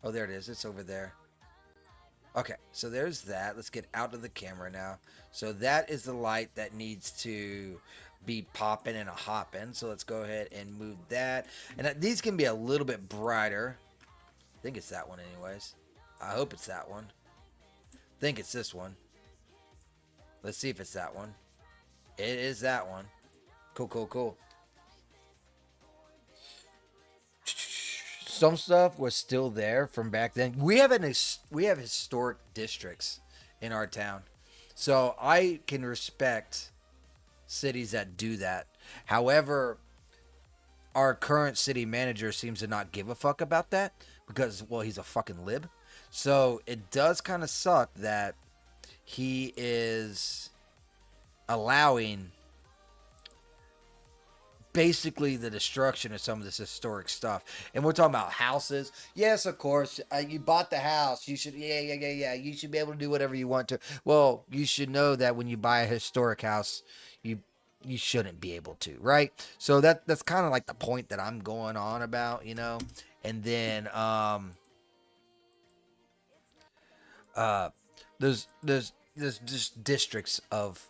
Speaker 1: there it is. It's over there. Okay, so there's that. Let's get out of the camera now. So that is the light that needs to be popping and a hopping. So let's go ahead and move that. And these can be a little bit brighter. I think it's that one anyways. I hope it's that one. I think it's this one. Let's see if it's that one. It is that one. Cool, cool, cool. Some stuff was still there from back then. We have historic districts in our town, so I can respect cities that do that. However, our current city manager seems to not give a fuck about that because, well, he's a fucking lib. So it does kind of suck that he is allowing basically the destruction of some of this historic stuff. And we're talking about houses. Yes, of course, you bought the house. You should, yeah. You should be able to do whatever you want to. Well, you should know that when you buy a historic house, you you shouldn't be able to, right? So that's kind of like the point that I'm going on about, you know. And then uh there's just districts of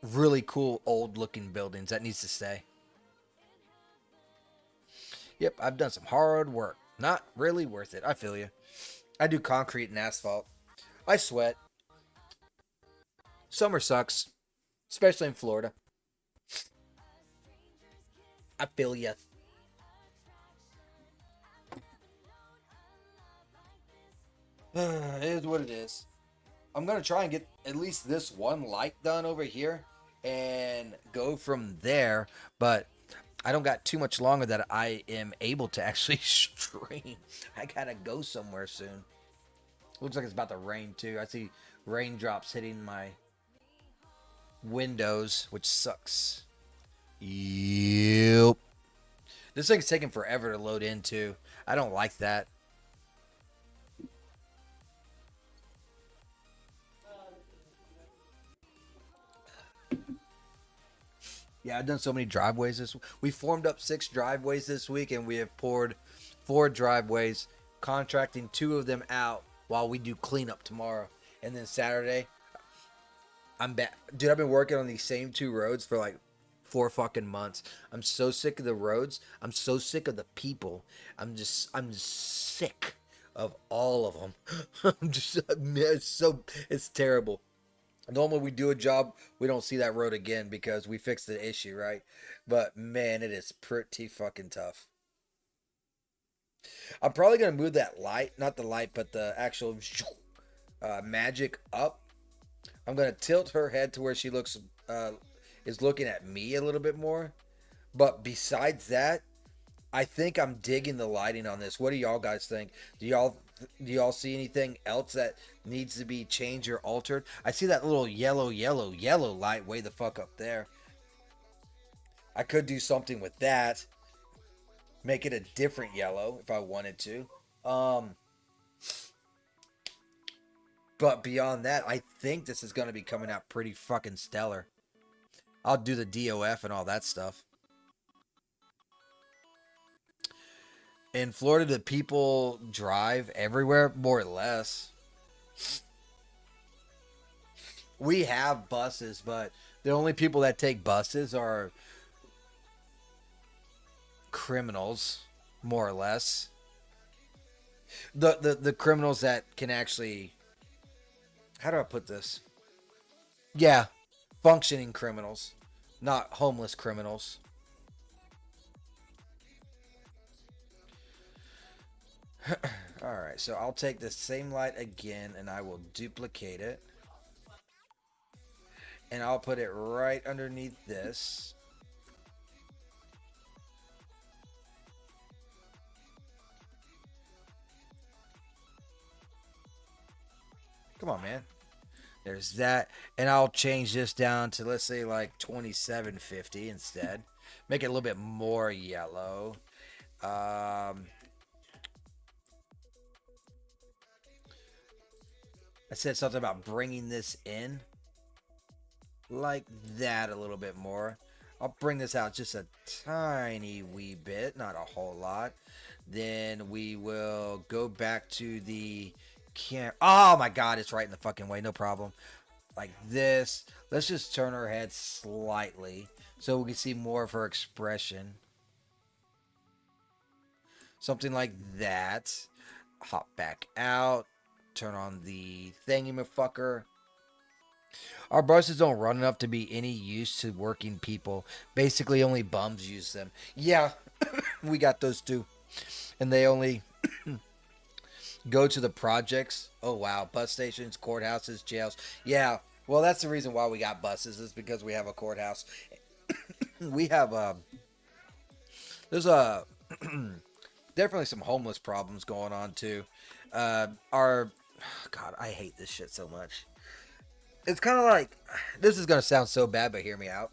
Speaker 1: really cool old looking buildings that needs to stay. Yep, I've done some hard work. Not really worth it. I feel you. I do concrete and asphalt. I sweat. Summer sucks, especially in Florida. I feel you. It is what it is. I'm gonna try and get at least this one light done over here and go from there. But I don't got too much longer that I am able to actually stream. I gotta go somewhere soon. Looks like it's about to rain too. I see raindrops hitting my windows, which sucks. Yep. This thing's taking forever to load into. I don't like that. Yeah, I've done so many driveways this week. We formed up 6 driveways this week, and we have poured 4 driveways, contracting 2 of them out while we do cleanup tomorrow. And then Saturday, I'm back. Dude, I've been working on these same 2 roads for like 4 fucking months. I'm so sick of the roads. I'm so sick of the people. I'm just sick of all of them. It's terrible. Normally we do a job, we don't see that road again because we fixed the issue, right? But man, it is pretty fucking tough. I'm probably gonna move that light, not the light, but the actual magic up. I'm gonna tilt her head to where she looks is looking at me a little bit more. But besides that, I think I'm digging the lighting on this. What do y'all guys think? Do y'all see anything else that needs to be changed or altered? I see that little yellow light way the fuck up there. I could do something with that. Make it a different yellow if I wanted to. Um, but beyond that, I think this is going to be coming out pretty fucking stellar. I'll do the DOF and all that stuff. In Florida, the people drive everywhere, more or less. We have buses, but the only people that take buses are criminals, more or less. The criminals that can actually, how do I put this? Yeah, functioning criminals, not homeless criminals. All right, so I'll take the same light again and I will duplicate it. And I'll put it right underneath this. Come on, man. There's that. And I'll change this down to, let's say, like 2750 instead. Make it a little bit more yellow. I said something about bringing this in like that a little bit more. I'll bring this out just a tiny wee bit, not a whole lot. Then we will go back to the cam. Oh my god, it's right in the fucking way. No problem. Like this. Let's just turn her head slightly so we can see more of her expression. Something like that. Hop back out. Turn on the thingy-mafucker. Our buses don't run enough to be any use to working people. Basically, only bums use them. Yeah, we got those too. And they only go to the projects. Oh, wow. Bus stations, courthouses, jails. Yeah, well, that's the reason why we got buses, is because we have a courthouse. We have, there's a, definitely some homeless problems going on too. Our, God, I hate this shit so much. It's kind of like, this is going to sound so bad, but hear me out.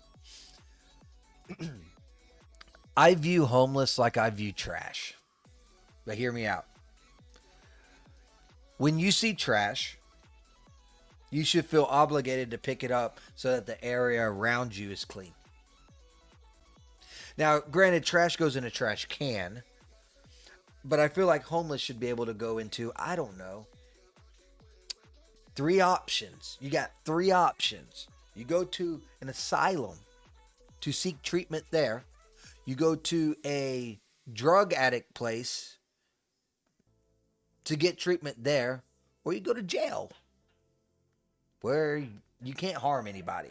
Speaker 1: I view homeless like I view trash. But hear me out. When you see trash, you should feel obligated to pick it up so that the area around you is clean. Now, granted, trash goes in a trash can, but I feel like homeless should be able to go into, I don't know, three options. You got three options. You go to an asylum to seek treatment there. You go to a drug addict place to get treatment there, or you go to jail where you can't harm anybody.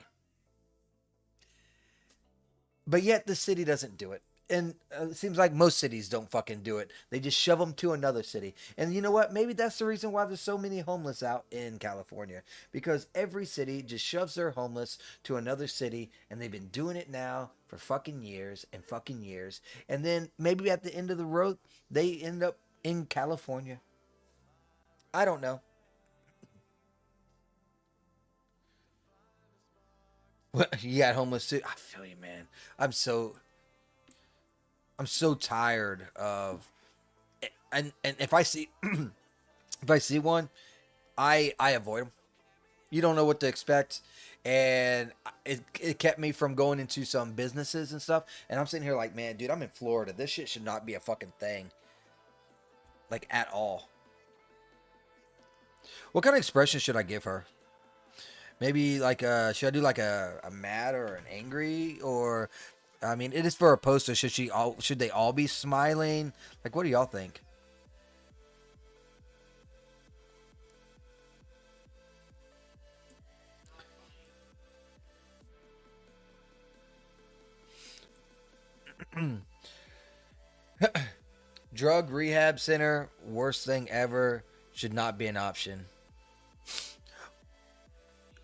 Speaker 1: But yet the city doesn't do it. And it seems like most cities don't fucking do it. They just shove them to another city. And you know what? Maybe that's the reason why there's so many homeless out in California. Because every city just shoves their homeless to another city. And they've been doing it now for fucking years and fucking years. And then maybe at the end of the road, they end up in California. I don't know. You got homeless too. I feel you, man. I'm so I'm so tired of, and if I see if I see one, I avoid them. You don't know what to expect, and it kept me from going into some businesses and stuff. And I'm sitting here like, man, dude, I'm in Florida. This shit should not be a fucking thing, like at all. What kind of expression should I give her? Maybe like should I do like a mad or an angry, or I mean it is for a poster. Should they all be smiling? Like what do y'all think? Drug rehab center, worst thing ever, should not be an option.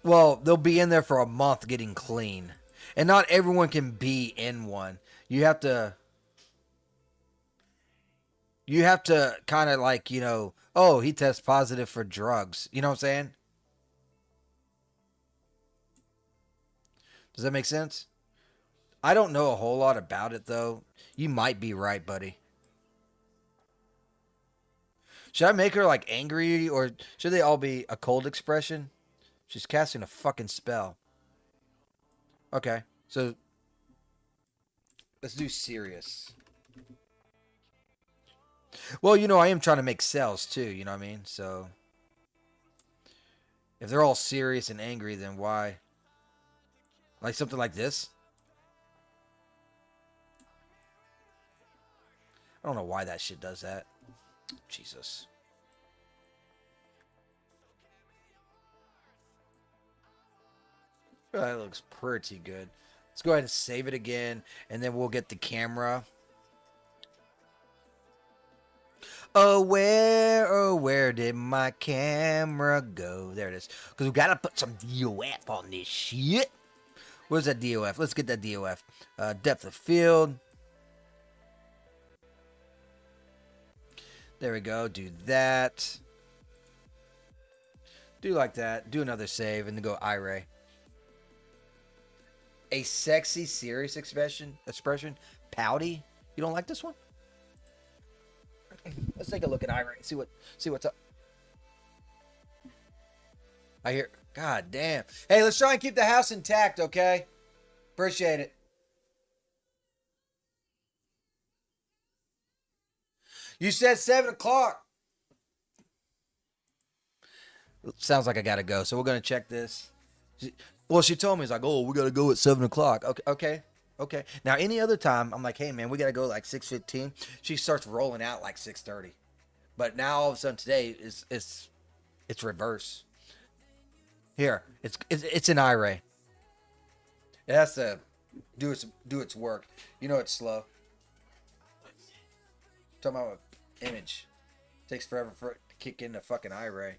Speaker 1: Well, they'll be in there for a month getting clean. And not everyone can be in one. You have to kind of like, oh, he tests positive for drugs. You know what I'm saying? Does that make sense? I don't know a whole lot about it though. You might be right, buddy. Should I make her like angry, or should they all be a cold expression? She's casting a fucking spell. Okay. So let's do serious. Well, I am trying to make sales too, you know what I mean? So if they're all serious and angry, then why? Like something like this? I don't know why that shit does that. Jesus. Oh, that looks pretty good. Let's go ahead and save it again, and then we'll get the camera. Oh, where did my camera go? There it is. Because we got to put some DOF on this shit. Where's that DOF? Let's get that DOF. Depth of field. There we go. Do that. Do like that. Do another save, and then go iRay. A sexy, serious expression. Pouty. You don't like this one? Let's take a look at iRay. See what's up. I hear. God damn. Hey, let's try and keep the house intact, okay? Appreciate it. You said 7 o'clock. Sounds like I gotta go. So we're gonna check this. Well, she told me, it's like, oh, we gotta go at 7 o'clock. Okay. Now, any other time, I'm like, hey man, we gotta go like 6:15. She starts rolling out like 6:30. But now all of a sudden today it's reverse. Here, it's an iRay. It has to do its work. You know it's slow. Talking about image. Takes forever for it to kick in the fucking iRay.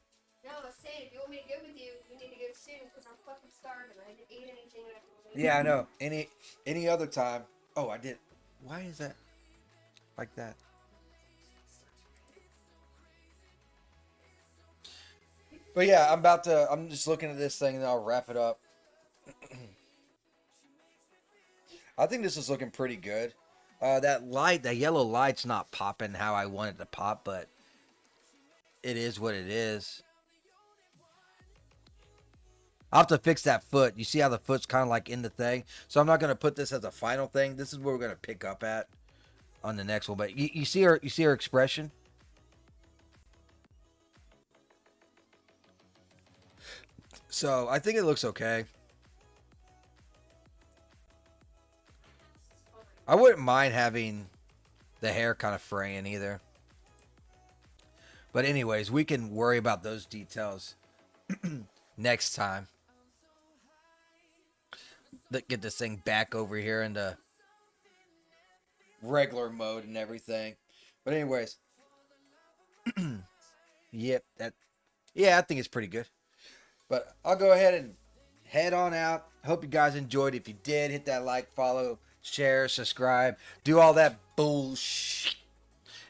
Speaker 2: No, I was saying, if you want me to go with you, we need to go soon because I'm fucking starving. I didn't eat anything after the
Speaker 1: Yeah, I know. Any other time. Oh, I did. Why is that like that? But yeah, I'm just looking at this thing and I'll wrap it up. I think this is looking pretty good. That yellow light's not popping how I want it to pop, but it is what it is. I'll have to fix that foot. You see how the foot's kind of like in the thing? So I'm not going to put this as a final thing. This is where we're going to pick up at on the next one. But you see her expression? So I think it looks okay. I wouldn't mind having the hair kind of fraying either. But anyways, we can worry about those details next time. Get this thing back over here into regular mode and everything. But anyways, yep, I think it's pretty good. But I'll go ahead and head on out. Hope you guys enjoyed. If you did, hit that like, follow, share, subscribe, do all that bullshit.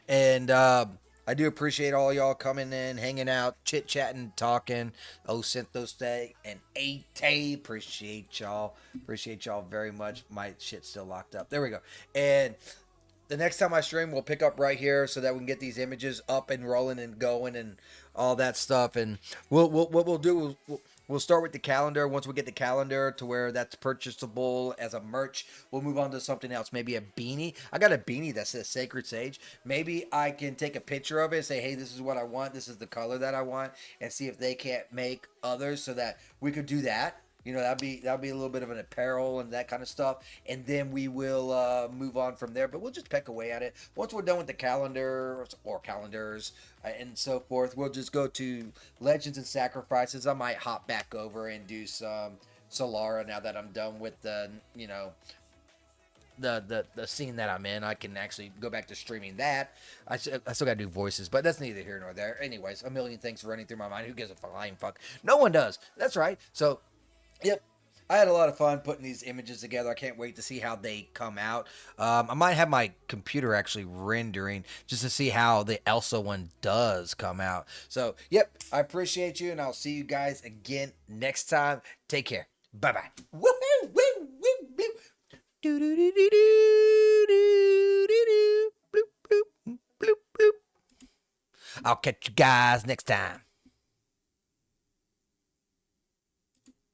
Speaker 1: And I do appreciate all y'all coming in, hanging out, chit chatting, talking. Oh, Synthos Day and AT. Appreciate y'all. Appreciate y'all very much. My shit's still locked up. There we go. And the next time I stream, we'll pick up right here so that we can get these images up and rolling and going and all that stuff. And what we'll do is we'll start with the calendar. Once we get the calendar to where that's purchasable as a merch, we'll move on to something else. Maybe a beanie. I got a beanie that says Sacred Sage. Maybe I can take a picture of it and say, hey, this is what I want. This is the color that I want, and see if they can't make others so that we could do that. You know, that'd be a little bit of an apparel and that kind of stuff, and then we will move on from there. But we'll just peck away at it. Once we're done with the calendar or calendars and so forth, we'll just go to Legends and Sacrifices. I might hop back over and do some Solara now that I'm done with the the scene that I'm in. I can actually go back to streaming that. I still got to do voices, but that's neither here nor there. Anyways, a million things running through my mind. Who gives a flying fuck? No one does. That's right. So. Yep. I had a lot of fun putting these images together. I can't wait to see how they come out. I might have my computer actually rendering just to see how the Elsa one does come out. So, yep. I appreciate you, and I'll see you guys again next time. Take care. Bye-bye. Woo-hoo, woo, woo, woo. Do-do-do-do-do-do-do-do. Bloop, bloop, bloop, bloop. I'll catch you guys next time.